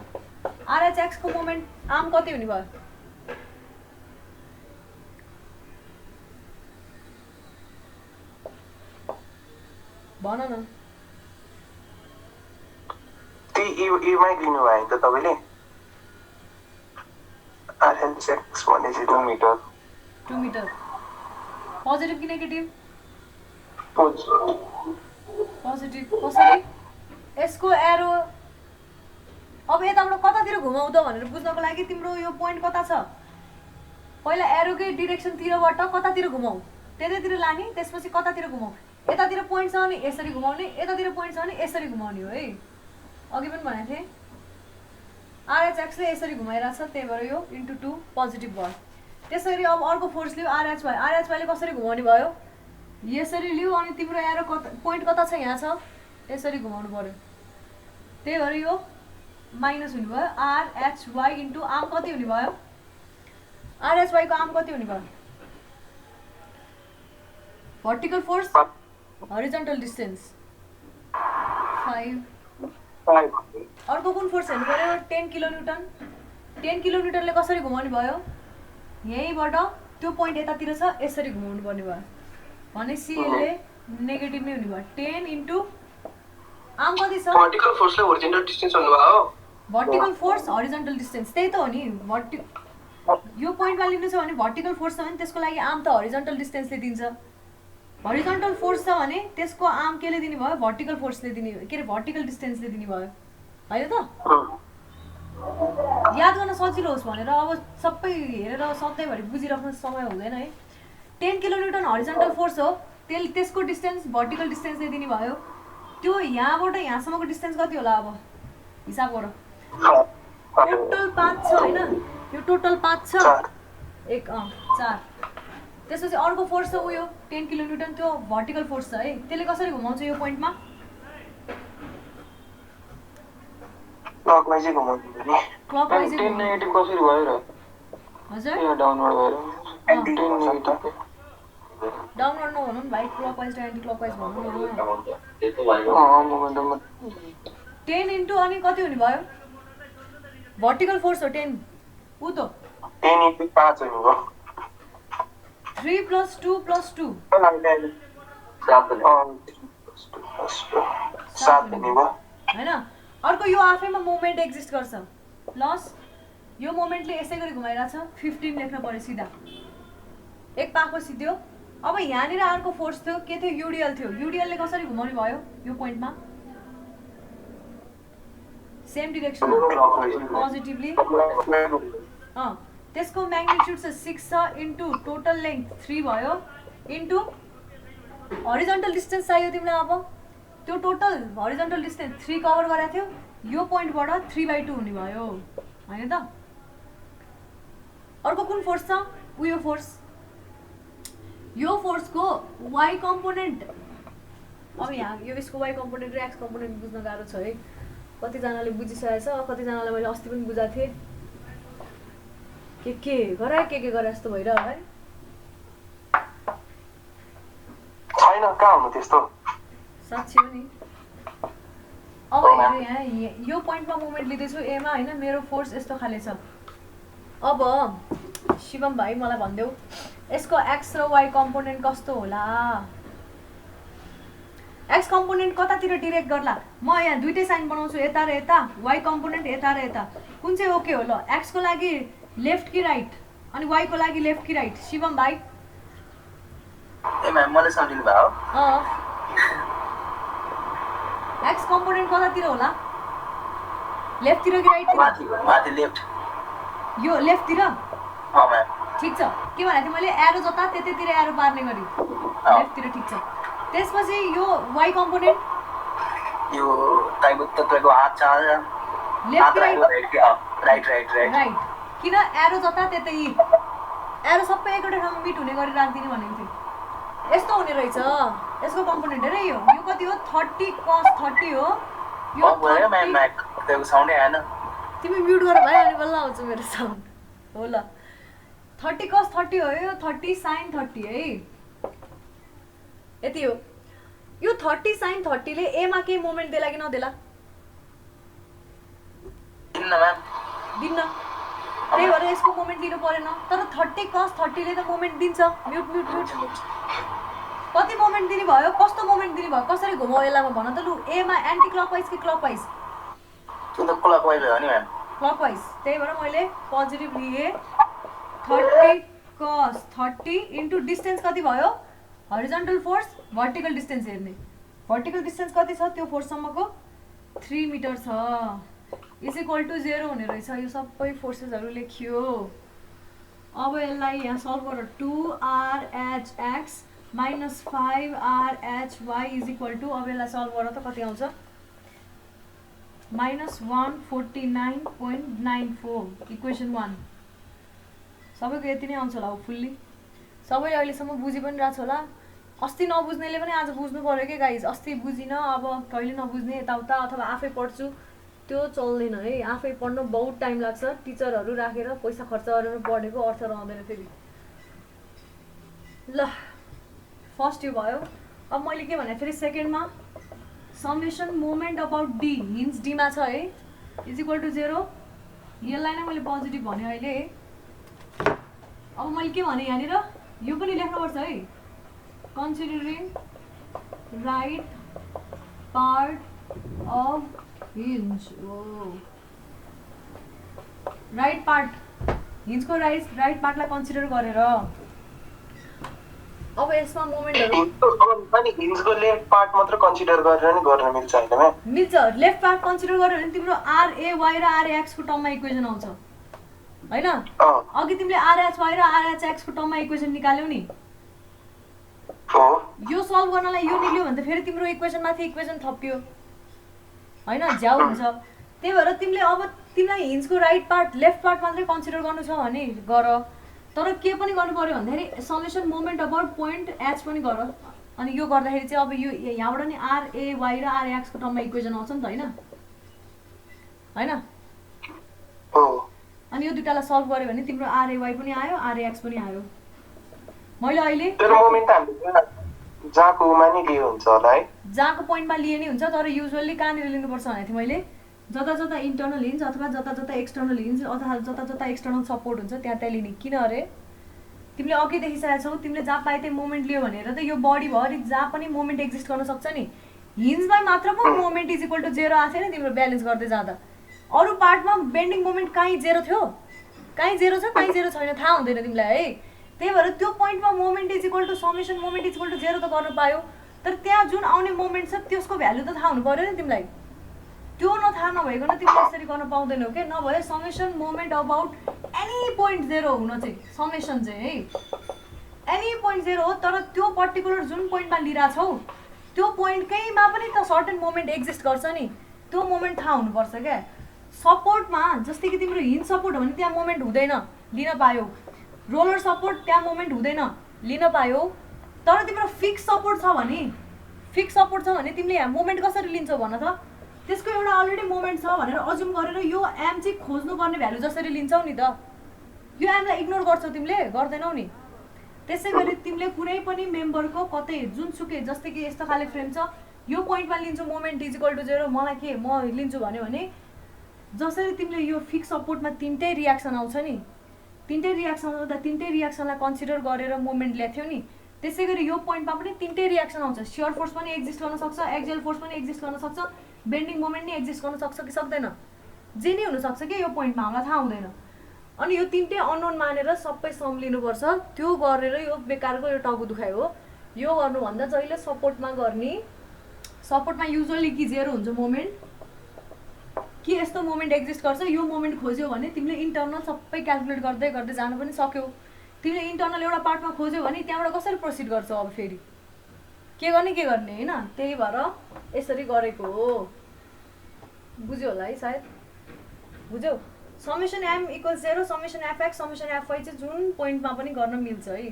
RHX को मोमेन्ट आर्म कति हुने भयो भन न। एमै लिनुभयो नि त तपाईँले? RHX भनेपछि 2 मिटर। 2 मिटर पोजिटिभ कि नेगेटिभ? पोजिटिभ। कसरी यसको एरो अब यताबाट कतातिर घुमाउ त भनेर बुझ्नको लागि तिम्रो यो पोइन्ट कता छ पहिला एरोकै डिरेक्सनतिरबाट कतातिर घुमाउ त्यतैतिर लाने, त्यसपछि कतातिर घुमाउ, यतातिर पोइन्ट छ भने यसरी घुमाउने, यतातिर पोइन्ट छ भने यसरी घुमाउने हो है। अघि पनि भनेको थिएँ RHX ले यसरी घुमाइरहेछ, त्यही भएर यो इन्टु 2 पोजिटिभ भयो। त्यसरी अब अर्को फोर्स लियो RHY ले कसरी घुमाउने भयो, यसरी लियो अनि तिम्रो एरो पोइन्ट कता छ यहाँ छ, यसरी घुमाउनु पर्यो, त्यही भएर यो माइनस हुने भयो। RHY इन्टु आर्म कति हुने भयो, RHY को आर्म कति हुने भयो, भर्टिकल फोर्स हरिजन्टल डिस्टेन्स 5। अर्को कुन फोर्स हेर्नु पर्यो 10 किलो न्युटन। 10 किलो न्युटनले कसरी घुमाउनु भयो, यहीँबाट त्यो पोइन्ट यतातिर छ यसरी घुमाउनु पर्ने भयो भनेपछि यसले नेगेटिभ नै हुने भयो। 10 इन्टु आर्म कति छ, भर्टिकल फोर्सले होरिजन्टल डिस्टेन्स भन्नुभयो। भर्टिकल फोर्स हरिजन्टल डिस्टेन्स त्यही त हो नि। यो पोइन्टमा लिनु छ भने भर्टिकल फोर्स छ भने त्यसको लागि आर्म त हरिजन्टल डिस्टेन्सले दिन्छ, हरिजन्टल फोर्स छ भने त्यसको आर्म केले दिने भयो, भर्टिकल फोर्सले दिने, के अरे भर्टिकल डिस्टेन्सले दिने भयो होइन त। याद गर्न सजिलो होस् भनेर अब सबै हेरेर सधैँभरि बुझिराख्न समय हुँदैन है। 10 किलो न्युटन हरिजन्टल फोर्स हो, त्यसको डिस्टेन्स भर्टिकल डिस्टेन्सले दिने भयो। त्यो यहाँबाट यहाँसम्मको डिस्टेन्स कति होला अब हिसाब गर, टोटल 5 छ होइन, यो टोटल 5 छ, 1 4। त्यसपछि अर्को फोर्स छ उयो 10 किलो न्युटन, त्यो भर्टिकल फोर्स छ है, त्यसले कसरी घुमाउँछ यो पोइन्टमा, क्लकवाइज घुमाउनु नि। क्लकवाइज नेगेटिभ कसरी भयो र? हजुर यो डाउनवर्ड भयो। डाउनवर्ड नभनौँ भाइ, क्लकवाइज र एन्टी क्लकवाइज भनौँ न। मोमेन्टम 10 इन्टु अनि कति हुने भयो, भर्टिकल फोर्स हो 10 ऊ त 10 इन्टु 5 हुने भयो। 3 + 2 + 2 7 हुने भयो हैन। अर्को यो आफैमा मोमेन्ट एक्जिस्ट गर्छ, प्लस यो मोमेन्टले यसै गरी घुमाइरहेछ, 15 लेख्न पर्यो सिधा, एक पाखो सिध्यो। अब यहाँनिर अर्को फोर्स थियो, के थियो, युडिएल थियो, युडिएलले कसरी घुमाउने भयो यो पोइन्टमा, सेम डिरेक्सनमा पोजिटिभली। त्यसको म्याग्निट्युड छ 6 छ, इन्टु टोटल लेन्थ 3 भयो, इन्टु हरिजन्टल डिस्टेन्स चाहियो तिमीलाई। अब त्यो टोटल हरिजन्टल डिस्टेन्स 3 कभर गरेको थियो, यो पोइन्टबाट 3/2 हुने भयो होइन त। अर्को कुन फोर्स छ, उयो फोर्स, यो फोर्सको वाइ कम्पोनेन्ट। अब यहाँ यो यसको वाइ कम्पोनेन्ट र एक्स कम्पोनेन्ट बुझ्न गाह्रो छ है, कतिजनाले बुझिसकेको छ, कतिजनालाई मैले अस्ति पनि बुझाएको थिएँ, के गरे जस्तो भइरह्यो है। छैन कहाँ हुनु त्यस्तो, साँच्ची हो नि। अब हेर यहाँ यो पोइन्टमा मोमेन्ट लिँदैछु एमा होइन, मेरो फोर्स यस्तो खाले छ। अब शिवम भाइ मलाई भनिदेऊ यसको एक्स र वाइ कम्पोनेन्ट कस्तो होला, एक्स कम्पोनेन्ट कतातिर डिरेक्ट गर्ला, म यहाँ दुईटै साइन बनाउँछु, यता र यता, वाइ कम्पोनेन्ट यता र यता, कुन चाहिँ ओके हो ल, एक्स को लागि लेफ्ट कि राइट अनि वाइ को लागि लेफ्ट कि राइट, शिवम भाइ। ए म्याम मलाई सम्झिनु भयो। एक्स कम्पोनेन्ट कतातिर होला, लेफ्टतिर कि राइटतिर, माथि लेफ्ट, यो लेफ्टतिर। म्याम ठिक छ, के भनेको थिएँ मैले, एरो जता त्यतैतिर एरो पार्ने गरी लेफ्टतिर, ठिक छ। त्यसपछि यो वाइ कम्पोनेन्ट यो तपाईँको हात छ left right right right right right किन एरो जता त्यतै एरो सबै एकवटा ठाउँमा मिट हुने गरी राखिदिने भनेको थिएँ। यस्तो हुने रहेछ यसको कम्पोनेन्ट हेर यो कति हो 30 cos 30 हो यो तपाईँको साउन्डै आएन। तिमी म्युट गर भाइ अनि बल्ल आउँछ मेरो साउन्ड हो ल 30 cos 30 हो यो 30 sin 30 है यति हो। यो 30 sin 30 ले ए मा केही मोमेन्ट देला कि नदेला दिन्न म्याम दिन्न त्यही भएर यसको मोमेन्ट दिनु परेन तर 30 cos 30 ले त मोमेन्ट दिन्छ। म्युट म्युट म्युट कति मोमेन्ट दिने भयो कस्तो मोमेन्ट दिने भयो कसरी घुमाउ यसलाई म भन त लु ए मा एन्टी क्लकवाइज कि क्लकवाइज त्यो त क्लकवाइज हो नि म्याम क्लकवाइज त्यही भएर मैले पोजिटिभ लिए 30 cos 30 इन्टु डिस्टेन्स कति भयो हरिजन्टल फोर्स भर्टिकल डिस्टेन्स हेर्ने भर्टिकल डिस्टेन्स कति छ त्यो फोर्ससम्मको 3 मिटर छ इज इक्वल टु 0 हुने रहेछ। यो सबै फोर्सेसहरू लेखियो। अब यसलाई यहाँ सल्भ गर 2rhx minus 5rhy is equal to अब यसलाई सल्भ गर त कति आउँछ माइनस 149.94 इक्वेसन 1 सबैको यति नै आउँछ होला होपफुल्ली सबैले अहिलेसम्म बुझि पनि रहेछ होला। अस्ति नबुझ्नेले पनि आज बुझ्नु पर्यो कि गाइज अस्ति बुझिनँ अब कहिले नबुझ्ने यताउता अथवा आफै पढ्छु त्यो चल्दैन है। आफै पढ्नु बहुत टाइम लाग्छ टिचरहरू राखेर पैसा खर्च गरेर पढेको अर्थ रहँदैन फेरि। ल फर्स्ट यो भयो। अब मैले के भने फेरि सेकेन्डमा summation moment about D hinge डीमा छ है इज इक्वल टु 0 यसलाई नै मैले पोजिटिभ भने अहिले। अब मैले के भने यहाँनिर यो पनि लेख्नुपर्छ है considering right part of hinge right part हिन्जको राइट पार्टलाई कन्सिडर गरेर अब यसमा मोमेन्टहरु हिन्जको लेफ्ट पार्ट मात्र कन्सिडर गरेर नि गर्न मिल्छ हैन म्याम मिल्छ। लेफ्ट पार्ट कन्सिडर गर्यो भने तिम्रो RAY र RAX को टर्ममा इक्वेसन आउँछ हैन। अघि तिमीले RHY र RHX को टर्ममा इक्वेसन निकाल्यौ नि यो सल्भ गर्नलाई यो निक्ल्यो भने त फेरि तिम्रो इक्वेसन माथि इक्वेसन थपियो हैन ज्याउ हुन्छ। त्यही भएर तिमीले अब तिमीलाई हिन्जको राइट पार्ट लेफ्ट पार्ट मात्रै कन्सिडर गर्नु छ भने गर तर के पनि गर्नु पर्यो भन्दाखेरि summation moment about point H पनि गर। अनि यो गर्दाखेरि चाहिँ अब यो यहाँबाट नि RAY र RX को टर्ममा इक्वेसन आउँछ नि त हैन अनि यो दुईटालाई सल्भ गर्यो भने तिम्रो RAY पनि आयो RX पनि आयो। मैले अहिले तर मोमेन्ट हामीले जाकोमा नि लियो हुन्छ होला है जाको पोइन्टमा लिए नि हुन्छ तर युजुअली कहाँनिर लिनुपर्छ भने थिएँ मैले जता जता इन्टर्नल हिन्ज अथवा जता जता एक्सटर्नल हिन्ज अथवा जता जता एक्सटर्नल सपोर्ट हुन्छ त्यहाँ लिने। किन अरे तिमीले अघि देखिसकेको छौ तिमीले जहाँ पाए त्यही मोमेन्ट लियो भनेर त यो बडी भरि जहाँ पनि मोमेन्ट एक्जिस्ट गर्न सक्छ नि। हिन्जमा मात्र पो मोमेन्ट इज इक्वल टु 0 आएको थियो नि तिम्रो ब्यालेन्स गर्दै जाँदा अरू पार्टमा बेन्डिङ मोमेन्ट कहीँ 0 थियो कहीँ 0 छ कहीँ 0 छैन थाहा हुँदैन तिमीलाई है। त्यही भएर त्यो पोइन्टमा moment is equal to summation moment is equal to 0 त गर्न पायो तर त्यहाँ जुन आउने मोमेन्ट छ त्यसको भ्यालु त थाहा हुनु पर्यो नि तिमीलाई। त्यो नथाहा नभइकन तिमीले यसरी गर्न पाउँदैनौ के नभए summation moment about any point 0 हुन चाहिँ समेसन चाहिँ है एनी पोइन्ट 0 हो तर त्यो पर्टिकुलर जुन पोइन्टमा लिइरा छौ त्यो पोइन्टकैमा पनि त सर्टेन मोमेन्ट एक्जिस्ट गर्छ नि त्यो मोमेन्ट थाहा हुनुपर्छ क्या। सपोर्टमा जस्तै कि तिम्रो हिन्ज सपोर्ट हो भने त्यहाँ मोमेन्ट हुँदैन लिन पायो रोलर सपोर्ट त्यहाँ मोमेन्ट हुँदैन लिन पायो तर तिम्रो फिक्स सपोर्ट छ भने तिमीले यहाँ मोमेन्ट कसरी लिन्छौ भन त त्यसको एउटा अलरेडी मोमेन्ट छ भनेर अज्युम गरेर यो एम चाहिँ खोज्नुपर्ने भ्यालु जसरी लिन्छौ नि त यो एमलाई इग्नोर गर्छौ तिमीले गर्दैनौ नि। त्यसै गरी तिमीले कुनै पनि मेम्बरको कतै जुनसुकै जस्तै कि यस्तो खाले फ्रेम छ यो पोइन्टमा लिन्छु मोमेन्ट इज इक्वल टु 0 मलाई के म लिन्छु भने जसरी तिमीले यो फिक्स सपोर्टमा तीनटै रियाक्सन आउँछ नि तीनटै रियाक्सन आउँदा तीनटै रियाक्सनलाई कन्सिडर गरेर मोमेन्ट ल्याथ्यौ नि त्यसै गरी यो पोइन्टमा पनि तीनटै रियाक्सन आउँछ। सियर फोर्स पनि एक्जिस्ट गर्न सक्छ एक्सियल फोर्स पनि एक्जिस्ट गर्न सक्छ बेन्डिङ मोमेन्ट नि एक्जिस्ट गर्न सक्छ कि सक्दैन जे नै हुन सक्छ कि यो पोइन्टमा हामीलाई थाहा हुँदैन। अनि यो तीनटै अननोन मानेर सबै सम लिनुपर्छ त्यो गरेर यो बेकारको यो टाउको दुखाइ हो। यो गर्नुभन्दा जहिले सपोर्टमा गर्ने सपोर्टमा युजुअली कि 0 हुन्छ मोमेन्ट कि यस्तो मोमेन्ट एक्जिस्ट गर्छ यो मोमेन्ट खोज्यो भने तिमीले इन्टर्नल सबै क्याल्कुलेट गर्दै गर्दै जानु पनि सक्यौ। तिमीले इन्टर्नल एउटा पार्टमा खोज्यो भने त्यहाँबाट कसरी प्रोसिड गर्छौ अब फेरि के गर्ने हैन, त्यही भएर यसरी गरेको हो। बुझ्यो होला है सायद, बुझ्यौ? Summation m = 0 summation fx summation fy चाहिँ जुन पोइन्टमा पनि गर्न मिल्छ है।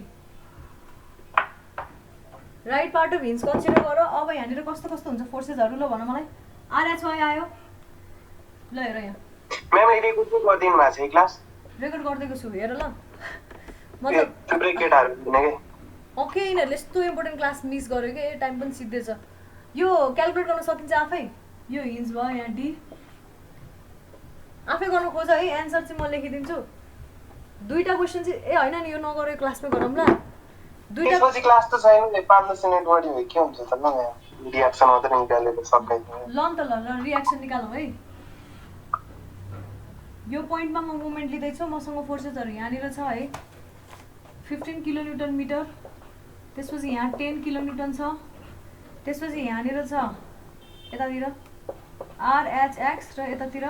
Right part of hinge consider गर। अब यहाँनिर कस्तो कस्तो हुन्छ फोर्सेसहरु ल भन मलाई। rhy आयो, ल हेर यहाँ म्याम रेकर्ड चाहिँ गरिदिनु भएको छ क्लास? रेकर्ड गर्दैको छु, हेर ल। मतलब थुप्रै केटाहरू दिन के ओके, यिनीहरूले यस्तो इम्पोर्टेन्ट क्लास मिस गर्यो कि टाइम पनि सिद्धेछ। यो क्यालकुलेट गर्न सकिन्छ आफै। यो हिन्ज भयो, यहाँ डी आफै गर्न खोज है। एन्सर चाहिँ म लेखिदिन्छु। दुईटा क्वेसन चाहिँ ए होइन नि, यो नगरेको क्लासमै गरौँ ल। दुईटा त्यसपछि क्लास त छैन, 5-10 मिनेट गऱ्यो के हुन्छ त? ल रियाक्सन मात्रै निकालेर सकाइदिनु। ल त ल रियाक्सन निकालौँ है। यो पोइन्टमा म मुभमेन्ट लिँदैछु, मसँग फोर्सेसहरू यहाँनिर छ है 15 किलोन्युटन मिटर, त्यसपछि यहाँ 10 किलोन्युटन छ, त्यसपछि यहाँनिर छ यतातिर RHX र यतातिर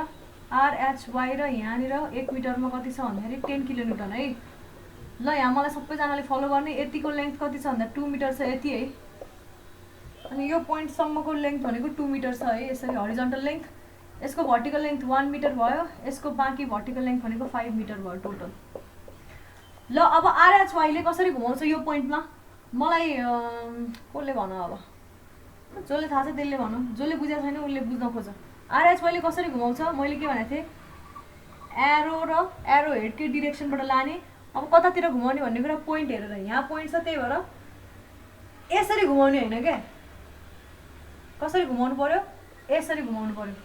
RHY र यहाँनिर 1 मिटरमा कति छ भन्दाखेरि 10 किलोन्युटन है। ल यहाँ मलाई सबैजनाले फलो गर्ने। यतिको लेन्थ कति छ भन्दा 2 मिटर छ, यति है। अनि यो पोइन्टसम्मको लेन्थ भनेको 2 मिटर छ है, यसरी हरिजन्टल लेन्थ। यसको भर्टिकल लेन्थ 1 मिटर भयो, यसको बाँकी भर्टिकल लेन्थ भनेको 5 मिटर भयो टोटल। ल अब RHY ले कसरी घुमाउँछ यो पोइन्टमा मलाई कसले भन, अब जसले थाहा छ त्यसले भनौँ, जसले बुझेको छैन उसले बुझ्न खोज। RHY ले कसरी घुमाउँछ मैले के भनेको थिएँ, एरो र एरो हेडकै डिरेक्सनबाट लाने। अब कतातिर घुमाउने भन्ने कुरा पोइन्ट हेरेर, यहाँ पोइन्ट छ त्यही भएर यसरी घुमाउने होइन क्या। कसरी घुमाउनु पर्यो, यसरी घुमाउनु पर्यो,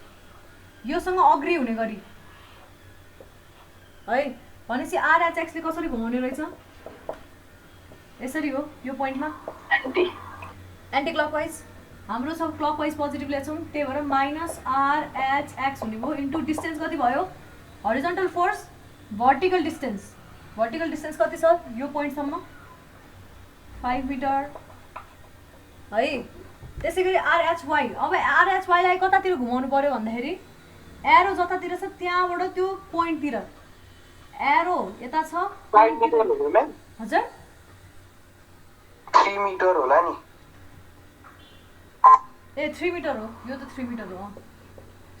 योसँग अग्री हुने गरी है। भनेपछि RHX ले कसरी घुमाउने रहेछ, यसरी हो। यो पोइन्टमा एन्टी क्लकवाइज, हाम्रो सब क्लकवाइज पोजिटिभ ल्याउँछौँ, त्यही भएर -RHX हुने भयो इन्टु डिस्टेन्स कति भयो, horizontal force vertical distance. Vertical distance कति छ यो पोइन्टसम्म 5 मिटर है। त्यसै गरी RHY, अब RHY लाई कतातिर घुमाउनु पर्यो भन्दाखेरि एरो जतातिर छ त्यहाँबाट त्यो पोइन्टतिर, एरो यता छ 5 मिटर हो म्याम? हजुर 3 मिटर होला नि। ए 3 मिटर हो, यो त 3 मिटर हो।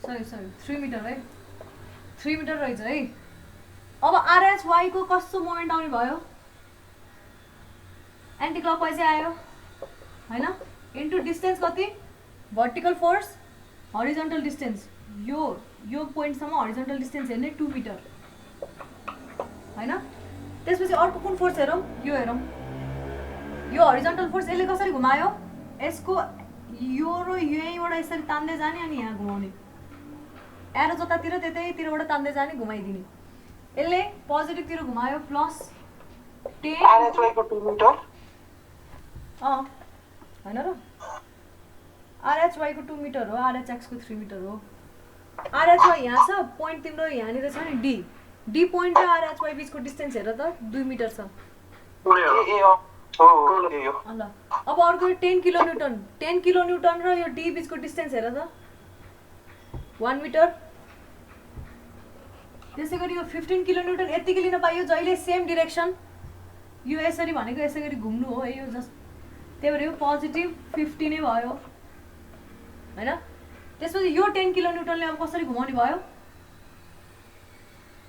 सरी 3 मिटर है, 3 मिटर रहेछ है। अब RHY को कस्तो मोमेन्ट आउने भयो, एन्टी क्लकवाइज आयो हैन, इन्टु डिस्टेन्स कति, भर्टिकल फोर्स हरिजन्टल डिस्टेन्स। यो पोइन्टसम्म हरिजन्टल डिस्टेन्स हेर्ने 2 मिटर हैन। त्यसपछि अर्को कुन फोर्स हेरौँ, यो हेरौँ। यो हरिजन्टल फोर्स यसले कसरी घुमायो, यसको यो र यहीँबाट यसरी तान्दै जाने अनि यहाँ घुमाउने, एरो जतातिर त्यतैतिरबाट तान्दै जाने, घुमाइदिने। यसले पोजिटिभतिर घुमायो +10 RHY को 2 मिटर हैन र, RHY को 2 मिटर हो, RHX को 3 मिटर हो। RHY यहाँ छ, पोइन्ट तिम्रो यहाँनिर छ नि डी पोइन्ट र RHY बिचको डिस्टेन्स हेर त 2 मिटर छ। ल अब अर्को 10 किलोन्युटन, 10 किलोन्युटन र यो डी बिचको डिस्टेन्स हेर त 1 मिटर। त्यसै गरी यो 15 किलोन्युटन यतिकै लिन पाइयो जहिले सेम डिरेक्सन, यो यसरी भनेको यसै गरी घुम्नु हो है, यो जस्ट त्यही भएर यो +50 नै भयो हैन। त्यसपछि यो 10 किलोन्युटनले अब कसरी घुमाउने भयो,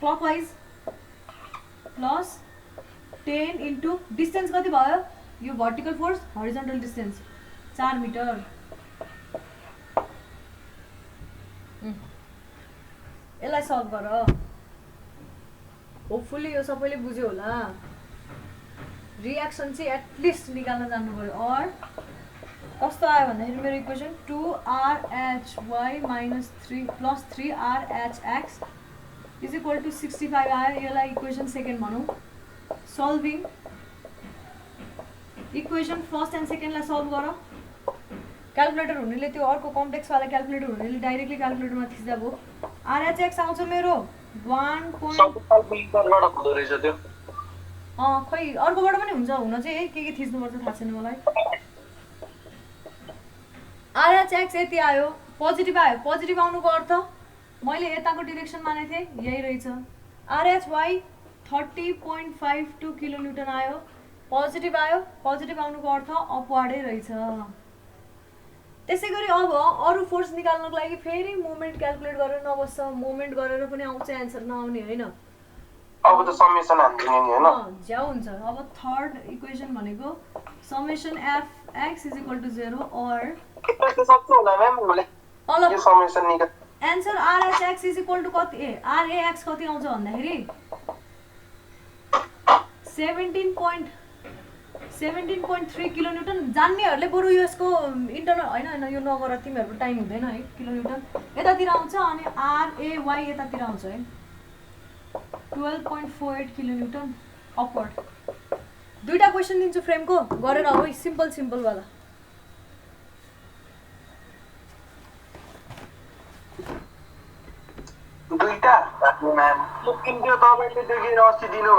क्लकवाइज +10 इन्टु डिस्टेन्स कति भयो, यो vertical force horizontal distance 4 metre. यसलाई सल्भ गर। होपफुली यो सबैले बुझ्यो होला। रियाक्सन चाहिँ एटलिस्ट निकाल्न जान्नु पर्यो। और कस्तो आयो भन्दाखेरि मेरो इक्वेसन 2RHY - 3RHX = 65 आयो। यसलाई इक्वेसन सेकेन्ड भनौँ। सल्भिङ इक्वेसन फर्स्ट एन्ड सेकेन्डलाई सल्भ गर। क्यालकुलेटर हुनेले त्यो अर्को कम्प्लेक्सवाला क्यालकुलेटर हुनेले डाइरेक्टली क्यालकुलेटरमा थिच्दा भयो। RHX आउँछ मेरो 1 मिटरबाट हुँदो रहेछ त्यो। खै अर्कोबाट पनि हुन्छ, हुन चाहिँ के थिच्नुपर्छ थाहा छैन मलाई। RHX यति आयो, पोजिटिभ आयो। पोजिटिभ आउनुको अर्थ मैले यताको डिरेक्सन मानेको थिएँ, यही रहेछ। RHY 30.52 किलोन्युटन आयो। पोजिटिभ आयो, पोजिटिभ आउनुको अर्थ अपवार्डै रहेछ। त्यसै गरी अब अरू फोर्स निकाल्नको लागि फेरि मोमेन्ट क्याल्कुलेट गरेर नबस्छ, मोमेन्ट गरेर पनि आउँछ एन्सर नआउने होइन। अब त समेसन हान्दिने नि हैन। ज्याउ हुन्छ। अब थर्ड इक्वेसन भनेको summation F X is equal to 0 और त्यो सक्छु होला म्याम मैले अल यो समेसन निकाल एन्सर आरएचएक्स इज इक्वल टु कति आरएएक्स कति आउँछ भन्दाखेरि 17.3 किलोन्युटन। जान्नेहरूले बरु यसको इन्टरनल होइन यो नगर तिमीहरूको टाइम हुँदैन है। किलोन्युटन यतातिर आउँछ अनि आरएवाई यतातिर आउँछ है। 12.48 किलोन्युटन अपवर्ड। दुईटा क्वेसन दिन्छु फ्रेमको गरेर अब सिम्पल सिम्पल वाला। दुईटा म्याम त्यो तपाईँले देखेर अस्ति दिनु